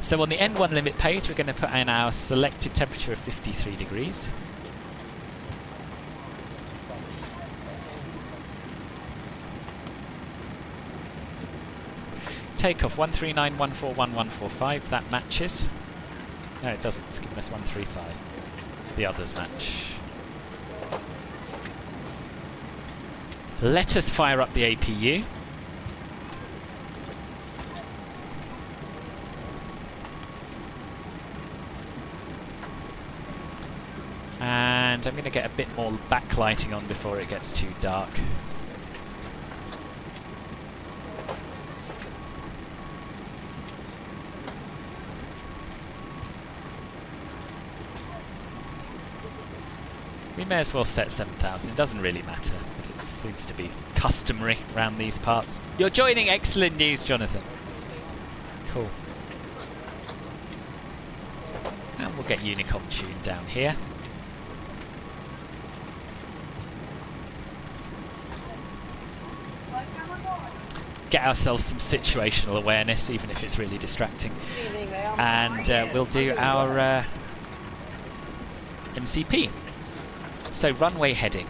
So on the N1 limit page, we're going to put in our selected temperature of 53 degrees. Takeoff 139141145. That matches. No, it doesn't. It's giving us 135. The others match. Let us fire up the APU. And I'm going to get a bit more backlighting on before it gets too dark. We may as well set 7,000. It doesn't really matter, but it seems to be customary around these parts. You're joining. Excellent news, Jonathan. Cool. And we'll get Unicom tuned down here. Get ourselves some situational awareness, even if it's really distracting. And we'll do our MCP. So runway heading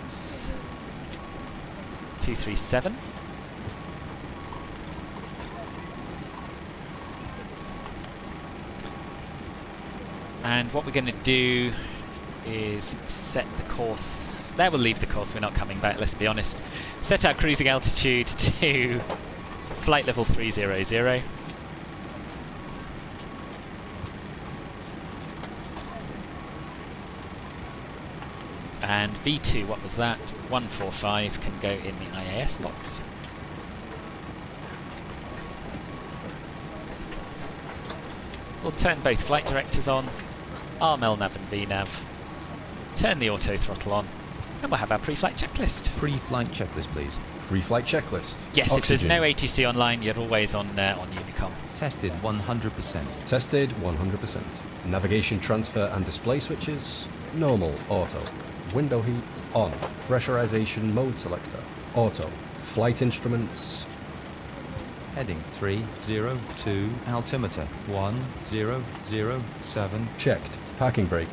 is 237. And what we're going to do is set the course. There, we'll leave the course. We're not coming back, let's be honest. Set our cruising altitude to flight level 300. And V2, what was that? 145 can go in the IAS box. We'll turn both flight directors on, RML nav and VNav, turn the auto throttle on, and we'll have our pre-flight checklist. Pre-flight checklist, please. Pre-flight checklist. Yes, Oxygen. If there's no ATC online, you're always on Unicom. Tested 100%. Tested 100%. Navigation transfer and display switches. Normal, auto. Window heat, on. Pressurization mode selector, auto. Flight instruments. Heading 302, altimeter 1007. Checked. Parking brake.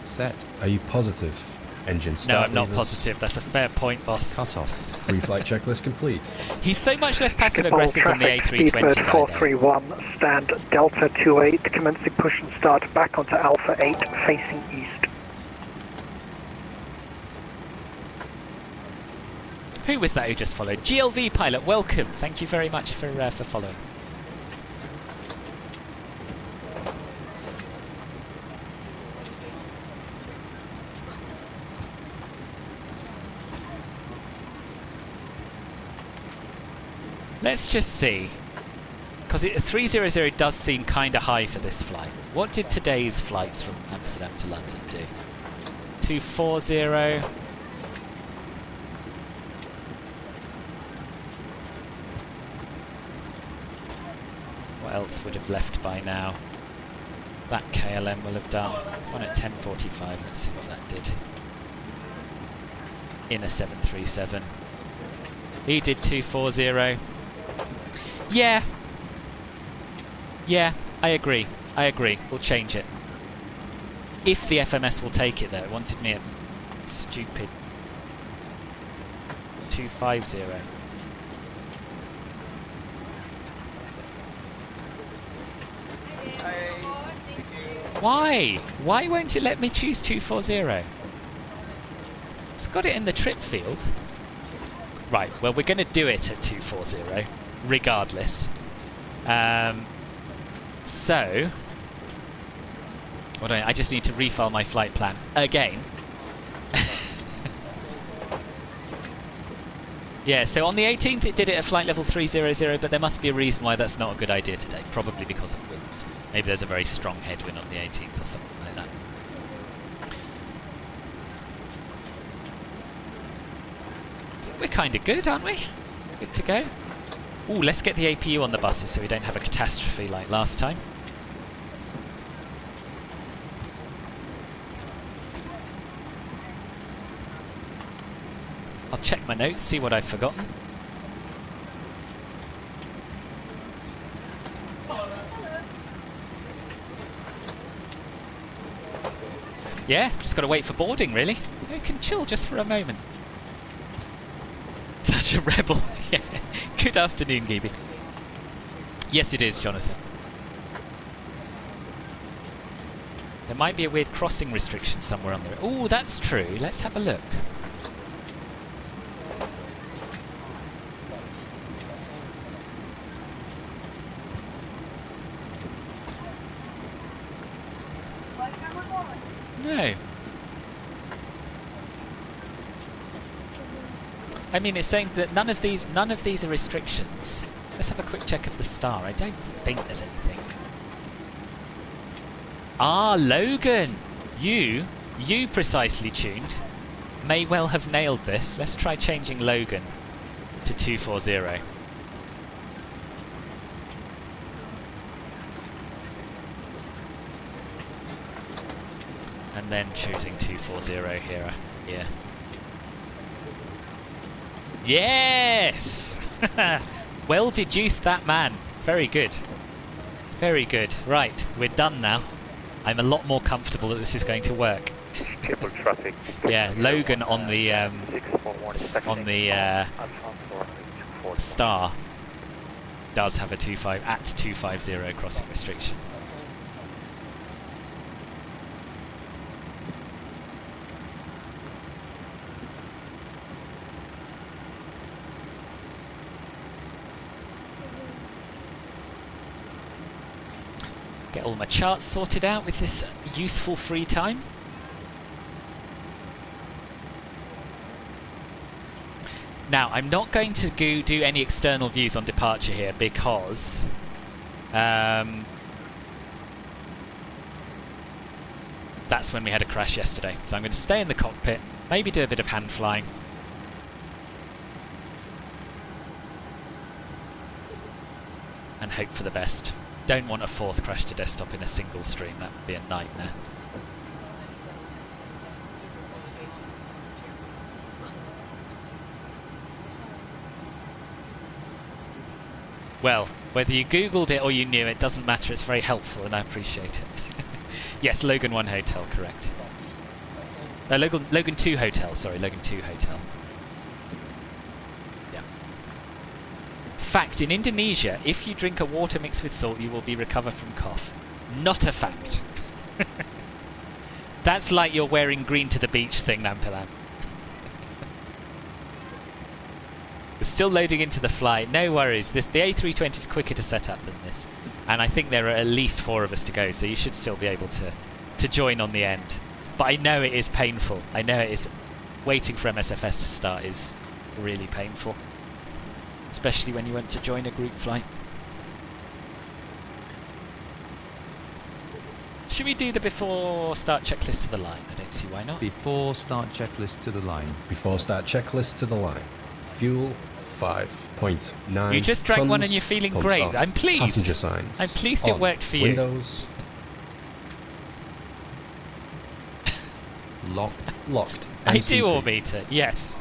Set. Are you positive? Engine No, start I'm not levers. positive. That's a fair point, boss. Cut off. Pre-flight checklist complete. He's so much less passive-aggressive than the A320 guy, though. 431, stand Delta 28, commencing push and start back onto Alpha 8, facing east. Who was that who just followed? GLV pilot, welcome. Thank you very much for following. Let's just see, because 300 does seem kind of high for this flight. What did today's flights from Amsterdam to London do? 240. What else would have left by now? That KLM will have done. It's one at 10:45. Let's see what that did. In a 737. He did 240. Yeah. Yeah, I agree. I agree. We'll change it. If the FMS will take it, though. It wanted me at stupid 250. Why? Why won't it let me choose 240? It's got it in the trip field. Right, well, we're going to do it at 240, regardless. So, Hold on, I just need to refile my flight plan again. Yeah, so on the 18th it did it at flight level 300, but there must be a reason why that's not a good idea today. Probably because of winds. Maybe there's a very strong headwind on the 18th or something like that. I think we're kind of good, aren't we? Good to go. Ooh, let's get the APU on the buses so we don't have a catastrophe like last time. I'll check my notes, see what I've forgotten. Yeah, just got to wait for boarding, really. You can chill just for a moment. Such a rebel. Yeah. Good afternoon, Gibi. Yes, it is, Jonathan. There might be a weird crossing restriction somewhere on there. Oh, that's true. Let's have a look. No. I mean, it's saying that none of these are restrictions. Let's have a quick check of the star. I don't think there's anything. Ah, Logan! You precisely tuned, may well have nailed this. Let's try changing Logan to 240. And then choosing 240 here. Yeah. Yes! Well deduced, that man. Very good. Very good. Right, we're done now. I'm a lot more comfortable that this is going to work. Cable traffic. Yeah, Logan on the star does have a 250 crossing restriction. Get all my charts sorted out with this useful free time. Now, I'm not going to do any external views on departure here because that's when we had a crash yesterday. So I'm going to stay in the cockpit, maybe do a bit of hand flying. And hope for the best. Don't want a fourth crash to desktop in a single stream. That would be a nightmare. Well, whether you Googled it or you knew it, doesn't matter. It's very helpful and I appreciate it. Yes, Logan 1 Hotel, correct. Logan 2 Hotel, sorry, Logan 2 Hotel. Yeah. Fact, in Indonesia, if you drink a water mixed with salt, you will recover from cough. Not a fact. That's like you're wearing green to the beach thing, Nampilan. We're still loading into the flight, no worries. The A320 is quicker to set up than this. And I think there are at least 4 of us to go, so you should still be able to join on the end. But I know it is painful. I know it is. Waiting for MSFS to start is really painful. Especially when you want to join a group flight. Should we do the before start checklist to the line? I don't see why not. Before start checklist to the line. Before start checklist to the line. Fuel 5.9. You just drank one and you're feeling great. On. I'm pleased. Passenger signs. I'm pleased on. It worked for you. Windows. Locked. I do all meter, yes.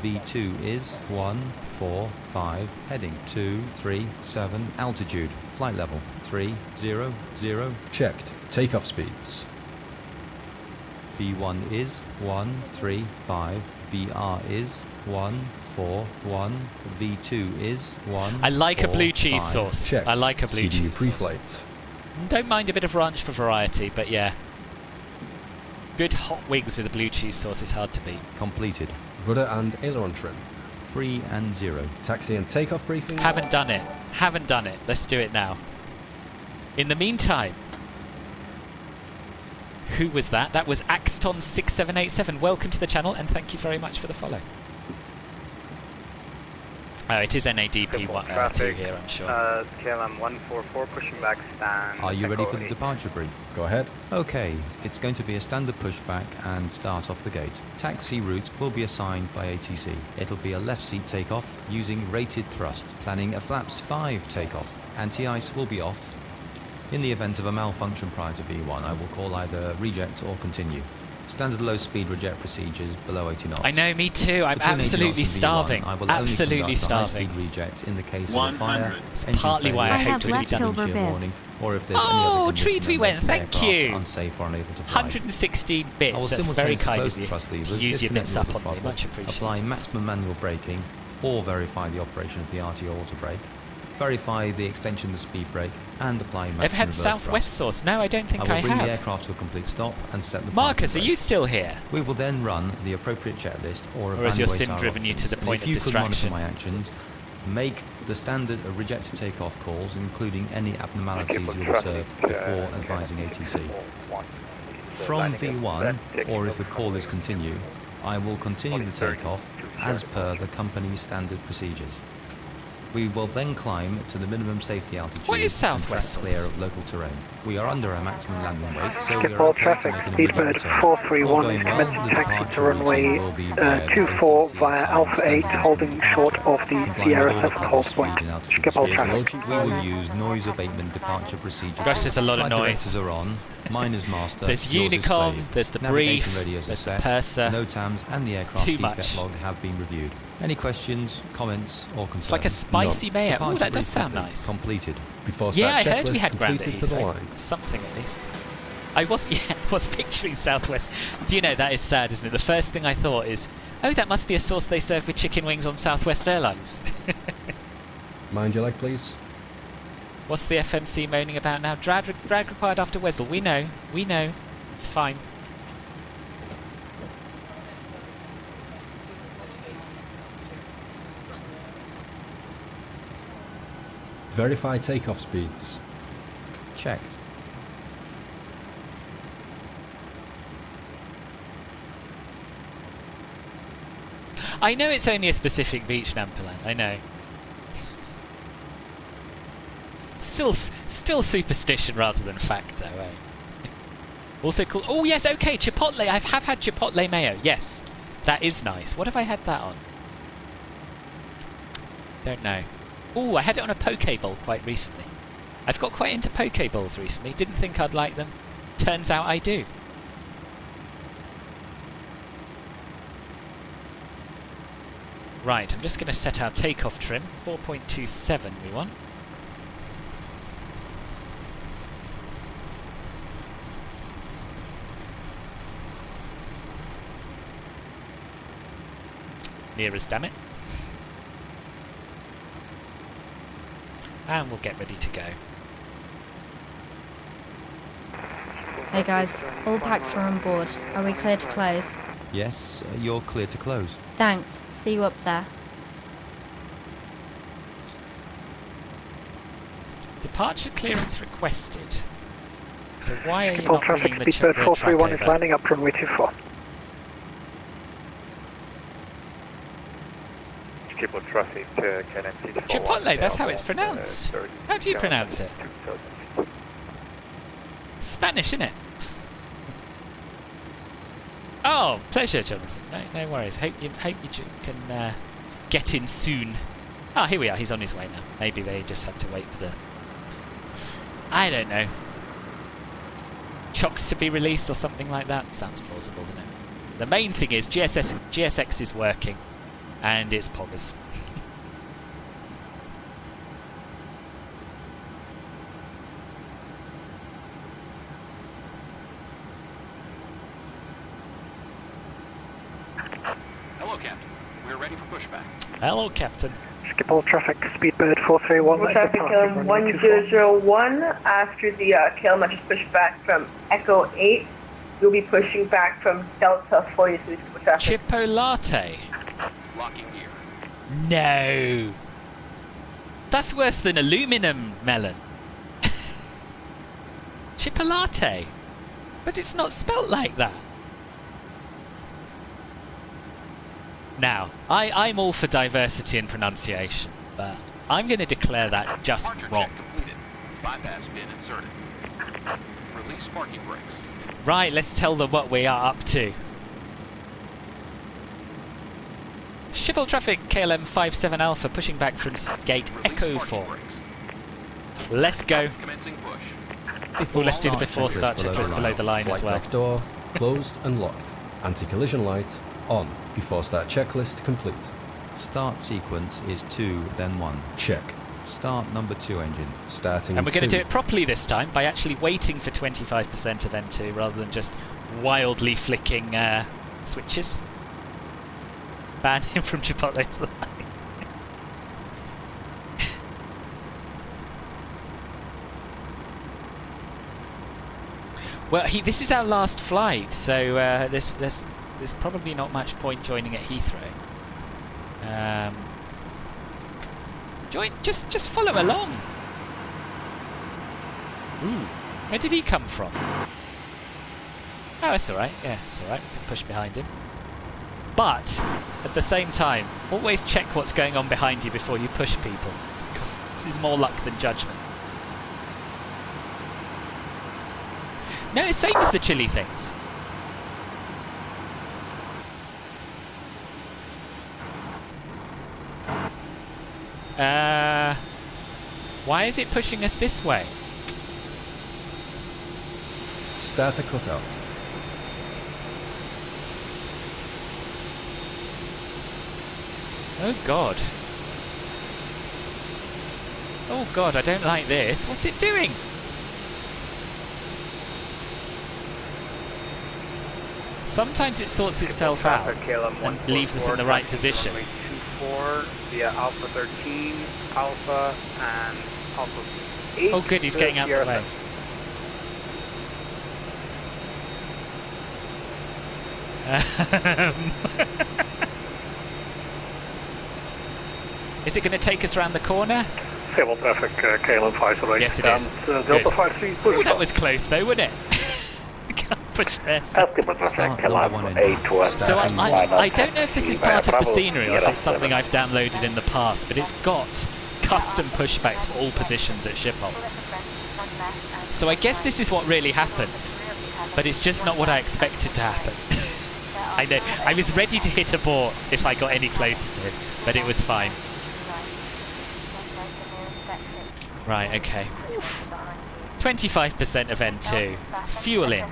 V2 is 145, heading 237, altitude, flight level 300. Checked. Takeoff speeds. V1 is 135, VR is 141, V2 is 1. I like a blue cheese sauce. Checked. I like a blue CDU cheese pre-flight. sauce. Don't mind a bit of ranch for variety, but yeah. Good hot wings with a blue cheese sauce is hard to beat. Completed. Rudder and aileron trim. 3 and 0. Taxi and takeoff briefing. Haven't done it. Haven't done it. Let's do it now. In the meantime, Who was that? That was Axton6787. Welcome to the channel and thank you very much for the follow. Oh, it is NADP2 here, I'm sure. KLM144 pushing back stand. Are you ready for the departure brief? Go ahead. Okay, it's going to be a standard pushback and start off the gate. Taxi route will be assigned by ATC. It'll be a left seat takeoff using rated thrust, planning a flaps 5 takeoff. Anti-ice will be off. In the event of a malfunction prior to V1, I will call either reject or continue. Standard low-speed reject procedures below 80 knots. I know, me too. I'm Between 80 absolutely knots and starving. V1, I will Absolutely only starving. high-speed reject in the case of a fire, It's engine partly why I failure, hate to be done. windshield warning, or if there's any Oh, other treat condition we that went. makes the Thank aircraft you. unsafe or unable to fly. 116 I will bits. That's very simultaneously kind close of the you thrust levers, to use your disconnect bits the up on me. throttle, Much appreciated. apply maximum manual braking, or verify the operation of the RTO auto brake. Verify the extension of the speed brake and apply maximum I've had reverse Southwest thrust. source. No, I don't think I will bring the have. aircraft to a complete stop and set the Marcus, are parking you brake. still here? We will then run the appropriate checklist or Or has your evaluate sim our driven you to options. the And point if of you could monitor distraction? my actions, make the standard rejected takeoff calls, including any abnormalities you'll observe before advising ATC. From V1, or if the call is continue, I will continue the takeoff as per the company's standard procedures. We will then climb to the minimum safety altitude What is and track Southwest clear source? of local terrain. We are under our maximum landing weight, so we Skip are all okay to traffic, make an immediate Speedbird return. 431 All going is well, commencing the taxi departure to runway routine will be via the 24 ATC via assigned Alpha 8, standard holding instrument short of the Complying Sierra with all 7 applicable course speed point. and altitude Skip all restrictions. traffic. We will use noise abatement departure procedures. Gosh, there's a lot of Flight noise. directors are on. Mine is master. There's yours is Unicom, slave. there's the Navigation brief, radios are there's the set, purser. NOTAMs and the aircraft too defect much. log have been reviewed. Any questions, comments, or concerns? It's like a spicy mayo. Oh, Departure that does brief sound complete. nice. Completed. Before Yeah, I start heard we checklist had ground at completed to the Heathrow. line. Something at least. I was picturing Southwest. Do you know, that is sad, isn't it? The first thing I thought is, oh, that must be a sauce they serve with chicken wings on Southwest Airlines. Mind your leg, please. What's the FMC moaning about now? Drag required after Wessel. We know. It's fine. Verify takeoff speeds. Checked. I know it's only a specific beach, Namperland. I know. Still superstition rather than fact, though, eh? Also cool. Oh yes, okay. Chipotle. I have had Chipotle mayo. Yes, that is nice. What have I had that on? Don't know. Oh, I had it on a poke bowl quite recently. I've got quite into poke bowls recently. Didn't think I'd like them. Turns out I do. Right, I'm just going to set our takeoff trim. 4.27 we want. Nearest, damn it. And we'll get ready to go. Hey guys, all packs are on board. Are we clear to close? Yes, you're clear to close. Thanks. See you up there. Departure clearance requested. So why are you Skip all not traffic, bringing the Speedbird truck 431 is over? landing up runway 24. Skip all traffic, KLM960. Chipotle, that's how it's pronounced. How do you pronounce it? Spanish, isn't it? Oh, pleasure, Jonathan. No worries. Hope you can get in soon. Ah, here we are. He's on his way now. Maybe they just had to wait for the... I don't know. Chocks to be released or something like that. Sounds plausible, doesn't it? The main thing is GSX is working, and it's poggers. Hello, Captain. We're ready for pushback. Hello, Captain. Skip all traffic, Speedbird 431. We'll traffic KLM 1001. After the KLM just pushed back from Echo 8, we'll be pushing back from Delta 43 for traffic. Chipolate. Locking gear. No. That's worse than aluminum melon. Chipolate. But it's not spelt like that. Now, I'm all for diversity in pronunciation, but I'm going to declare that just wrong. Bypass pin inserted. Release parking brakes. Right, let's tell them what we are up to. Schiphol traffic, KLM 57 Alpha pushing back from gate Echo 4. Let's go. Oh, let's do the before start checklist below the line as well. Flight deck door closed and locked. Anti-collision light on. Before start checklist complete. Start sequence is 2, then 1. Check. Start number 2 engine. Starting And we're going to 2. do it properly this time by actually waiting for 25% of N2 rather than just wildly flicking switches. Ban him from Chipotle line. Well, this is our last flight, so there's probably not much point joining at Heathrow. Just follow along. Ooh, where did he come from? Oh, it's all right. Yeah, it's all right. We can push behind him. But at the same time, always check what's going on behind you before you push people, because this is more luck than judgment. No, it's same as the chili things. Why is it pushing us this way? Starter cutout. Oh god. Oh god, I don't like this. What's it doing? Sometimes it sorts itself out and leaves us in the right position. 24 via Alpha 13, Alpha, and Alpha 8. Oh good, he's getting out of the way. Is it going to take us around the corner? Stable traffic, KLM 508. Yes, it is. Delta 53, push. Oh, that was close though, wasn't it? Can't push this. Estimate traffic, KLM 812. So I don't know if this is part of the scenery or if it's something I've downloaded in the past, but it's got custom pushbacks for all positions at Schiphol. So I guess this is what really happens, but it's just not what I expected to happen. I know. I was ready to hit abort if I got any closer to him, but it was fine. Right, okay. 25% of N2. Fuel in.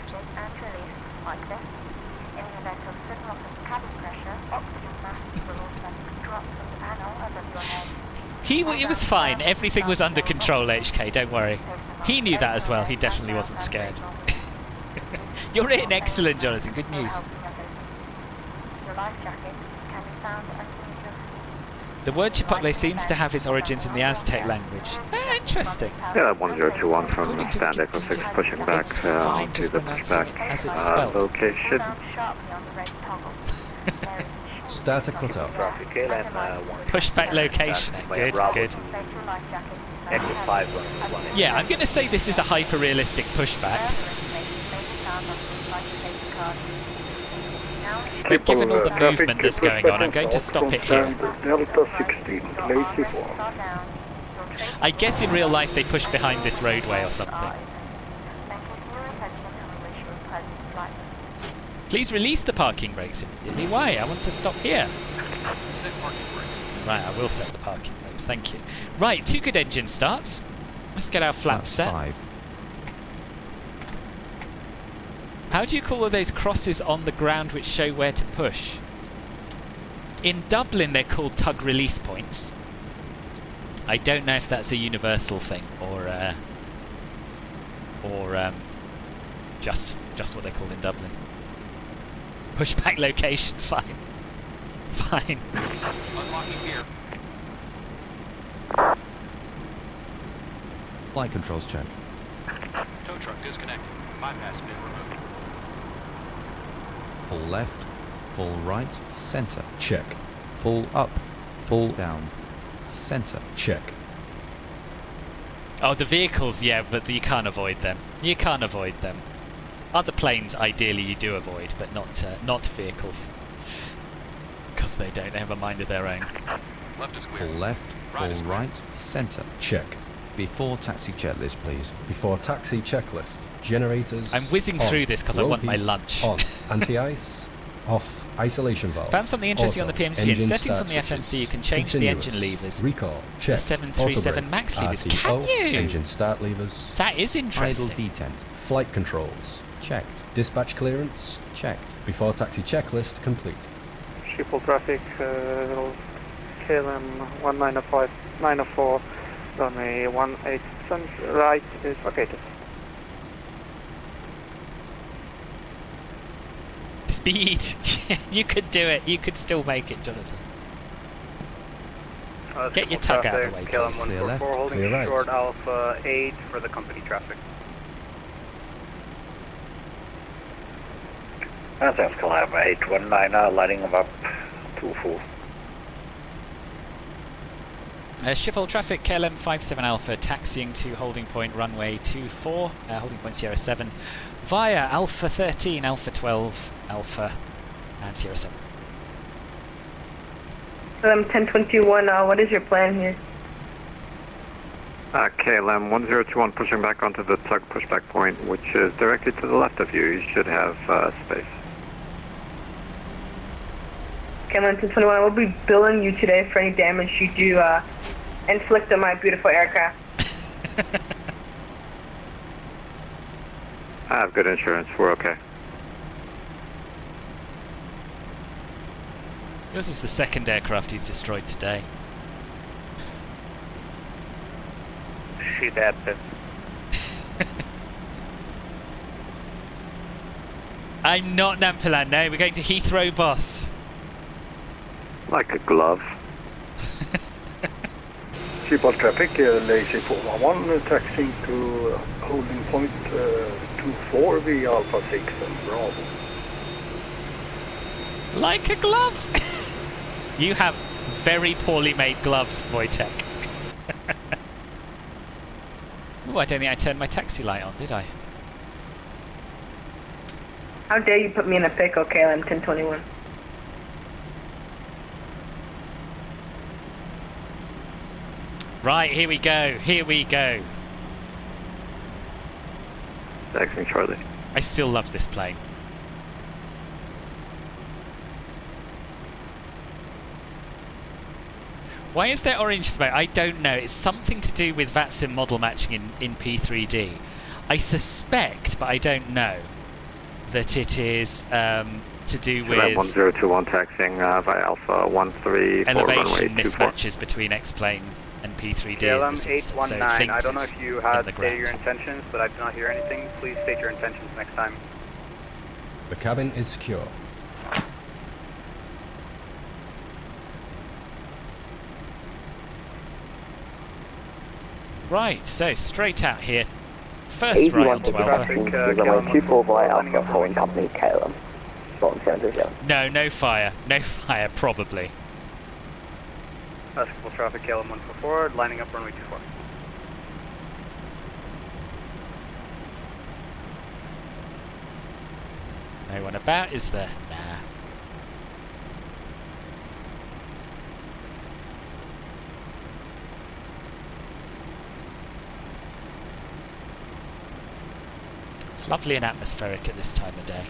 It was fine. Everything was under control, HK, don't worry. He knew that as well. He definitely wasn't scared. You're in. Excellent, Jonathan. Good news. The word Chipotle seems to have its origins in the Aztec language. Interesting. Yeah, 1021 from stand Echo 6 pushing back to the pushback location. Starter cutout. Pushback location. Good, good. Yeah, I'm going to say this is a hyper-realistic pushback. But given all the movement that's going on, I'm going to stop it here. I guess in real life they push behind this roadway or something. Please release the parking brakes immediately. Why? I want to stop here. Right, I will set the parking brakes, thank you. Right, 2 good engine starts. Let's get our flaps set. 5. How do you call all those crosses on the ground which show where to push? In Dublin they're called tug release points. I don't know if that's a universal thing or just what they're called in Dublin. Pushback location, fine. Fine. Unlocking gear. Flight controls check. Tow truck disconnected. Bypass pin removed. Full left, full right, center. Check. Full up, full down, center. Check. Oh, the vehicles, yeah, but you can't avoid them. You can't avoid them. Other planes, ideally, you do avoid, but not vehicles, because they don't have a mind of their own. Left is clear. Full left, Right is full clear. right, centre. Check. Before taxi checklist, please. Before taxi checklist. Generators. I'm whizzing on. through this because I want my Roll beat lunch. On. Anti-ice. Off. Isolation valve. Found something interesting on the Auto. PMDG. In Engine settings on start the switches. FMC, you can change the Continuous. engine levers. Recall. The Check. 737 Autobrake. max levers. RTO. Can you? Engine start levers. That is Idle interesting. detent. Flight controls. Checked. Dispatch clearance. Checked. Before taxi checklist complete. Schiphol traffic, KLM 904, runway 18 right is located. Speed. You could do it. You could still make it, Jonathan. Get your tug out of the way, KLM please. Clear left, 144 holding clear right. short Alpha 8 for the company traffic. That's KLM 819, lighting them up 24. Schiphol traffic, KLM 57 Alpha, taxiing to holding point runway 24, holding point Sierra 7, via Alpha 13, Alpha 12, Alpha, and Sierra 7. KLM 1021, what is your plan here? KLM 1021 pushing back onto the tug pushback point, which is directly to the left of you. You should have space. KLM 1021, I will be billing you today for any damage you do inflict on my beautiful aircraft. I have good insurance. We're okay. Yours is the second aircraft he's destroyed today. She that bit. I'm not Nampilan, no, we're going to Heathrow, boss. Like a glove. Schiphol traffic, Lazy 411, taxiing to holding point 24 via Alpha 6 and Bravo. Like a glove. You have very poorly made gloves, Wojtek. Oh, I don't think I turned my taxi light on, did I? How dare you put me in a pickle, KLM 1021? Right, here we go, here we go. Taxiing Charlie. I still love this plane. Why is there orange smoke? I don't know. It's something to do with VATSIM model matching in P3D. I suspect, but I don't know, that it is to do with 1021 taxiing via Alpha 13 elevation runway 24. mismatches between X-plane and P3D in KLM this instance. So 819, I don't know it's if you in had the stated your ground. intentions, but I did not hear anything. Please state your intentions next time. The cabin is secure. Right, so straight out here. First right onto Alpha. Runway 24 via Alpha, following company KLM. Spot 737. No, no fire. No fire, probably. Basketball traffic, KLM 144, lining up runway 24. No one about, is there? Nah. It's lovely and atmospheric at this time of day.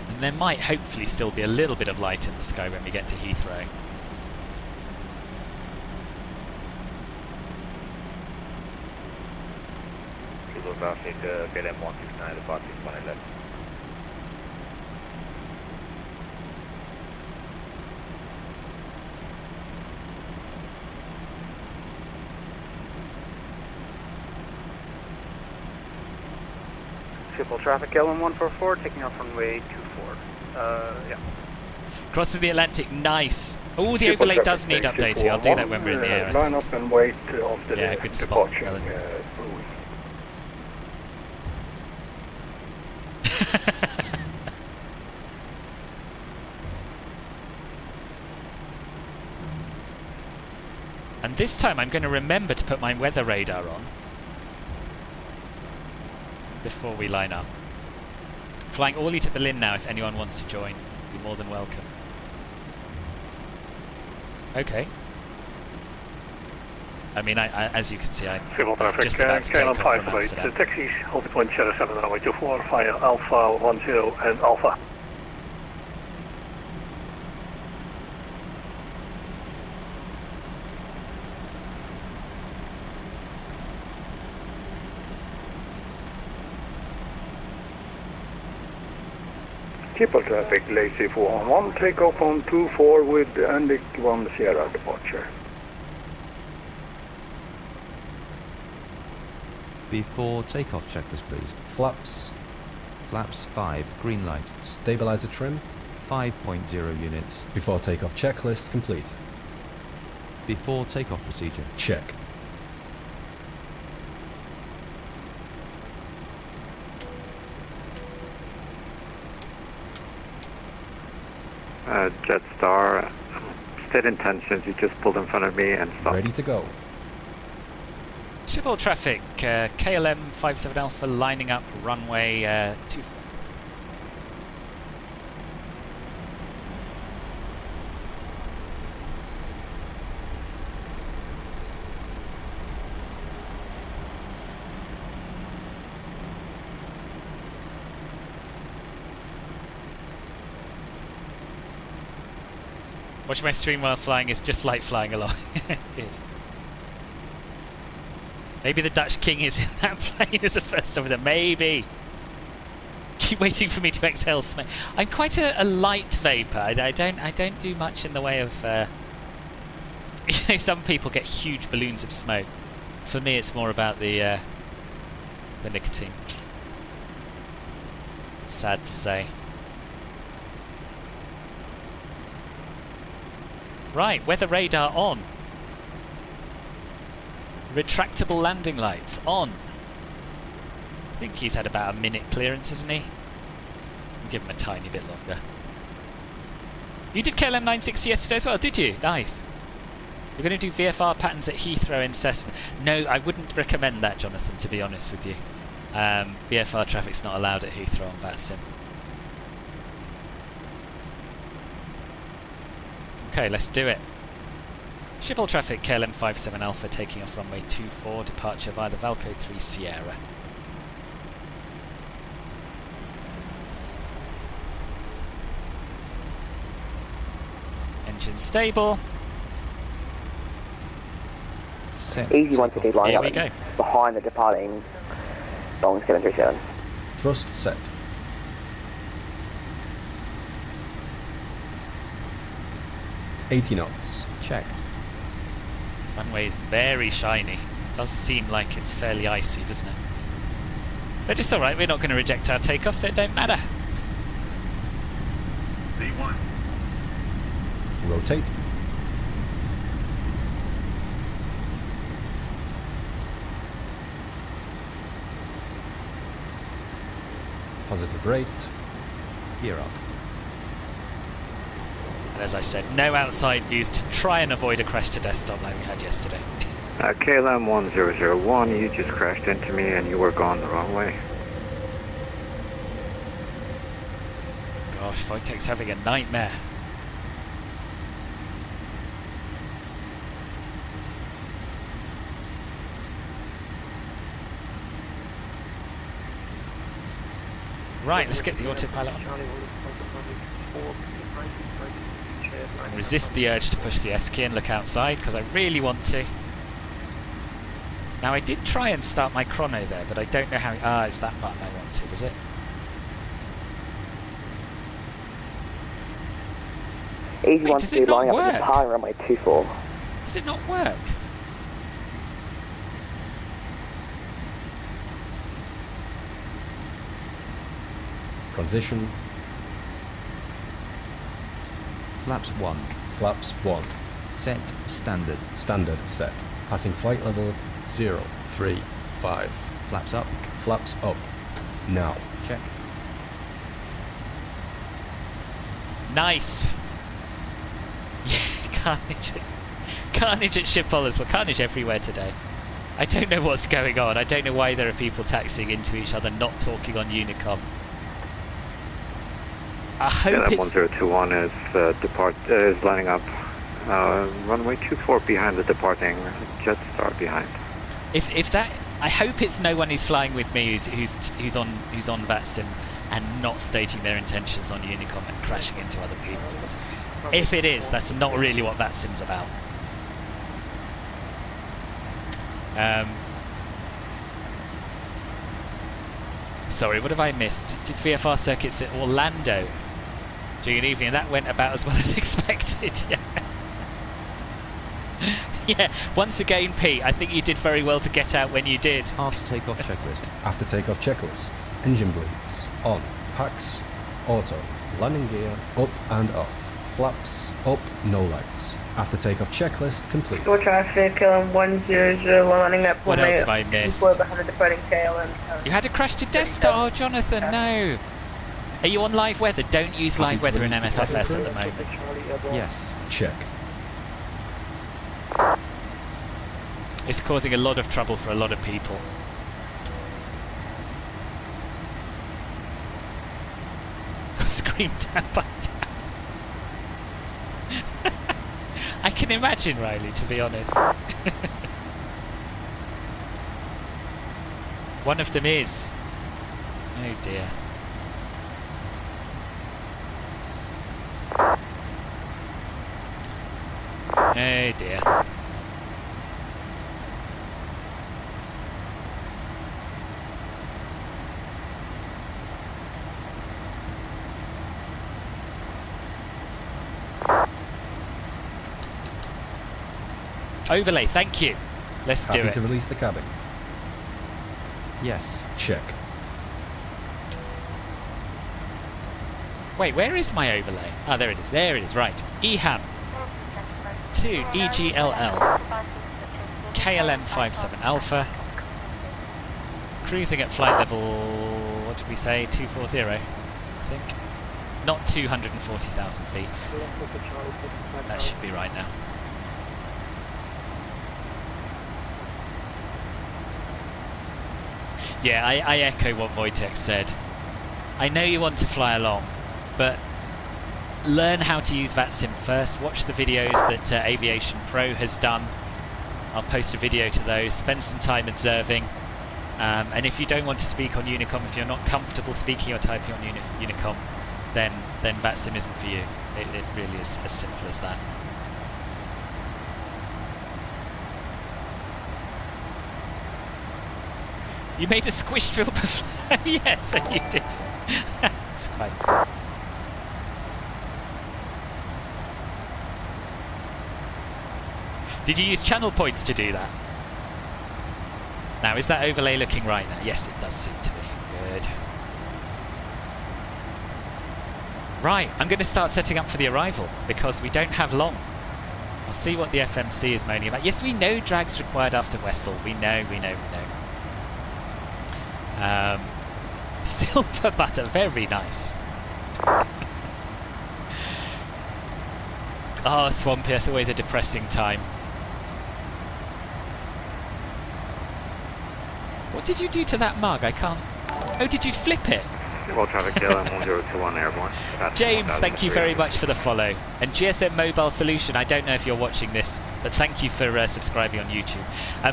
And there might hopefully still be a little bit of light in the sky when we get to Heathrow. Kilo traffic, KLM 169, departing 111. Schiphol traffic, KLM 144, taking off runway 24. Yeah. Crosses the Atlantic, nice. Oh, the Schiphol overlay traffic, does need updating. I'll do that when we're in the air. I think. Line up and wait after Yeah, the good spot, departure. Helen. And this time I'm going to remember to put my weather radar on, before we line up. Flying Orly to Berlin now if anyone wants to join. You're more than welcome. Okay. I mean, as you can see, I'm just about to take off from Amsterdam. Taxis, hold point 07 runway 24 via Alpha 10 and Alpha. Triple traffic, Lazy 411, take off on 24 with Andic 1 Sierra departure. Before takeoff checklist, please. Flaps. Flaps 5, green light. Stabilizer trim. 5.0 units. Before takeoff checklist complete. Before takeoff procedure. Check. Jetstar, state intentions, you just pulled in front of me and stop. Ready to go. Shiphold traffic, KLM 57 Alpha lining up runway 24. Watch my stream while flying is just like flying along. Good. Maybe the Dutch King is in that plane as a first officer. Maybe. Keep waiting for me to exhale smoke. I'm quite a light vapor. I don't do much in the way of. You know, some people get huge balloons of smoke. For me, it's more about the nicotine. Sad to say. Right, weather radar on. Retractable landing lights on. I think he's had about a minute clearance, hasn't he? I'll give him a tiny bit longer. You did KLM960 yesterday as well, did you? Nice. You're going to do VFR patterns at Heathrow in Cessna. No, I wouldn't recommend that, Jonathan, to be honest with you. VFR traffic's not allowed at Heathrow on VATSIM. Okay, let's do it. Shiphold traffic, KLM 57 Alpha taking off runway 24, departure via the Valco 3 Sierra. Engine stable. Set. Easy 150 line up we go. behind the departing Boeing 737. Thrust set. $80 knots. Checked. Runway is very shiny. Does seem like it's fairly icy, doesn't it? But it's alright, we're not going to reject our takeoff, so it don't matter. V1. Rotate. Positive rate. Gear up. And as I said, no outside views to try and avoid a crash to desktop like we had yesterday. KLM 1001, you just crashed into me and you were gone the wrong way. Gosh, Wojtek's having a nightmare. Right, let's get the autopilot on. And resist the urge to push the S key and look outside, because I really want to. Now I did try and start my chrono there, but I don't know how... Ah, it's that button I wanted, is it? Easy Wait, does it 150 not lining up work? at departing runway 24. Does it not work? Transition. Flaps 1. Flaps 1. Set standard. Standard set. Passing flight level 0, 3, 5. Flaps up. Flaps up. Now. Check. Nice. Yeah, carnage. Carnage at Schiphol as well. Carnage everywhere today. I don't know what's going on. I don't know why there are people taxiing into each other, not talking on Unicom. I hope it's... 1021 is lining up. Runway 24 behind the departing Jetstar behind. If that, I hope it's no one who's flying with me who's on VATSIM and not stating their intentions on Unicom and crashing into other people. Because if it is, that's not really what VATSIM's about. Sorry, what have I missed? Did VFR circuits at Orlando during an evening? That went about as well as expected. Yeah. Yeah, once again, Pete, I think you did very well to get out when you did. After takeoff checklist. After takeoff checklist. Engine bleeds. On. Packs. Auto. Landing gear. Up and off. Flaps. Up. No lights. After takeoff checklist complete. Store traffic, KLM960, landing at What else have I missed? behind the departing KLM. You had a crash to Death Star, oh, Jonathan, no. Are you on live weather? Don't use live weather in MSFS at the moment. Yes. Check. It's causing a lot of trouble for a lot of people. Screamed down by down. I can imagine, Riley, to be honest. One of them is. Oh dear. Oh dear. Overlay, thank you. Let's do it. Happy to release the cabin. Yes. Check. Wait, where is my overlay? Ah, there it is. There it is. Right. EHAM to EGLL KLM57 Alpha. Cruising at flight level, what did we say? 240, I think. Not 240,000 feet. That should be right now. Yeah, I echo what Wojtek said. I know you want to fly along, but learn how to use VATSIM first. Watch the videos that Aviation Pro has done. I'll post a video to those. Spend some time observing. And if you don't want to speak on Unicom, if you're not comfortable speaking or typing on Unicom, then VATSIM isn't for you. It really is as simple as that. You made a squished film of... Yes, so you did. It's quite cool. Did you use channel points to do that? Now, is that overlay looking right now? Yes, it does seem to be. Good. Right, I'm going to start setting up for the arrival, because we don't have long. I'll see what the FMC is moaning about. Yes, we know drag's required after Wessel. We know. Silver butter, very nice. Oh, Swampy, that's always a depressing time. What did you do to that mug? I can't... Oh, did you flip it? Well, traffic KLM1021 airborne. James, thank you very much for the follow. And GSM Mobile Solution, I don't know if you're watching this, but thank you for subscribing on YouTube.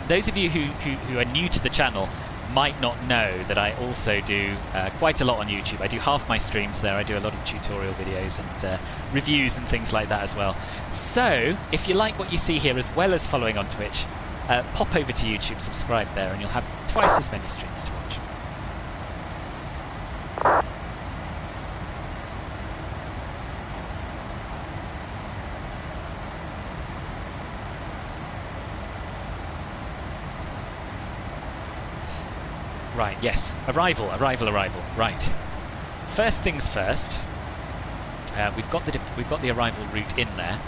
Those of you who are new to the channel might not know that I also do quite a lot on YouTube. I do half my streams there. I do a lot of tutorial videos and reviews and things like that as well. So, if you like what you see here as well as following on Twitch, pop over to YouTube, subscribe there, and you'll have twice as many streams to watch. Right, yes. Arrival. Right. First things first. We've got the arrival route in there.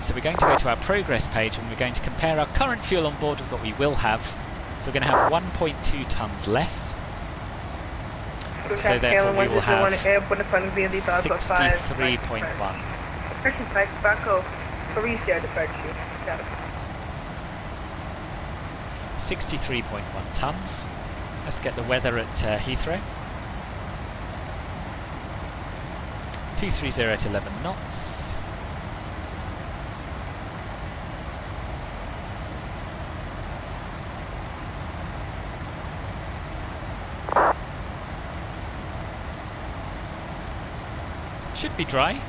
So we're going to go to our progress page and we're going to compare our current fuel on board with what we will have. So we're going to have 1.2 tons less. So therefore we will have 63.1. 63.1 tons. Let's get the weather at Heathrow. 230 at 11 knots. Should be dry.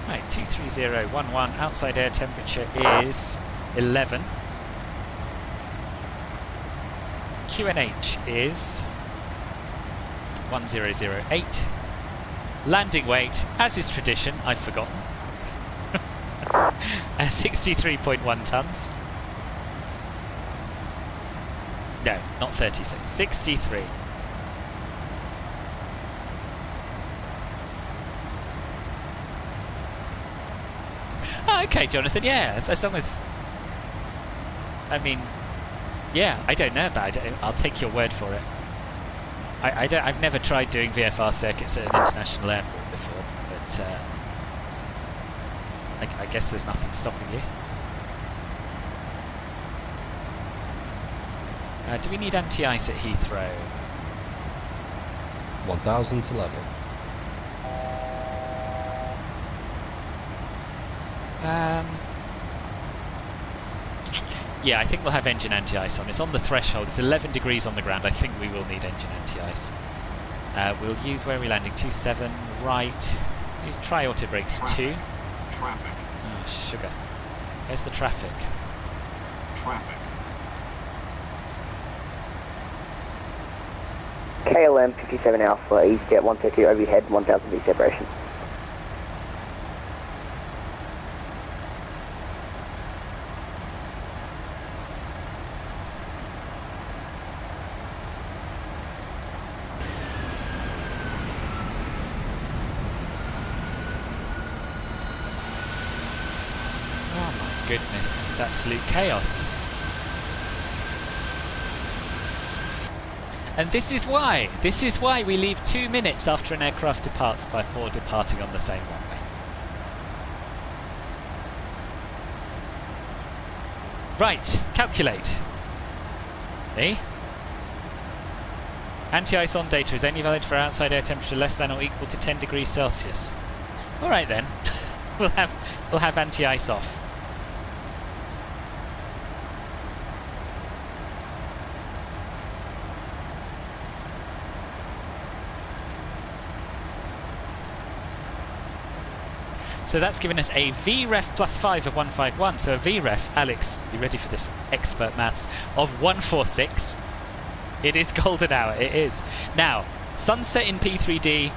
Right, 23011, outside air temperature is 11. QNH is 1008. Landing weight, as is tradition, I've forgotten. 63.1 tons. No, not 36. 63. Oh, okay, Jonathan. Yeah, as long as. I mean, yeah, I don't know about it. I'll take your word for it. I've never tried doing VFR circuits at an international airport before, but. I guess there's nothing stopping you. Do we need anti-ice at Heathrow? 1000 to level. Yeah, I think we'll have engine anti-ice on. It's on the threshold. It's 11 degrees on the ground. I think we will need engine anti-ice. We'll use, where are we landing? 27 right. Use try auto brakes 2. Traffic. Oh, sugar. Where's the traffic? Traffic. KLM 57 Alpha, EasyJet 132 overhead, 1000 feet separation. Goodness, this is absolute chaos. And this is why we leave 2 minutes after an aircraft departs before departing on the same runway. Right, calculate. Eh? Anti-ice on data is only valid for outside air temperature less than or equal to 10 degrees Celsius. Alright then, we'll have anti-ice off. So that's given us a VREF +5 of 151. So a VREF, Alex, you ready for this expert maths, of 146. It is golden hour, it is. Now, sunset in P3D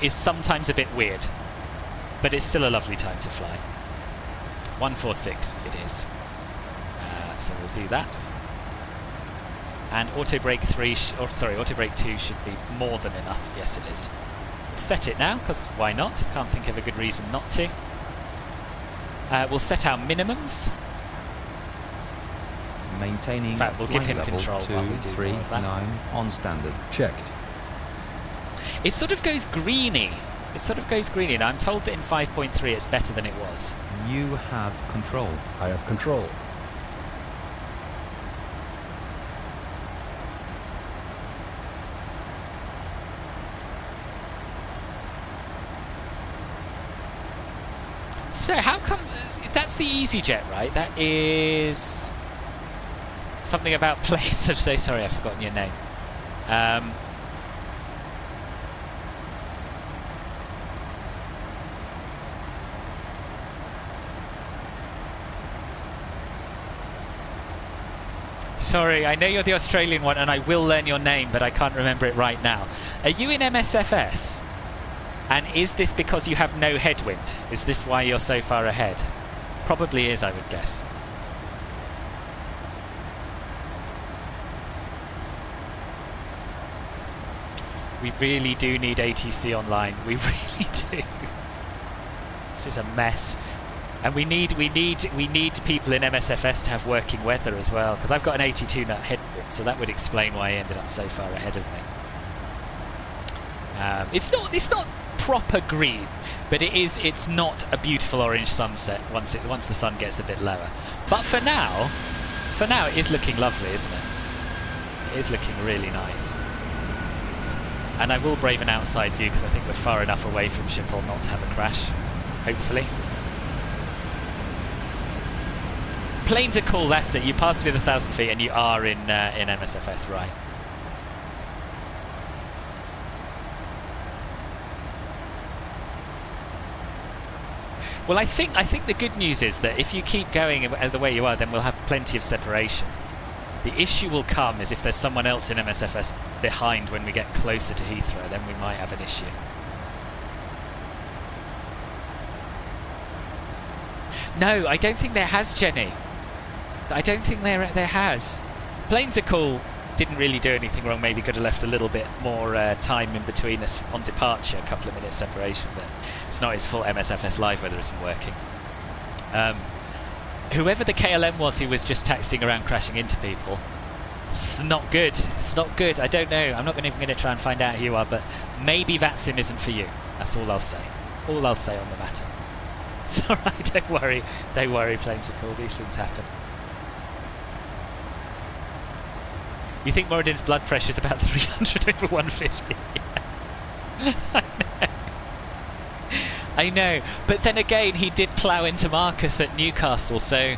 is sometimes a bit weird, but it's still a lovely time to fly. 146 it is. So we'll do that. And auto brake 3, auto brake 2 should be more than enough. Yes, it is. Set it now, because why not? Can't think of a good reason not to. We'll set our minimums. Maintaining In fact, we'll give him level control while we do more of that. 239 on standard. Checked. It sort of goes greeny. Now, I'm told that in 5.3 it's better than it was. You have control. I have control. So how come that's the EasyJet, right? That is something about planes. I'm so sorry, I've forgotten your name. Sorry, I know you're the Australian one, and I will learn your name, but I can't remember it right now. Are you in MSFS? And is this because you have no headwind? Is this why you're so far ahead? Probably is, I would guess. We really do need ATC online. We really do. This is a mess. And we need people in MSFS to have working weather as well, because I've got an 82 knot headwind, so that would explain why he ended up so far ahead of me. It's not proper green, but it's not a beautiful orange sunset once the sun gets a bit lower. But for now it is looking lovely, isn't it? It is looking really nice. And I will brave an outside view because I think we're far enough away from Schiphol not to have a crash, hopefully. Planes are cool, that's it. You pass through the 1,000 feet and you are in MSFS, right? Well, I think the good news is that if you keep going the way you are, then we'll have plenty of separation. The issue will come is if there's someone else in MSFS behind when we get closer to Heathrow, then we might have an issue. No, I don't think there has, Jenny. I don't think there has. Planes are cool. Didn't really do anything wrong. Maybe could have left a little bit more time in between us on departure, a couple of minutes separation, but it's not his fault MSFS live weather isn't working. Whoever the KLM was who was just taxiing around crashing into people, it's not good. It's not good. I don't know. I'm not even going to try and find out who you are, but maybe VATSIM isn't for you. That's all I'll say. All I'll say on the matter. It's alright, don't worry. Don't worry, planes are cool. These things happen. You think Moradin's blood pressure is about 300 over 150? I know. But then again, he did plough into Marcus at Newcastle, so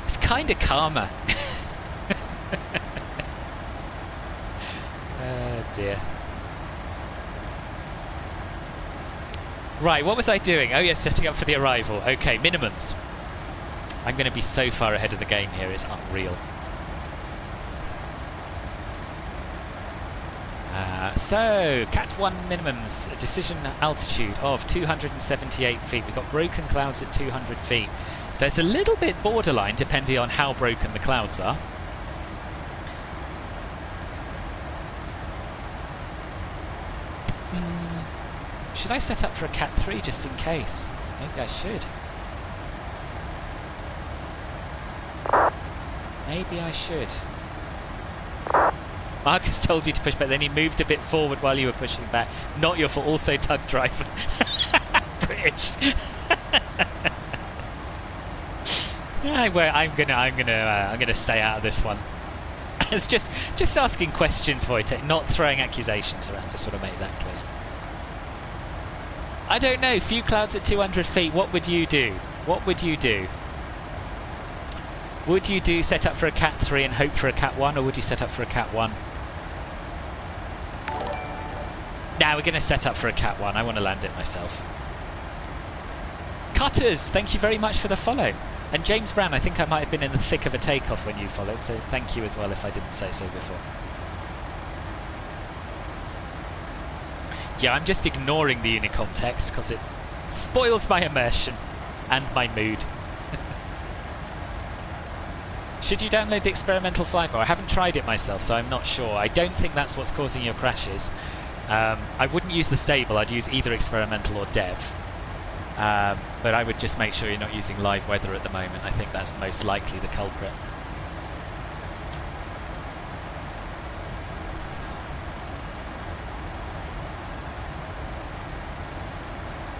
it's kind of karma. Oh dear. Right, what was I doing? Oh yes, setting up for the arrival. Okay, minimums. I'm going to be so far ahead of the game here, it's unreal. So, Cat 1 minimums, decision altitude of 278 feet. We've got broken clouds at 200 feet. So it's a little bit borderline depending on how broken the clouds are. Should I set up for a Cat 3 just in case? Maybe I should. Maybe I should. Marcus told you to push back, then he moved a bit forward while you were pushing back. Not your fault. Also, tug driver. British. I'm gonna stay out of this one. It's just asking questions, Wojtek, not throwing accusations around. Just want to make that clear. I don't know. Few clouds at 200 feet. What would you do? What would you do? Would you set up for a Cat 3 and hope for a Cat 1, or would you set up for a Cat 1? Now we're going to set up for a Cat 1. I want to land it myself. Cutters, thank you very much for the follow. And James Brown, I think I might have been in the thick of a takeoff when you followed, so thank you as well if I didn't say so before. Yeah, I'm just ignoring the Unicom text because it spoils my immersion and my mood. Should you download the experimental flight mode? I haven't tried it myself, so I'm not sure. I don't think that's what's causing your crashes. I wouldn't use the stable. I'd use either experimental or dev. But I would just make sure you're not using live weather at the moment. I think that's most likely the culprit.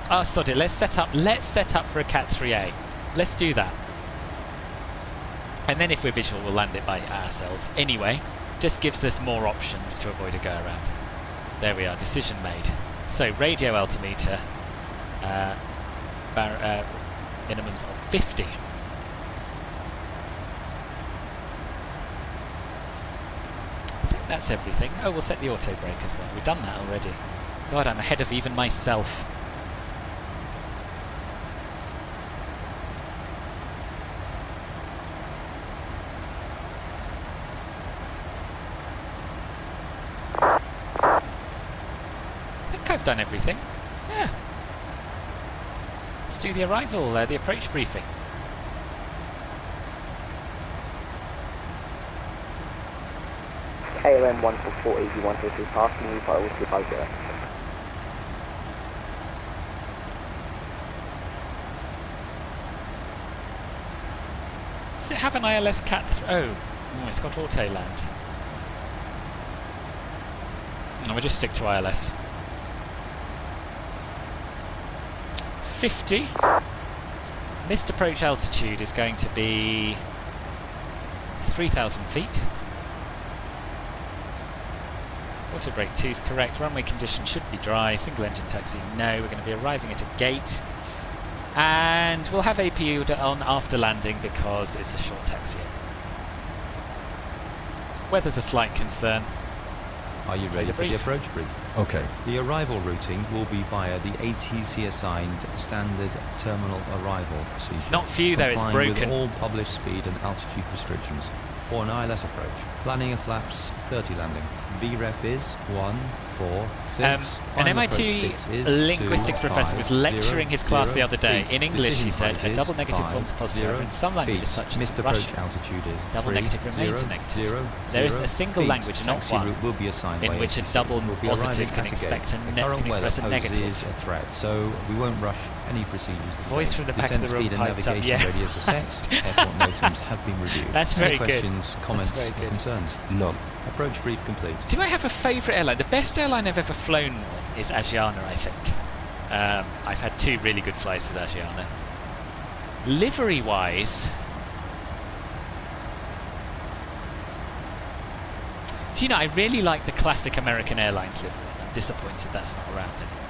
Oh, sod it. Let's set up for a Cat 3A. Let's do that. And then if we're visual, we'll land it by ourselves. Anyway, just gives us more options to avoid a go around. There we are, decision made. So radio altimeter, minimums of 50. I think that's everything. Oh, we'll set the auto brake as well. We've done that already. God, I'm ahead of even myself. I've done everything. Yeah. Let's do the arrival, the approach briefing. KLM 144 Easy 122 passing you by Whiskey Bugger. Does it have an ILS cat? Oh, it's got auto land. No, we'll just stick to ILS. 50. Missed approach altitude is going to be 3,000 feet. Auto brake 2 is correct. Runway condition should be dry. Single engine taxi, no. We're going to be arriving at a gate. And we'll have APU on after landing because it's a short taxi. Weather's a slight concern. Are you ready for the approach brief? Okay. The arrival routing will be via the ATC assigned standard terminal arrival procedure. It's not for you though, it's complying broken. with all published speed and altitude restrictions. For an ILS approach, planning a flaps 30 landing. VREF is 146. An MIT linguistics professor was lecturing his class the other day. In English, he said, a double negative forms a positive. In some languages, such as Russian, double negative remains a negative. There isn't a single language, not one, in which a double positive can express a negative. Is a threat, so we won't rush any procedures. Voice from the back of the room piped up. Yeah. Radius are set. Airport NOTAMs have been reviewed. That's very good. Questions, comments, or concerns? None. Approach brief complete. Do I have a favourite airline? The best airline I've ever flown on is Asiana, I think. I've had 2 really good flights with Asiana. Livery-wise, do you know, I really like the classic American Airlines livery. I'm disappointed that's not around anymore.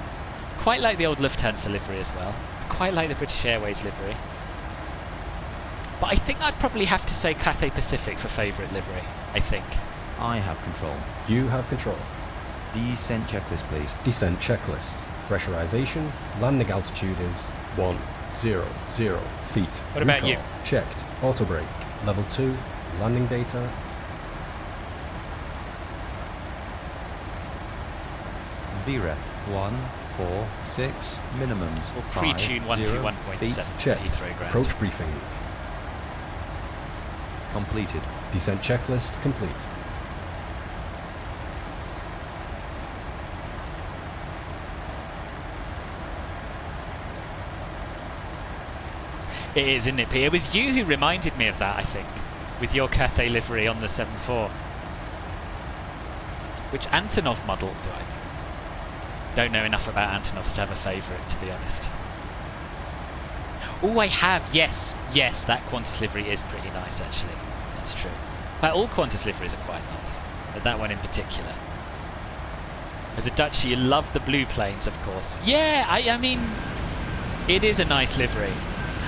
Quite like the old Lufthansa livery as well. I quite like the British Airways livery. But I think I'd probably have to say Cathay Pacific for favourite livery, I think. I have control. You have control. Descent checklist, please. Descent checklist. Pressurization. Landing altitude is 100 feet. What about you? Checked. Auto brake. Level 2. Landing data. VREF 146. Minimums. We'll pre-tune 121.7 Check. Heathrow ground. Approach briefing. Completed. Descent checklist complete. It is, isn't it, P? It was you who reminded me of that, I think, with your Cathay livery on the 7.4. Which Antonov model do I? Don't know enough about Antonovs to have a favourite, to be honest. Oh, I have, yes, that Qantas livery is pretty nice, actually. That's true. But all Qantas liveries are quite nice, but that one in particular. As a Dutchie, you love the blue planes, of course. Yeah, I mean, it is a nice livery.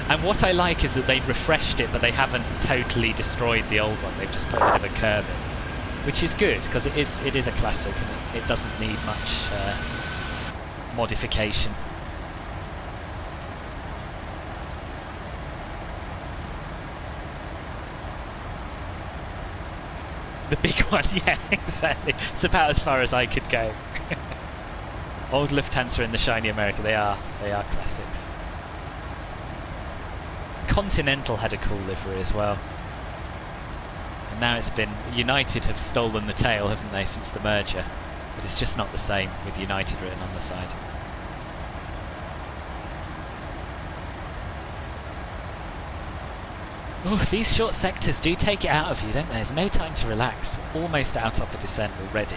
And what I like is that they've refreshed it, but they haven't totally destroyed the old one. They've just put a bit of a curve in, which is good, because it is a classic, and it doesn't need much modification. The big one, yeah, exactly. It's about as far as I could go. Old Lufthansa and the shiny America, they are classics. Continental had a cool livery as well. And now it's been... United have stolen the tail, haven't they, since the merger? But it's just not the same with United written on the side. Oh, these short sectors do take it out of you, don't they? There's no time to relax. We're almost out of a descent already.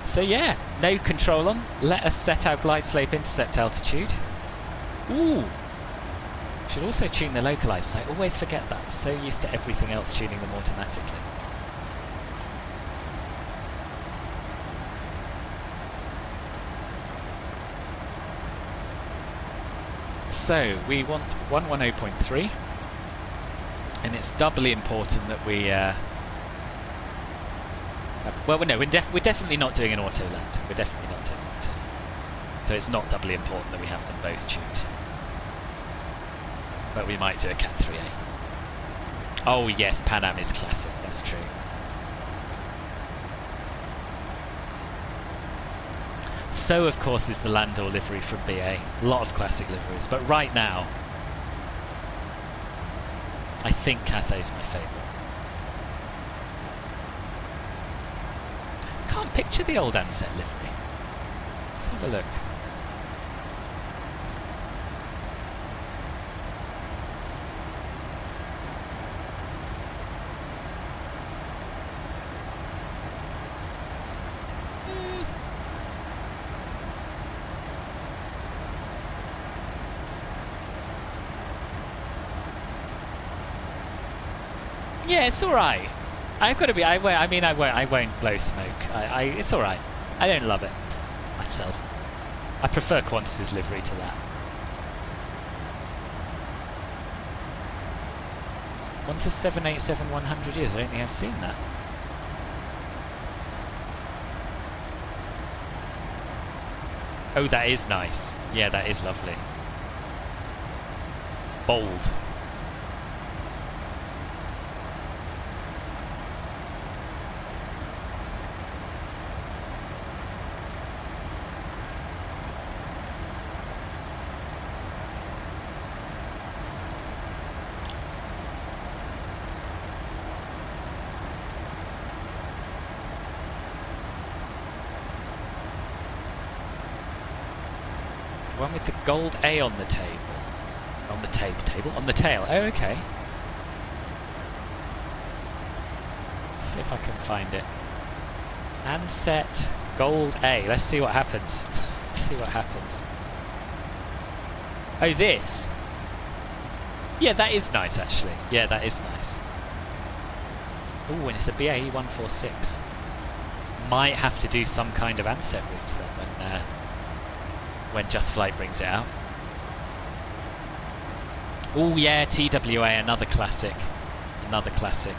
So yeah, no control on. Let us set our glide slope intercept altitude. Ooh! Should also tune the localizers. I always forget that. I'm so used to everything else tuning them automatically. So we want 110.3, and it's doubly important that we well, no, we're definitely not doing an auto land. We're definitely not doing auto. So it's not doubly important that we have them both tuned. But we might do a Cat 3A. Oh yes, Pan Am is classic. That's true. So of course is the Landor livery from BA. A lot of classic liveries, but right now, I think Cathay's my favourite. Can't picture the old Ansett livery. Let's have a look. Yeah, it's all right. I've got to be. I won't blow smoke. It's all right. I don't love it myself. I prefer Qantas's livery to that. Qantas 787-100 years. I don't think I've seen that. Oh, that is nice. Yeah, that is lovely. Bold. One with the gold A on the table. On the table? On the tail. Oh, okay. Let's see if I can find it. Handset gold A. Let's see what happens. Let's see what happens. Oh, this? Yeah, that is nice, actually. Yeah, that is nice. Oh, and it's a BAE 146. Might have to do some kind of handset routes then when Just Flight brings it out. Oh yeah, TWA, another classic. Another classic.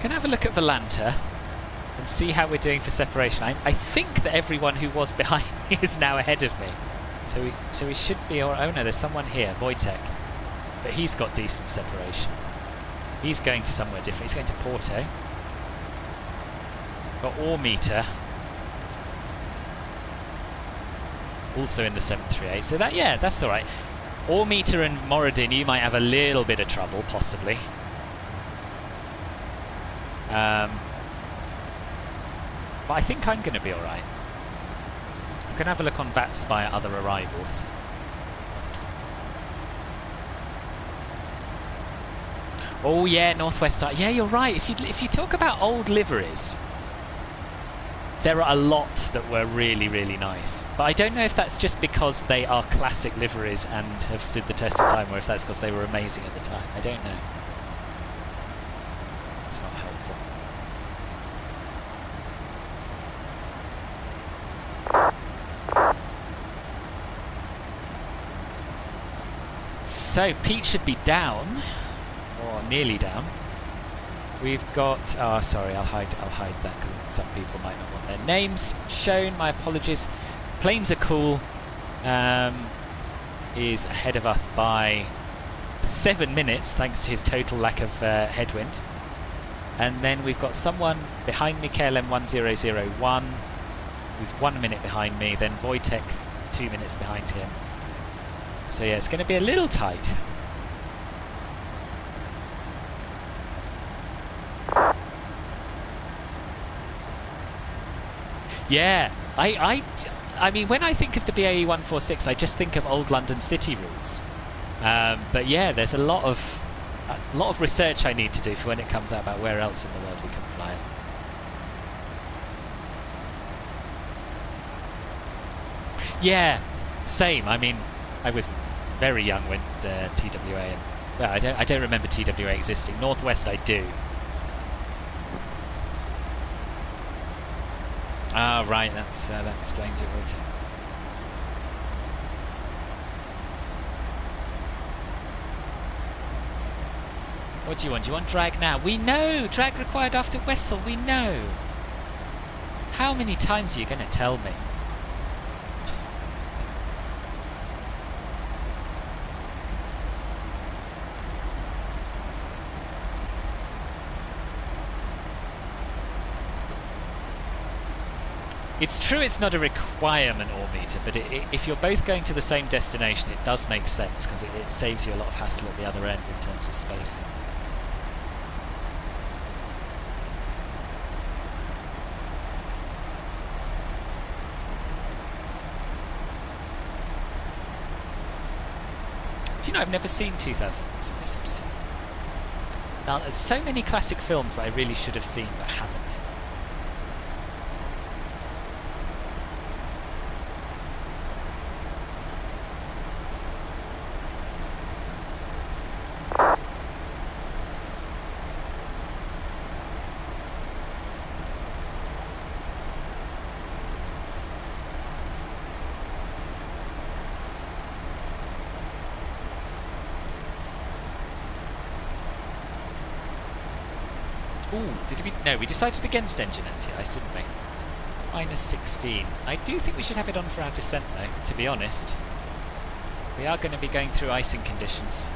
Can I have a look at Volanta and see how we're doing for separation? I think that everyone who was behind me is now ahead of me. So we should be alright. Oh no, there's someone here, Wojtek. But he's got decent separation. He's going to somewhere different. He's going to Porto. Got Ormeter. Also in the 738. So that, yeah, that's alright. Ormeter and Moradin, you might have a little bit of trouble, possibly. But I think I'm going to be alright. I'm going to have a look on VATSIM at other arrivals. Oh yeah, Northwest Star. Yeah, you're right. If you talk about old liveries, there are a lot that were really, really nice. But I don't know if that's just because they are classic liveries and have stood the test of time, or if that's because they were amazing at the time. I don't know. It's not helpful. So Pete should be down, or nearly down. We've got. Oh, sorry. I'll hide that because some people might not want their names shown. My apologies. Planes are cool. Is ahead of us by 7 minutes, thanks to his total lack of headwind. And then we've got someone behind me, KLM1001, who's 1 minute behind me. Then Wojtek, 2 minutes behind him. So yeah, it's going to be a little tight. Yeah, I mean, when I think of the BAE 146, I just think of old London City routes. But yeah, there's a lot of research I need to do for when it comes out about where else in the world we can fly it. Yeah, same. I mean, I was very young when TWA and well, I don't remember TWA existing. Northwest, I do. Ah, right. That explains it, won't it? What do you want? Do you want drag now? We know! Drag required after Wessel, we know! How many times are you going to tell me? It's true it's not a requirement ore meter, but if you're both going to the same destination, it does make sense, because it saves you a lot of hassle at the other end in terms of spacing. Do you know, I've never seen 2001: Space Odyssey. Now, there's so many classic films that I really should have seen but haven't. Ooh, did we? No, we decided against engine anti-ice, didn't we? -16. I do think we should have it on for our descent, though, to be honest. We are going to be going through icing conditions.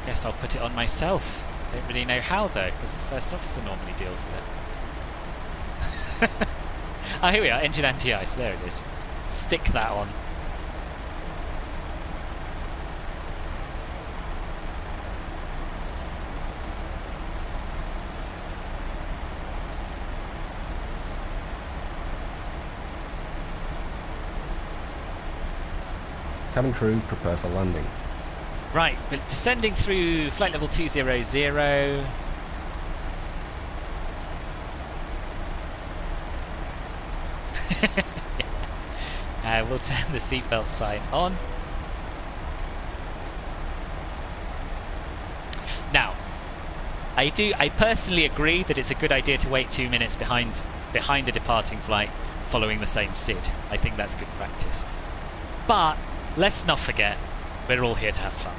Guess I'll put it on myself. Don't really know how, though, because the first officer normally deals with it. Oh, here we are, engine anti-ice. There it is. Stick that on. Cabin crew, prepare for landing. Right, we're descending through flight level 200. We'll turn the seatbelt sign on. Now, I personally agree that it's a good idea to wait 2 minutes behind a departing flight following the same SID. I think that's good practice. But let's not forget, we're all here to have fun.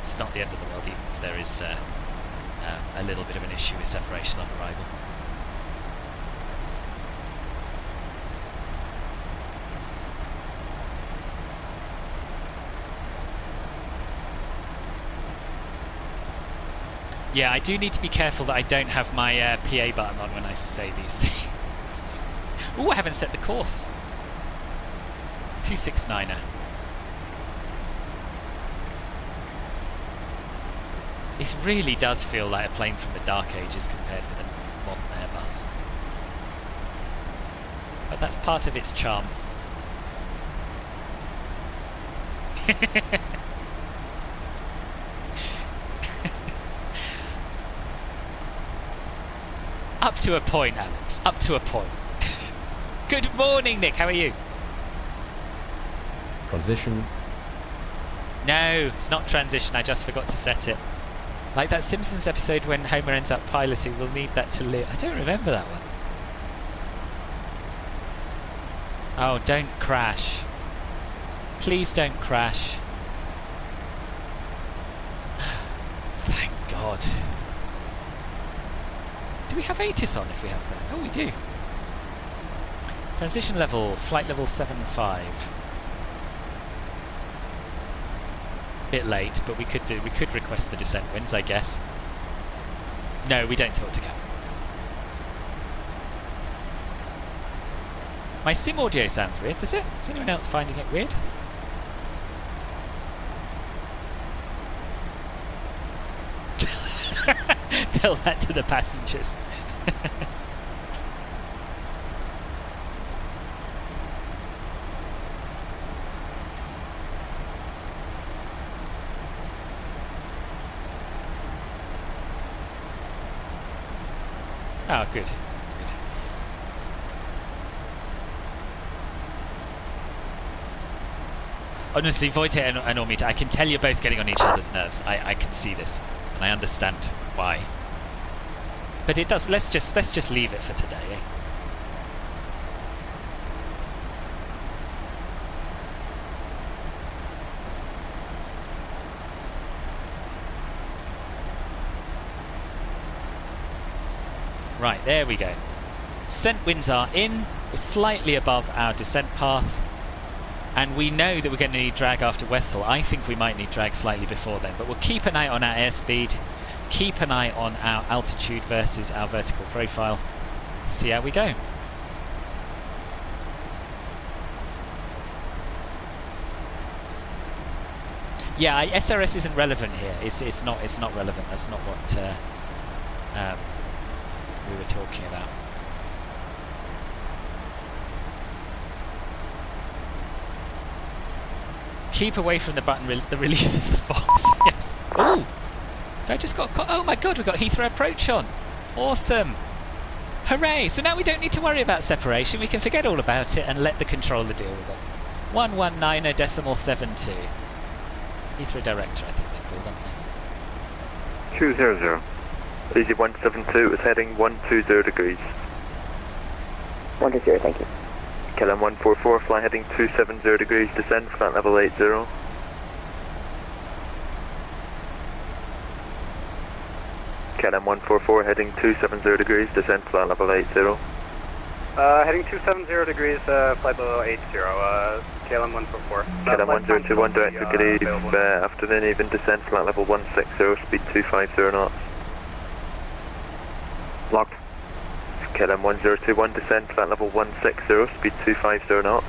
It's not the end of the world, even if there is a little bit of an issue with separation on arrival. Yeah, I do need to be careful that I don't have my PA button on when I stay these things. Ooh, I haven't set the course. 269er. It really does feel like a plane from the Dark Ages compared with a modern Airbus. But that's part of its charm. Up to a point, Alex. Up to a point. Good morning, Nick. How are you? Transition. No, it's not transition. I just forgot to set it. Like that Simpsons episode when Homer ends up piloting, we'll need that to live. I don't remember that one. Oh, don't crash. Please don't crash. Thank God. Do we have ATIS on if we have that? Oh, we do. Transition level, flight level 75. Bit late, but we could request the descent winds, I guess. No, we don't talk to Gavin. My sim audio sounds weird, does it? Is anyone else finding it weird? Tell that to the passengers. Oh, good. Good. Honestly, Voite and Ormita, I can tell you're both getting on each other's nerves. I can see this, and I understand why. But it does. Let's just leave it for today. Eh? Right, there we go. Descent winds are in. We're slightly above our descent path. And we know that we're going to need drag after Westall. I think we might need drag slightly before then. But we'll keep an eye on our airspeed. Keep an eye on our altitude versus our vertical profile. See how we go. Yeah, SRS isn't relevant here. It's not relevant. That's not what we were talking about. Keep away from the button that releases the fox. Yes. Oh, I just got caught. Oh my god, we got Heathrow approach on. Awesome. Hooray! So now we don't need to worry about separation. We can forget all about it and let the controller deal with it. 119.72. Heathrow Director, I think they're called, aren't they? 200. Easy 172 is heading 120 degrees. 120, thank you. KLM 144, fly heading 270 degrees, descend flight level 80. KLM 144 heading 270 degrees, descend flight level 80. Heading 270 degrees, flight level 80, KLM 144. KLM 1021 direct to Grave, afternoon even, descend flight level 160, speed 250 knots. Locked. KLM 1021, descend flight level 160, speed 250 knots.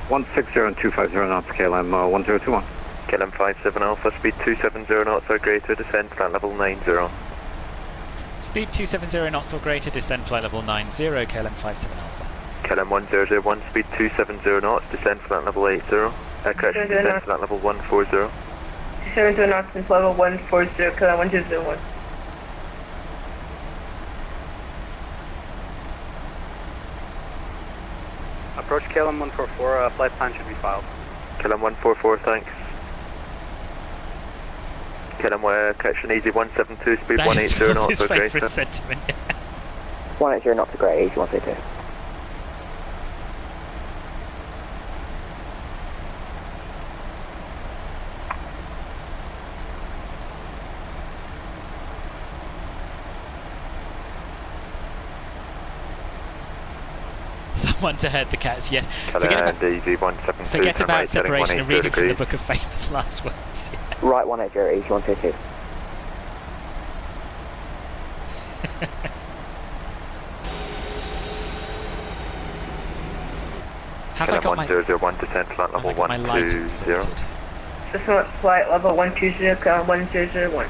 160 and 250 knots, KLM 1021. KLM 57 Alpha, speed 270 knots or greater, descend flight level 90. Speed 270 knots or greater, descend flight level 90, KLM 57 Alpha. KLM 1001, speed 270 knots, descend flight level 80. Correction, descend flight level 140. 270 knots and flight level 140, KLM 1201. Approach KLM 144, flight plan should be filed. KLM 144, thanks. KLM correction, easy 172, speed 180 knots or greater. Favourite sentiment. 180 knots or greater, easy 132. Someone to herd the cats, yes. Forget about right, separation and reading from the Book of Famous Last Words. Yeah. Right 180, easy 132. Have I got my... 101, descend flight level 120. System flight level 120, KLM 1001.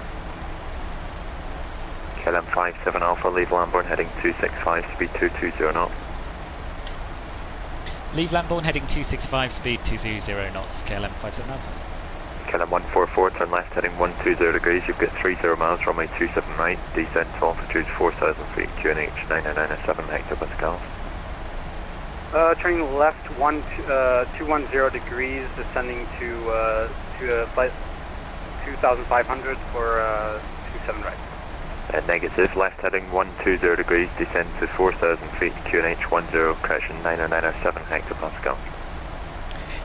KLM 57 Alpha, leave Lambourne heading 265, speed 220 knots. Leave Lambourne heading 265, speed 220 knots, KLM 57 Alpha. KLM 144, turn left heading 120 degrees, you've got 30 miles, runway 27 right, descend to altitude 4,000 feet, QNH 9997 hectopascals. Turning left 210 degrees, descending to flight 2,500 for 27 right. Negative, left heading 120 degrees, descend to 4,000 feet, QNH 10, correction 9907 hectopascal.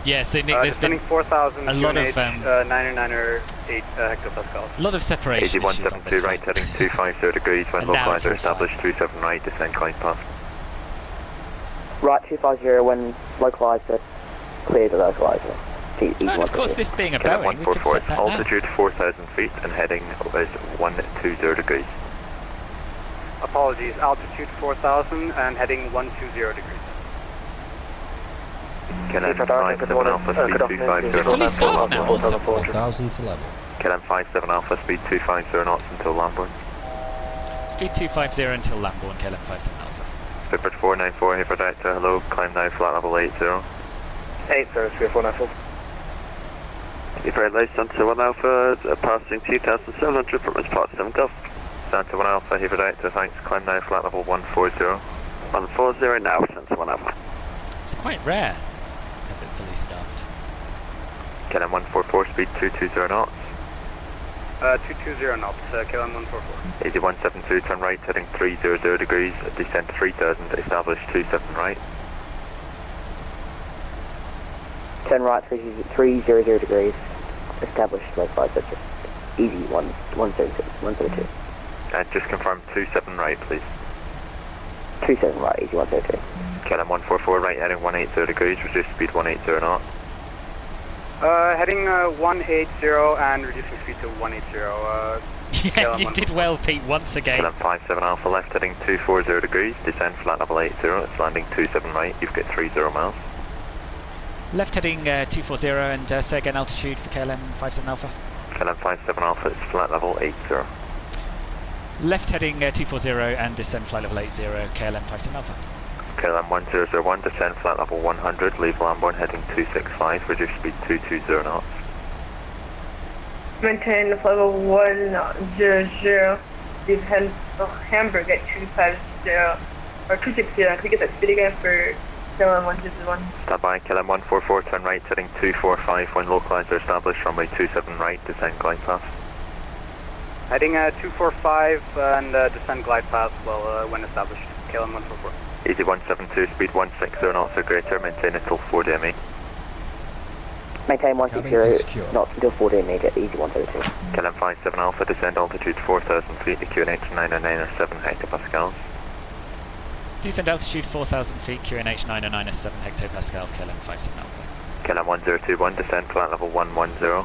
Yeah, so Nick, there's been 4,000 a lot of 9908 hectopascals. A lot of separation issues on this right heading 250 degrees, when localizer established 27 right, descend climb path. Right 250 when localizer, clear the localizer. And of course, this being a Boeing, we could set that altitude 4,000 feet and heading is 120 degrees. Apologies, altitude 4,000 and heading 120 degrees. KLM 57 Alpha, speed 250 Is it fully staffed now also? 1,000 to level. KLM 57 Alpha, speed 250 knots until Lambourne. Speed 250 until Lambourne, KLM 57 Alpha. Spirit 494, Heathrow Director, hello, climb now, flight level 80. 80, 3494. Heathrow Light, Santa 1 Alpha, passing 2,700 from its part 7 Gulf. Santa 1 Alpha, Heathrow Director, thanks, climb now, flight level 140. 140 now, Santa 1 Alpha. It's quite rare to have it fully staffed. KLM 144, speed 220 knots. 220 knots, KLM 144. Easy 172, turn right, heading 300 degrees, descend 3,000, establish 27 right. Turn right 300 degrees, established localizer, just easy 132. And just confirm 27 right, please. 27 right, easy 132. KLM 144, right heading 180 degrees, reduce speed 180 knots. Heading 180 and reducing speed to 180. Yeah, you did well, Pete, once again. KLM 57 Alpha, left heading 240 degrees, descend flat level 80, it's landing 27 right, you've got 30 miles. Left heading 240 and say again altitude for KLM 57 Alpha. KLM 57 Alpha, it's flight level 80. Left heading 240 and descend flight level 80, KLM 57 Alpha. KLM 1001, descend flight level 100, leave Lambourne heading 265, reduce speed 220 knots. Maintain the flight level 100, leave Hamburg at 250, or 260, can we get that speed again for KLM 101? Stand by, KLM 144, turn right, heading 245, when localizer established, runway 27 right, descend glide path. Heading 245 and descend glide path when established. KLM 144. Easy 172, speed 160 knots or greater, maintain until 4 DME. Maintain 160 knots until 4 DME at easy 132. KLM 57 Alpha, descend altitude 4,000 feet to QNH 907 hectopascals. Descend altitude 4,000 feet, QNH 907 hectopascals, KLM 57 Alpha. KLM 1021, descend flight level 110.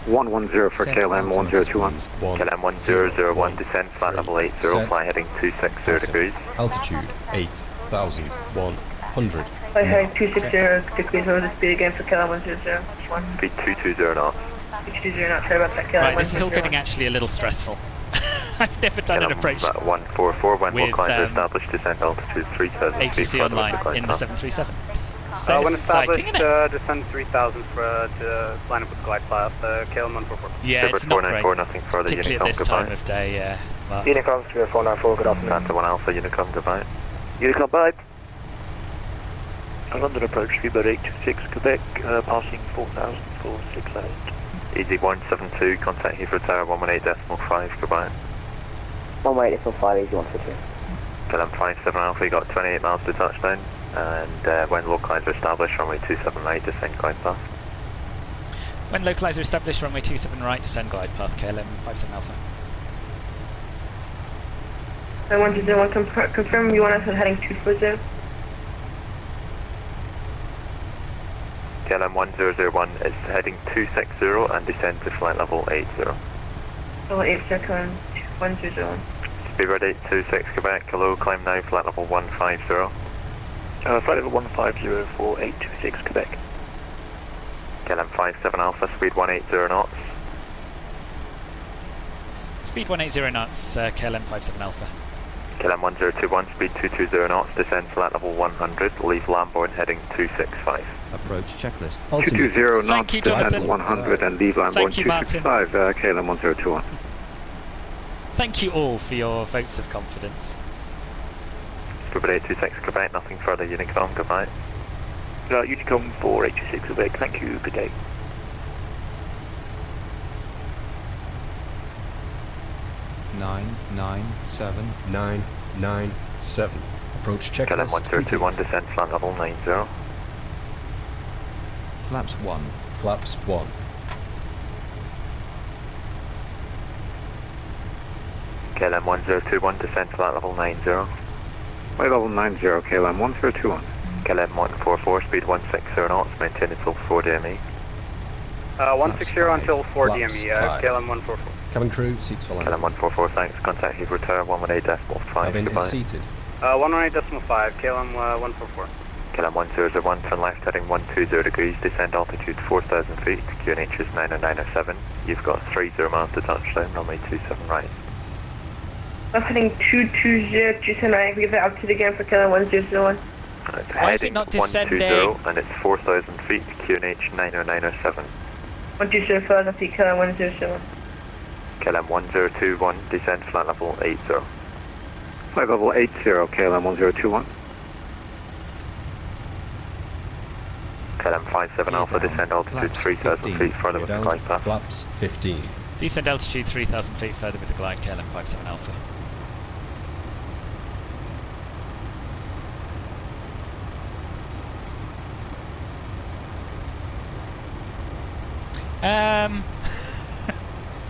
110 for KLM 1021. KLM 1001, descend flight level 80, fly heading 260 degrees. Altitude 8,100. Flight heading 260 degrees, over the speed again for KLM 1001. Speed 220 knots. 220 knots, sorry about that, KLM Right, this is all getting actually a little stressful. I've never done an approach 144, when with localizer established, descend altitude 3,000 feet. ATC online in the 737. So When established, exciting, descend 3,000 to line up with glide path, KLM 144. Yeah, it's not great, nothing further, particularly at this time of day, yeah. Well, Unicom 0494, good afternoon. Santa 1 Alpha, Unicom, goodbye. Unicom, bye. London approach, speedbird 826, Quebec, passing 4,000 for 6 hours. Easy 172, contact Heathrow Tower 118.5, goodbye. 118.5, easy 142. KLM 57 Alpha, you got 28 miles to touchdown, and when localizer established, runway 27 right, descend glide path. when localizer established, runway 27 right, descend glide path, KLM 57 Alpha. I wanted to confirm you want us heading 240. KLM 1001 is heading 260 and descend to flight level 80. Level 80, KLM 101. Speedbird 826 Quebec, hello, climb now, flight level 150. Flight level 150 for 826 Quebec. KLM 57 Alpha, speed 180 knots. Speed 180 knots, KLM 57 Alpha. KLM 1021, speed 220 knots, descend flight level 100, leave Lambourne heading 265. Approach checklist. 220 knots, you, Jonathan. descend 100 and leave Lambourne Thank you, Martin. 265, KLM 1021. Thank you all for your votes of confidence. Speedbird 826 Quebec, nothing further, Unicom, goodbye. Unicom 4826 Quebec, thank you, good day. Nine, 997. Approach checklist. KLM 1021, descend flight level 90. Flaps 1. Flaps 1. KLM 1021, descend flight level 90. Flight level 90, KLM 1021. KLM 144, speed 160 knots, maintain until 4 DME. 160 until 4 Flaps DME, 5. KLM 144. Cabin crew, seats for KLM landing. 144, thanks, contact Heathrow Tower 118.5, Cabin goodbye. is seated. 118.5, KLM 144. KLM 1001, turn left heading 120 degrees, descend altitude 4,000 feet, QNH is 90907. You've got 30 miles to touchdown, runway 27 right. Left heading 220, descend right, we give that altitude again for KLM 101. Why is it not descending? 120 and it's 4,000 feet, QNH 90907. 120, 4,000 feet, KLM 101. KLM 1021, descend flight level 80. Flight level 80, KLM 1021. KLM 57 Alpha, descend altitude 3,000 feet further with the Down, glide path. flaps 15. Descend altitude 3,000 feet further with the glide, KLM 57 Alpha.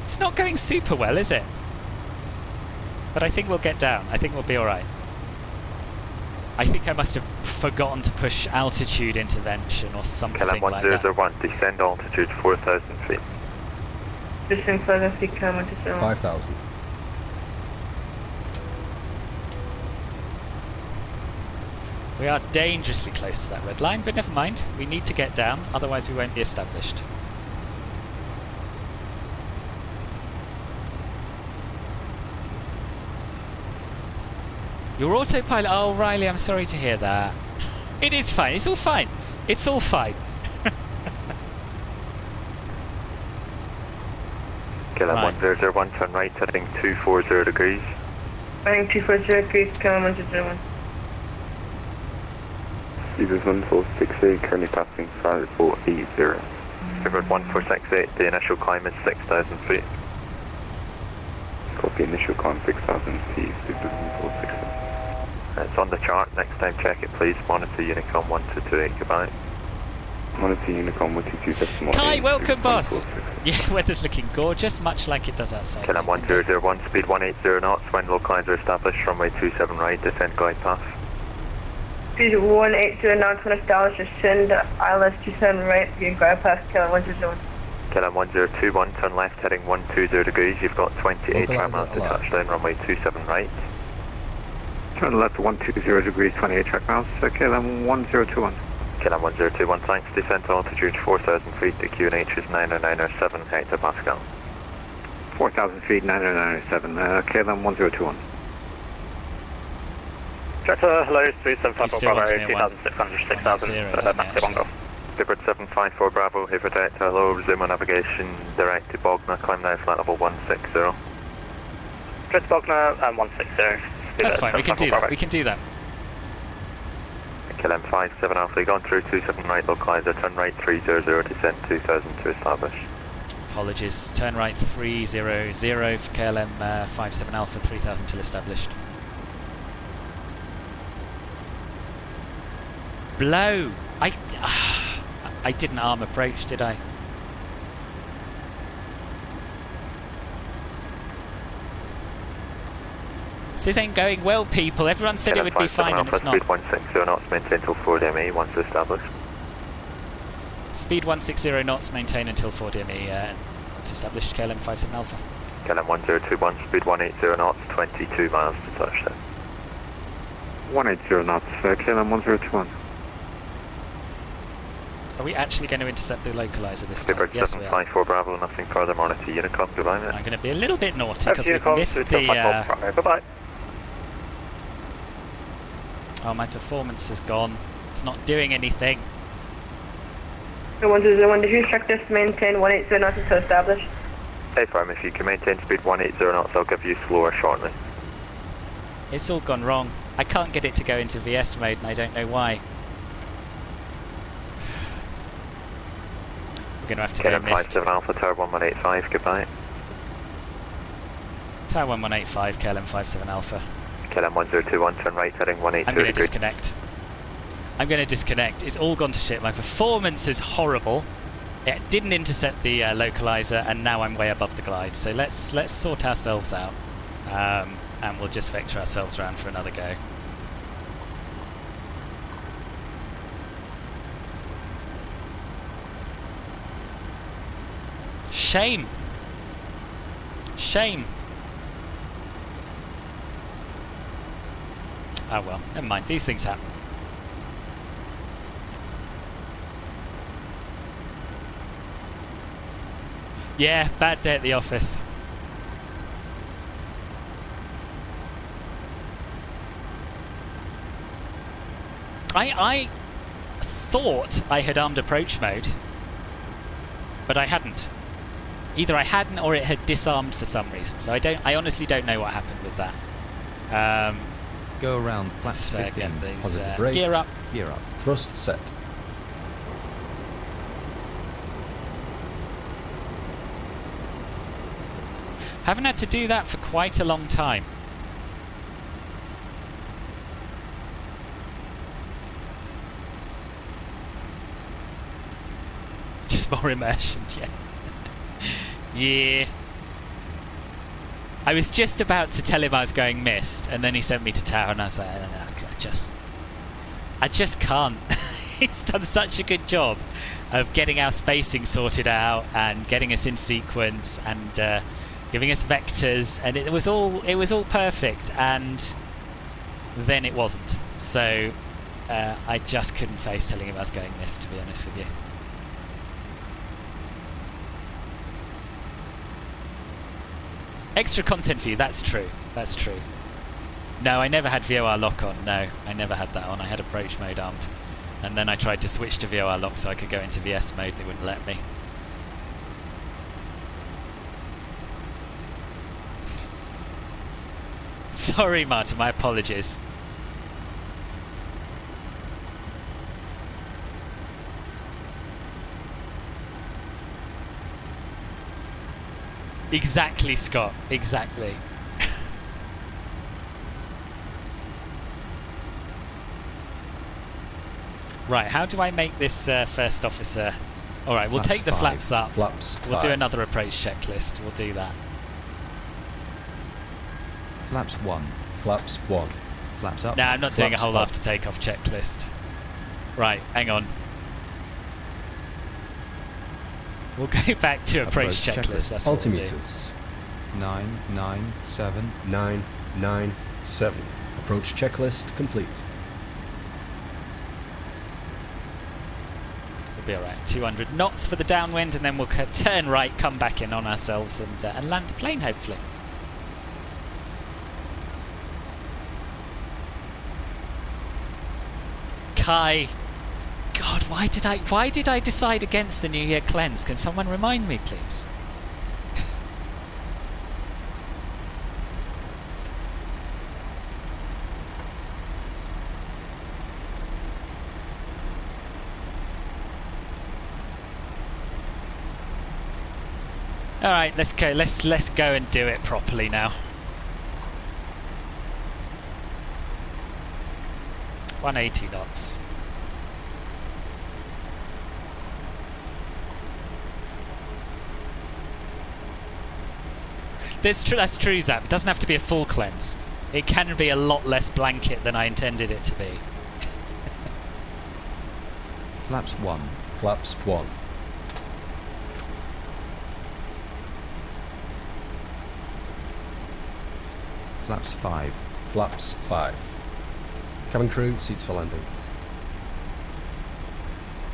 It's not going super well, is it? But I think we'll get down. I think we'll be alright. I think I must have forgotten to push altitude intervention or something KLM like that. 1001, descend altitude 4,000 feet. Descend 4,000 feet, KLM 101. 5,000. We are dangerously close to that red line, but never mind. We need to get down, otherwise we won't be established. Your autopilot... Oh, Riley, I'm sorry to hear that. It is fine. It's all fine. It's all fine. KLM 1001, turn right, heading 240 degrees. Heading 240 degrees, KLM 1001. Speed is 1468, currently passing 5480. Figured 1468, the initial climb is 6,000 feet. Copy, initial climb 6,000 feet, speed is 1468. It's on the chart, next time check it please. Monitor Unicom 1228, goodbye. Monitor Unicom 1226. Kai, welcome boss! Yeah, weather's looking gorgeous, much like it does outside. KLM 1001, speed 180 knots, wind localizer established, runway 27 right, descend glide path. Speed 180 knots when established, descend ILS 27 right, begin glide path, KLM 1001. KLM 1021, turn left heading 120 degrees, you've got 28 miles to touchdown, runway 27 right. Turn left 120 degrees, 28 track miles, KLM 1021. KLM 1021, thanks, descent altitude 4,000 feet, the QNH is 90907 hectopascal. 4,000 feet, 90907, KLM 1021. Director, hello, 3754 Bravo, 2,600, 6,000, back 1 go. Clipboard 754 Bravo, Heathrow Delta, hello, resume on navigation, direct to Bognor, climb now flight level 160. Direct to Bognor, 160. That's fine, we can do that, we can do that. KLM 57 Alpha, gone through 27 right, localizer, turn right 300, descent 2000 to establish. Apologies, turn right 300 for KLM 57 Alpha, 3000 till established. Blow! I didn't arm approach, did I? This ain't going well, people. Everyone said it would be fine and it's not. Speed 160 knots, maintain until 4 DME, once established. Speed 160 knots, maintain until 4 DME, once established, KLM 57 Alpha. KLM 1021, speed 180 knots, 22 miles to touchdown. 180 knots, KLM 1021. Are we actually going to intercept the localizer this time? Yes, 754 Bravo, nothing further, monitor Unicom, goodbye mate. I'm going to be a little bit naughty because we've missed the... Bye-bye. Oh, my performance has gone. It's not doing anything. 120, did you check this to maintain 180 knots until established? Hey firm, if you can maintain speed 180 knots, I'll give you slower shortly. It's all gone wrong. I can't get it to go into VS mode and I don't know why. We're going to have to go missed. 57 Alpha, Tower 1185, goodbye. Tower 1185, KLM 57 Alpha. KLM 1021, turn right, heading 180 I'm going to disconnect. I'm going to disconnect. It's all gone to shit. My performance is horrible. It didn't intercept the localizer, and now I'm way above the glide. So let's sort ourselves out, and we'll just vector ourselves around for another go. Shame. Shame. Oh well, never mind. These things happen. Yeah, bad day at the office. I thought I had armed approach mode, but I hadn't. Either I hadn't or it had disarmed for some reason. So I honestly don't know what happened with that. Go around flat 15. Positive rate. Gear up. Gear up. Thrust set. Haven't had to do that for quite a long time. Just more immersion, yeah. Yeah. I was just about to tell him I was going missed, and then he sent me to tower, and I was like, I just can't. He's done such a good job of getting our spacing sorted out and getting us in sequence and giving us vectors, and it was all perfect, and then it wasn't. So I just couldn't face telling him I was going missed, to be honest with you. Extra content for you, that's true. That's true. No, I never had VOR lock on. No, I never had that on. I had approach mode armed. And then I tried to switch to VOR lock so I could go into VS mode and it wouldn't let me. Sorry, Martin, my apologies. Exactly, Scott. Exactly. Right, how do I make this first officer? Alright, we'll take the flaps up. Flaps We'll 5. do another approach checklist. We'll do that. Flaps 1. Flaps 1. Flaps up. No, I'm not doing a Flaps whole up. after takeoff checklist. Right, hang on. We'll go back to approach checklist. That's what we'll do. Altimeters. 997. 997. Approach checklist complete. We'll be alright. 200 knots for the downwind, and then we'll turn right, come back in on ourselves, and land the plane, hopefully. Kai, God, why did I decide against the New Year cleanse? Can someone remind me, please? All right, let's go. Let's go and do it properly now. 180 knots. That's true, Zap. It doesn't have to be a full cleanse. It can be a lot less blanket than I intended it to be. Flaps 1. Flaps 1. Flaps 5. Flaps 5. Cabin crew, seats for landing.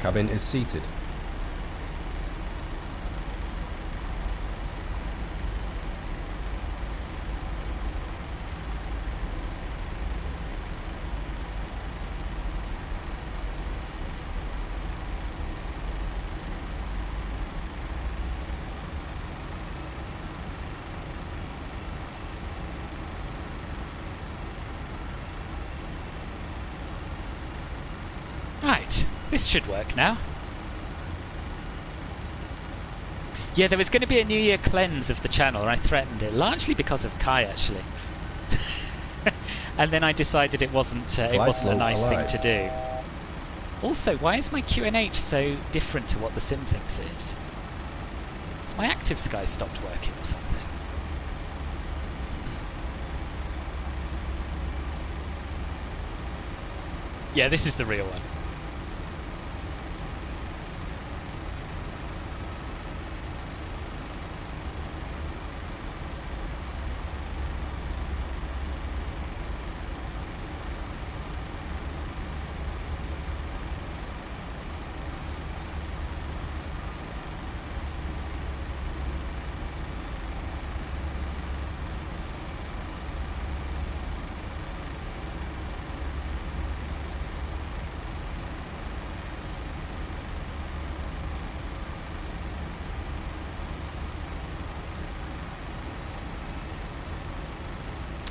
Cabin is seated. Right, this should work now. Yeah, there was going to be a New Year cleanse of the channel, and I threatened it, largely because of Kai, actually. And then I decided it wasn't a nice thing to do. Also, why is my QNH so different to what the sim thinks it is? Has my active sky stopped working or something? Yeah, this is the real one.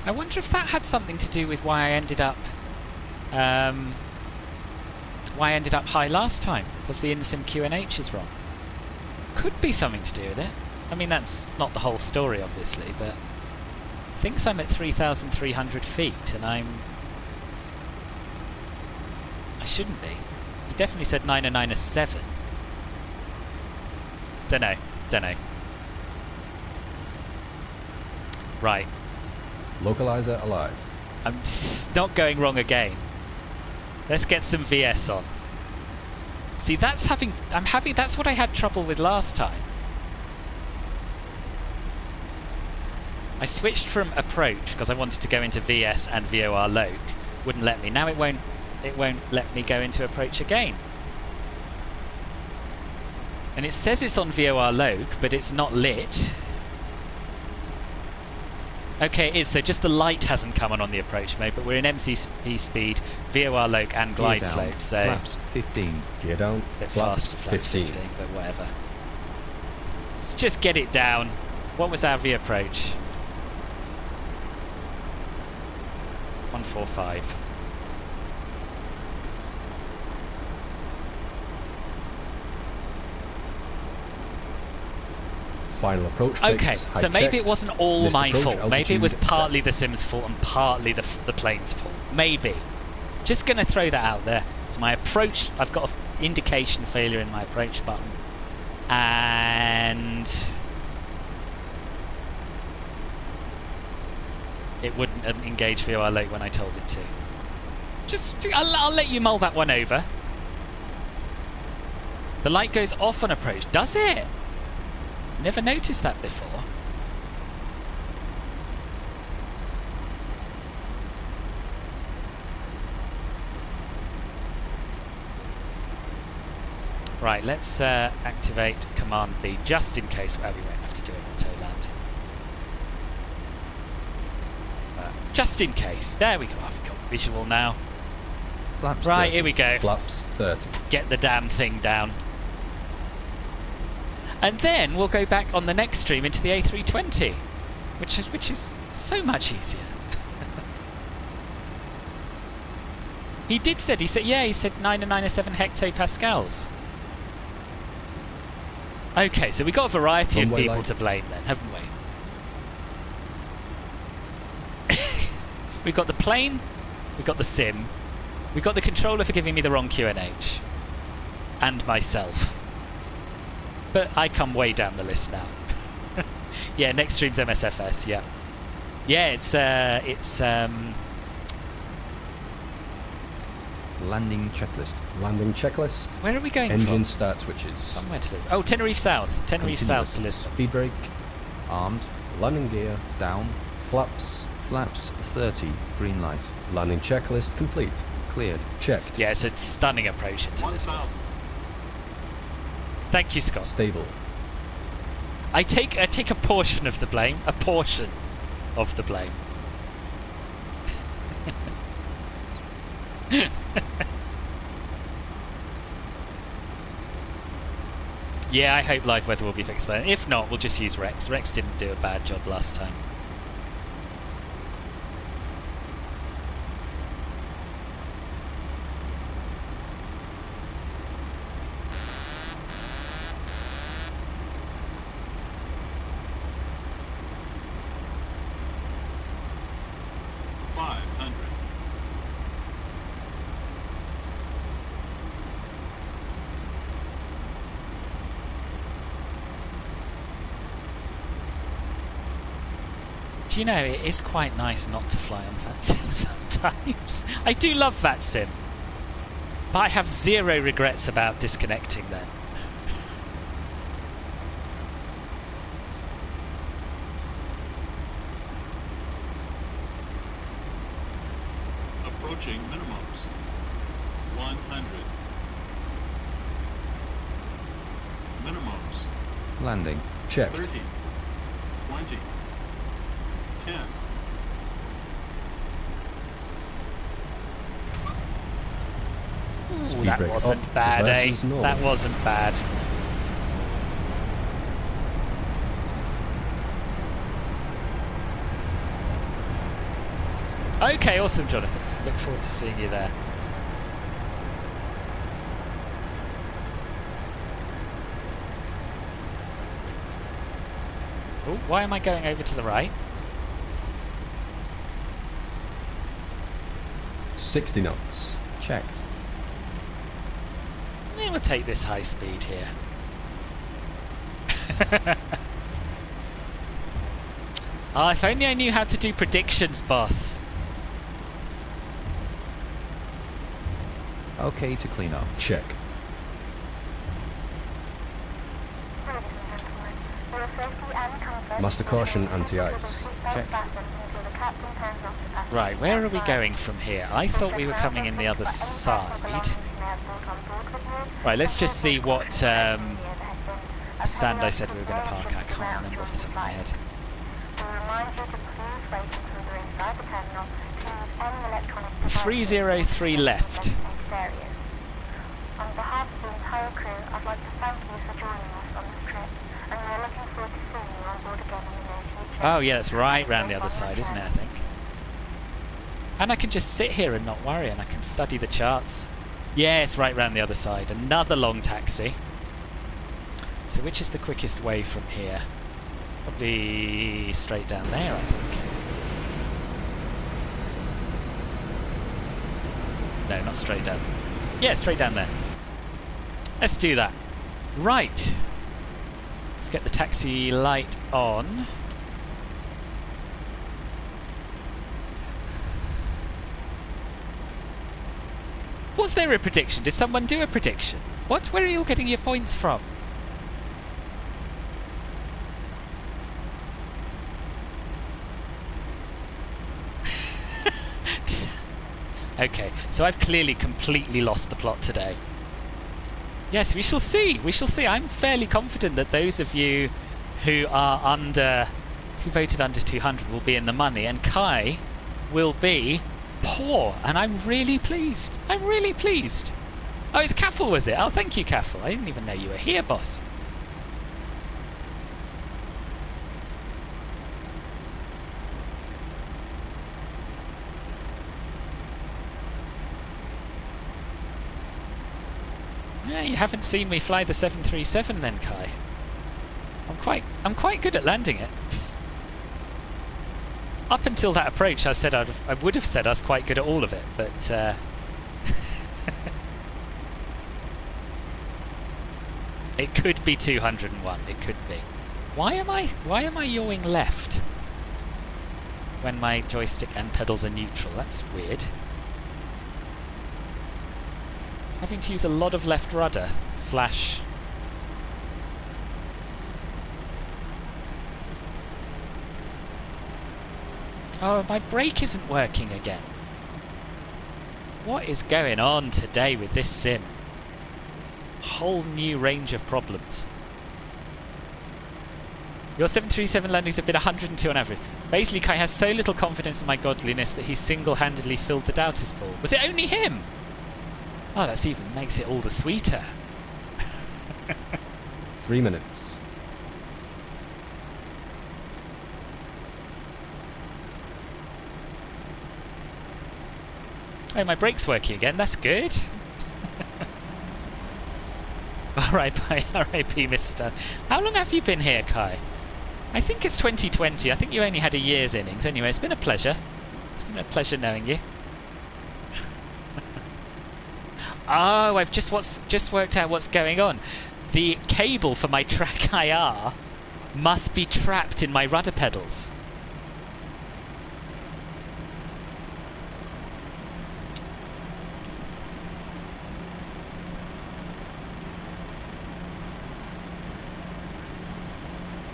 I wonder if that had something to do with why I ended up high last time. Was the in-sim QNH is wrong? Could be something to do with it. I mean, that's not the whole story, obviously, but thinks I'm at 3,300 feet, and I shouldn't be. He definitely said 997. Dunno. Right. Localizer alive. I'm not going wrong again. Let's get some VS on. See, that's what I had trouble with last time. I switched from approach because I wanted to go into VS and VOR loc. Wouldn't let me. Now it won't it won't let me go into approach again. And it says it's on VOR loc, but it's not lit. Okay, it is, so just the light hasn't come on the approach mode, but we're in MCP speed, VOR loc and glide slope, so... Flaps 15. Gear down, bit flaps fast, 15. But whatever. Let's just get it down. What was our V approach? 145. Final approach Okay, fix, so height maybe check. it wasn't all Missed my approach, fault. Maybe it was altitude partly set. the sim's fault and partly the plane's fault. Maybe. Just going to throw that out there. So my approach, I've got an indication failure in my approach button. And it wouldn't engage VOR loc when I told it to. Just, I'll let you mull that one over. The light goes off on approach. Does it? Never noticed that before. Right, let's activate Command B just in case. Well, we won't have to do an auto land. Just in case. There we go. I've got visual now. Flaps Right, 30. here we go. Flaps 30. Let's get the damn thing down. And then we'll go back on the next stream into the A320, which is so much easier. He said 997 hectopascals. Okay, so we got a variety of Runway people lights. to blame then, haven't we? We've got the plane, we've got the sim, we've got the controller for giving me the wrong QNH, and myself. But I come way down the list now. Yeah, next stream's MSFS, yeah. Yeah, it's Landing checklist. Landing checklist. where are we going Engine from? start switches. Somewhere to Lisbon. Oh, Tenerife South. Tenerife South to Lisbon. Speed brake. Armed. Landing gear. Down. Flaps. Flaps 30. Green light. Landing checklist complete. Cleared. Checked. Yeah, it's a stunning approach into Lisbon. Thank you, Scott. Stable. I take a portion of the blame. A portion of the blame. Yeah, I hope live weather will be fixed by then. If not, we'll just use Rex. Rex didn't do a bad job last time. You know, it is quite nice not to fly on VATSIM sometimes. I do love VATSIM, but I have zero regrets about disconnecting then. Approaching minimums. 100. Minimums. Landing. Checked. 30. 20. 10. Ooh, that wasn't bad, eh? That wasn't bad. Okay, awesome, Jonathan. Look forward to seeing you there. Oh, why am I going over to the right? 60 knots. Checked. Yeah, we'll take this high speed here. Oh, if only I knew how to do predictions, boss. Okay to clean up. Check. Ladies and gentlemen, for your safety and comfort, Master caution anti-ice. Check. Right, where are we going from here? I thought we were coming in the other side. Right, let's just see what stand I said we were going to park at. I can't remember off the top of my head. 303 left. On behalf of the entire crew, I'd like to thank you for joining us on this trip, and we are looking forward to seeing you on board again in the near future. Oh yeah, that's right round the other side, isn't it, I think? And I can just sit here and not worry, and I can study the charts. Yeah, it's right round the other side. Another long taxi. So which is the quickest way from here? Probably straight down there, I think. No, not straight down. Yeah, straight down there. Let's do that. Right. Let's get the taxi light on. Was there a prediction? Did someone do a prediction? What? Where are you all getting your points from? Okay, so I've clearly completely lost the plot today. Yes, we shall see. We shall see. I'm fairly confident that those of you who voted under 200 will be in the money, and Kai will be poor, and I'm really pleased. I'm really pleased. Oh, it's Kaffel, was it? Oh, thank you, Kaffel. I didn't even know you were here, boss. Yeah, you haven't seen me fly the 737 then, Kai. I'm quite good at landing it. Up until that approach, I would have said I was quite good at all of it, but it could be 201. It could be. Why am I yawing left when my joystick and pedals are neutral? That's weird. Having to use a lot of left rudder / Oh, my brake isn't working again. What is going on today with this sim? Whole new range of problems. Your 737 landings have been 102 on average. Basically, Kai has so little confidence in my godliness that he single-handedly filled the doubters pool. Was it only him? Oh, that even makes it all the sweeter. 3 minutes. Oh, my brake's working again. That's good. R.I.P. Mr. How long have you been here, Kai? I think it's 2020. I think you only had a year's innings. Anyway, it's been a pleasure. It's been a pleasure knowing you. Oh, I've just worked out what's going on. The cable for my track IR must be trapped in my rudder pedals.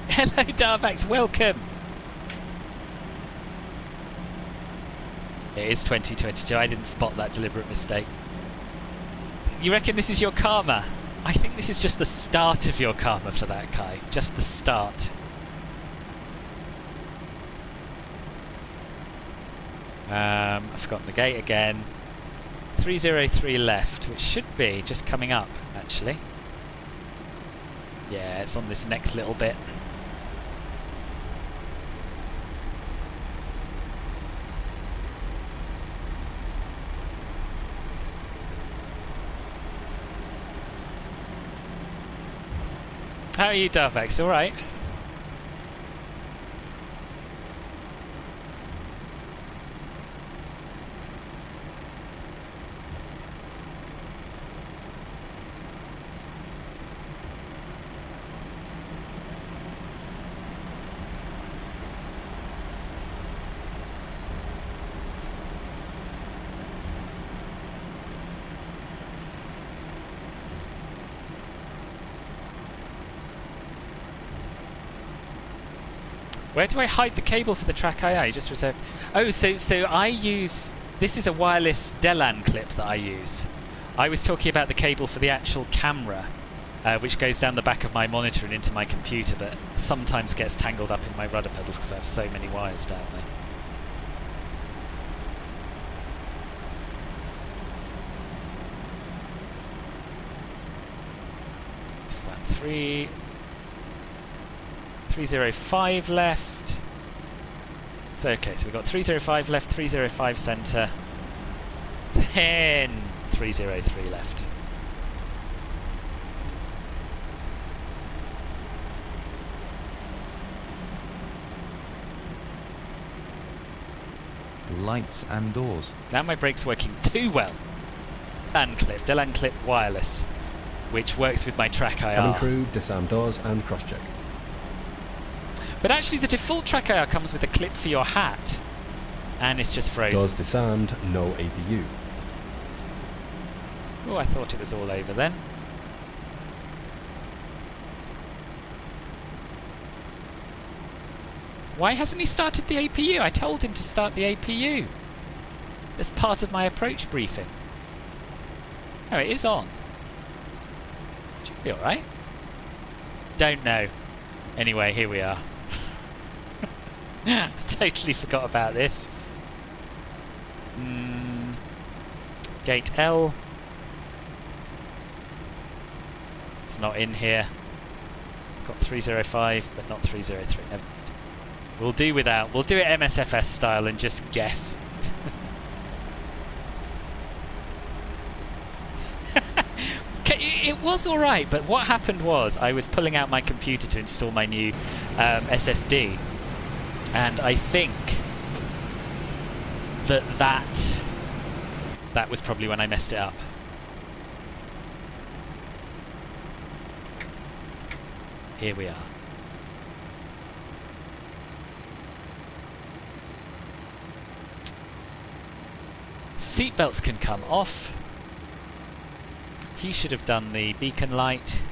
Hello, Darvax, welcome. It is 2022. I didn't spot that deliberate mistake. You reckon this is your karma? I think this is just the start of your karma for that, Kai. Just the start. I've forgotten the gate again. 303 left, which should be just coming up, actually. Yeah, it's on this next little bit. How are you, Darvex? All right? Where do I hide the cable for the track II? Just reserve. Oh, so I use. This is a wireless DLAN clip that I use. I was talking about the cable for the actual camera, which goes down the back of my monitor and into my computer, but sometimes gets tangled up in my rudder pedals because I have so many wires down there. What's that? 305 left. So okay, so we've got 305 left, 305 centre, then 303 left. Lights and doors. Now my brake's working too well. DLAN clip wireless, which works with my track IR. Cabin crew, disarm doors and cross-check. But actually the default track IR comes with a clip for your hat, and it's just frozen. Doors disarmed, no APU. Oh, I thought it was all over then. Why hasn't he started the APU? I told him to start the APU as part of my approach briefing. Oh, it is on. Should be alright. Don't know. Anyway, here we are. I totally forgot about this. Gate L. It's not in here. It's got 305, but not 303. Never mind. We'll do without. We'll do it MSFS style and just guess. It was alright, but what happened was I was pulling out my computer to install my new SSD, and I think that was probably when I messed it up. Here we are. Seatbelts can come off. He should have done the beacon light.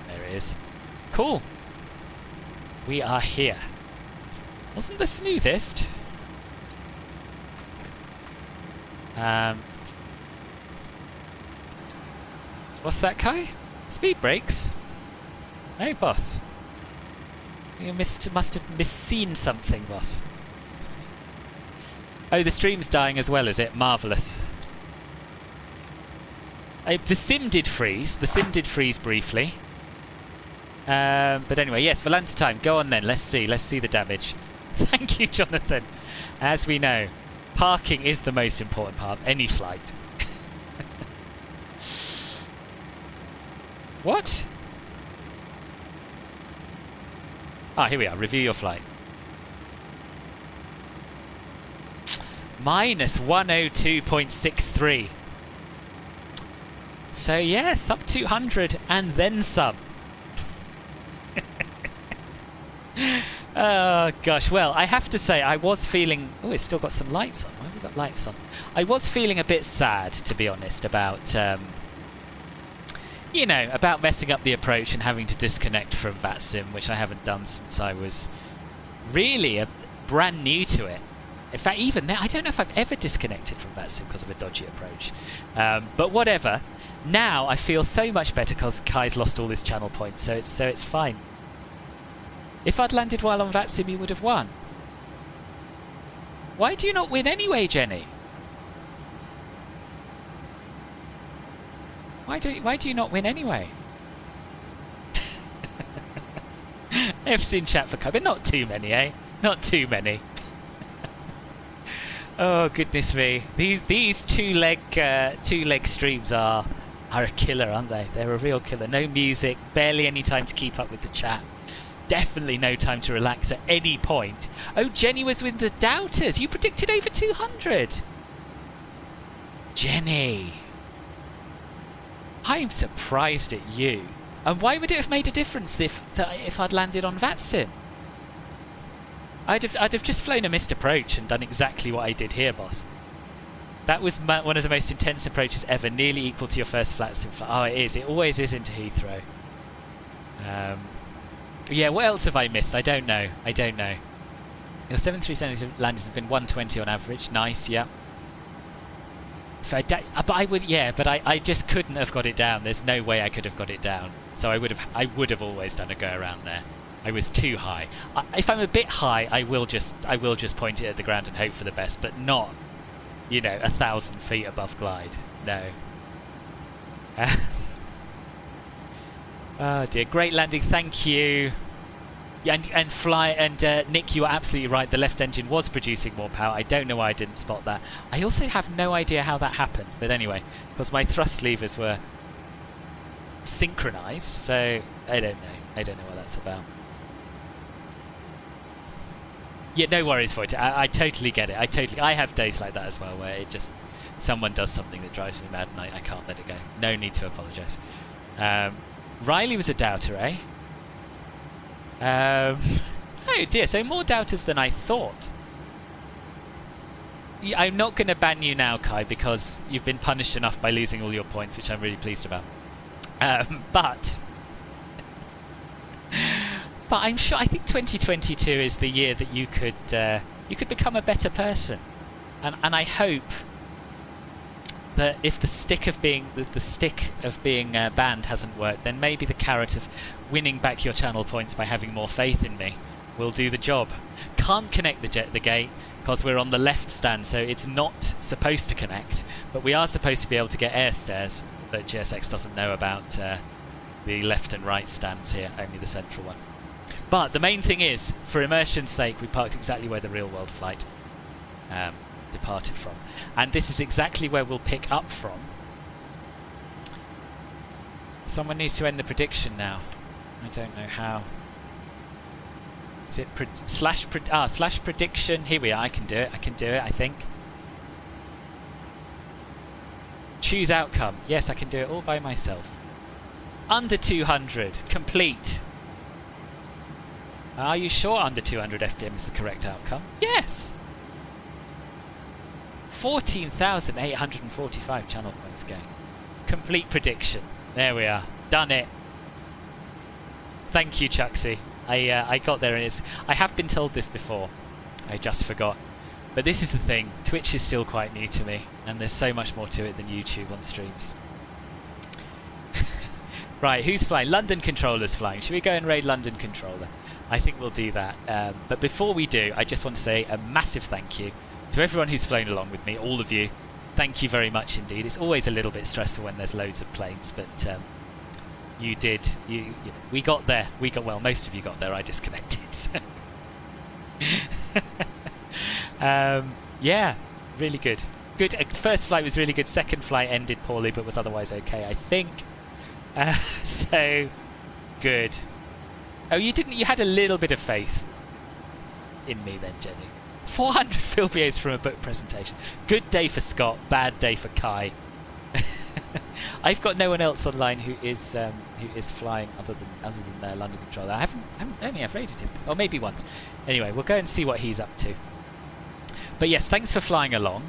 There it is. Cool. We are here. Wasn't the smoothest. What's that, Kai? Speed brakes? Hey, boss. You must have misseen something, boss. Oh, the stream's dying as well, is it? Marvellous. The sim did freeze. The sim did freeze briefly. But anyway, yes, Volanta time. Go on then. Let's see. Let's see the damage. Thank you, Jonathan. As we know, parking is the most important part of any flight. What? Ah, here we are. Review your flight. Minus 102.63. So yeah, sub 200 and then some. Oh gosh, well, I have to say I was feeling... Oh, it's still got some lights on. Why have we got lights on? I was feeling a bit sad, to be honest, about... you know, about messing up the approach and having to disconnect from VATSIM, which I haven't done since I was really brand new to it. In fact, even now, I don't know if I've ever disconnected from VATSIM because of a dodgy approach. But whatever. Now I feel so much better because Kai's lost all his channel points, so it's fine. If I'd landed while on VATSIM, you would have won. Why do you not win anyway, Jenny? Why do you not win anyway? I've seen chat for Kai, but not too many, eh? Not too many. Oh goodness me! These two-leg streams are a killer, aren't they? They're a real killer. No music, barely any time to keep up with the chat. Definitely no time to relax at any point. Oh, Jenny was with the doubters. You predicted over 200. Jenny, I'm surprised at you. And why would it have made a difference if I'd landed on VATSIM? I'd have just flown a missed approach and done exactly what I did here, boss. That was one of the most intense approaches ever, nearly equal to your first flat sim flight. Oh, it is. It always is into Heathrow. Yeah, what else have I missed? I don't know. Your 737 landings have been 120 on average. Nice, yeah. But I just couldn't have got it down. There's no way I could have got it down. So I would have always done a go around there. I was too high. If I'm a bit high, I will just point it at the ground and hope for the best, but not, 1,000 feet above glide. No. Oh dear, great landing. Thank you. And Nick, you were absolutely right. The left engine was producing more power. I don't know why I didn't spot that. I also have no idea how that happened. But anyway, because my thrust levers were synchronized, so I don't know. I don't know what that's about. Yeah, no worries for it. I totally get it. I have days like that as well, where it just someone does something that drives me mad, and I can't let it go. No need to apologise. Riley was a doubter, eh? Oh dear, so more doubters than I thought. I'm not going to ban you now, Kai, because you've been punished enough by losing all your points, which I'm really pleased about. But I'm sure, I think 2022 is the year that you could become a better person, and I hope that if the stick of being banned hasn't worked, then maybe the carrot of winning back your channel points by having more faith in me will do the job. Can't connect the gate because we're on the left stand, so it's not supposed to connect, but we are supposed to be able to get air stairs, but GSX doesn't know about the left and right stands here, only the central one. But the main thing is, for immersion's sake, we parked exactly where the real world flight departed from. And this is exactly where we'll pick up from. Someone needs to end the prediction now. I don't know how. Is it slash prediction? Here we are. I can do it. I think. Choose outcome. Yes, I can do it all by myself. Under 200. Complete. Are you sure under 200 FPM is the correct outcome? Yes! 14,845 channel points gained. Complete prediction. There we are. Done it. Thank you, Chucksy. I got there, and I have been told this before. I just forgot. But this is the thing. Twitch is still quite new to me, and there's so much more to it than YouTube on streams. Right, who's flying? London Controller's flying. Should we go and raid London Controller? I think we'll do that. But before we do, I just want to say a massive thank you to everyone who's flown along with me, all of you. Thank you very much indeed. It's always a little bit stressful when there's loads of planes, but you did. We got there. Well, most of you got there. I disconnected. So. Yeah, really good. Good. First flight was really good. Second flight ended poorly, but was otherwise okay, I think. So good. Oh, you didn't. You had a little bit of faith in me then, Jenny. 400 Philbiers from a book presentation. Good day for Scott. Bad day for Kai. I've got no one else online who is flying other than London Controller. I only have rated him, or maybe once. Anyway, we'll go and see what he's up to. But yes, thanks for flying along,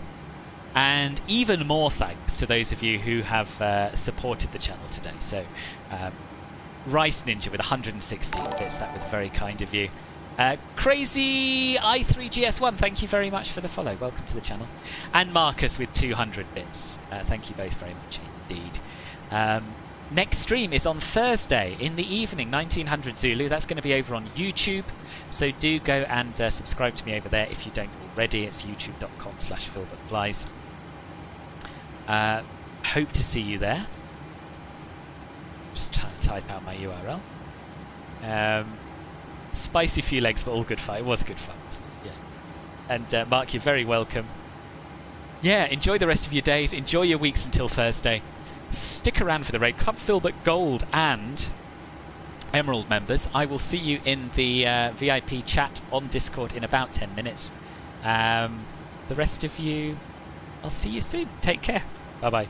and even more thanks to those of you who have supported the channel today. So, Rice Ninja with 160 bits. That was very kind of you. Crazy i3GS1, thank you very much for the follow. Welcome to the channel. And Marcus with 200 bits. Thank you both very much indeed. Next stream is on Thursday in the evening, 1900 Zulu. That's going to be over on YouTube. So do go and subscribe to me over there if you don't already. It's youtube.com/philbertflies. Hope to see you there. Just trying to type out my URL. Spicy few legs, but all good fun. It was good fun, wasn't it? Yeah. And Mark, you're very welcome. Yeah, enjoy the rest of your days. Enjoy your weeks until Thursday. Stick around for the raid. Club Philbert Gold and Emerald members. I will see you in the VIP chat on Discord in about 10 minutes. The rest of you, I'll see you soon. Take care. Bye-bye.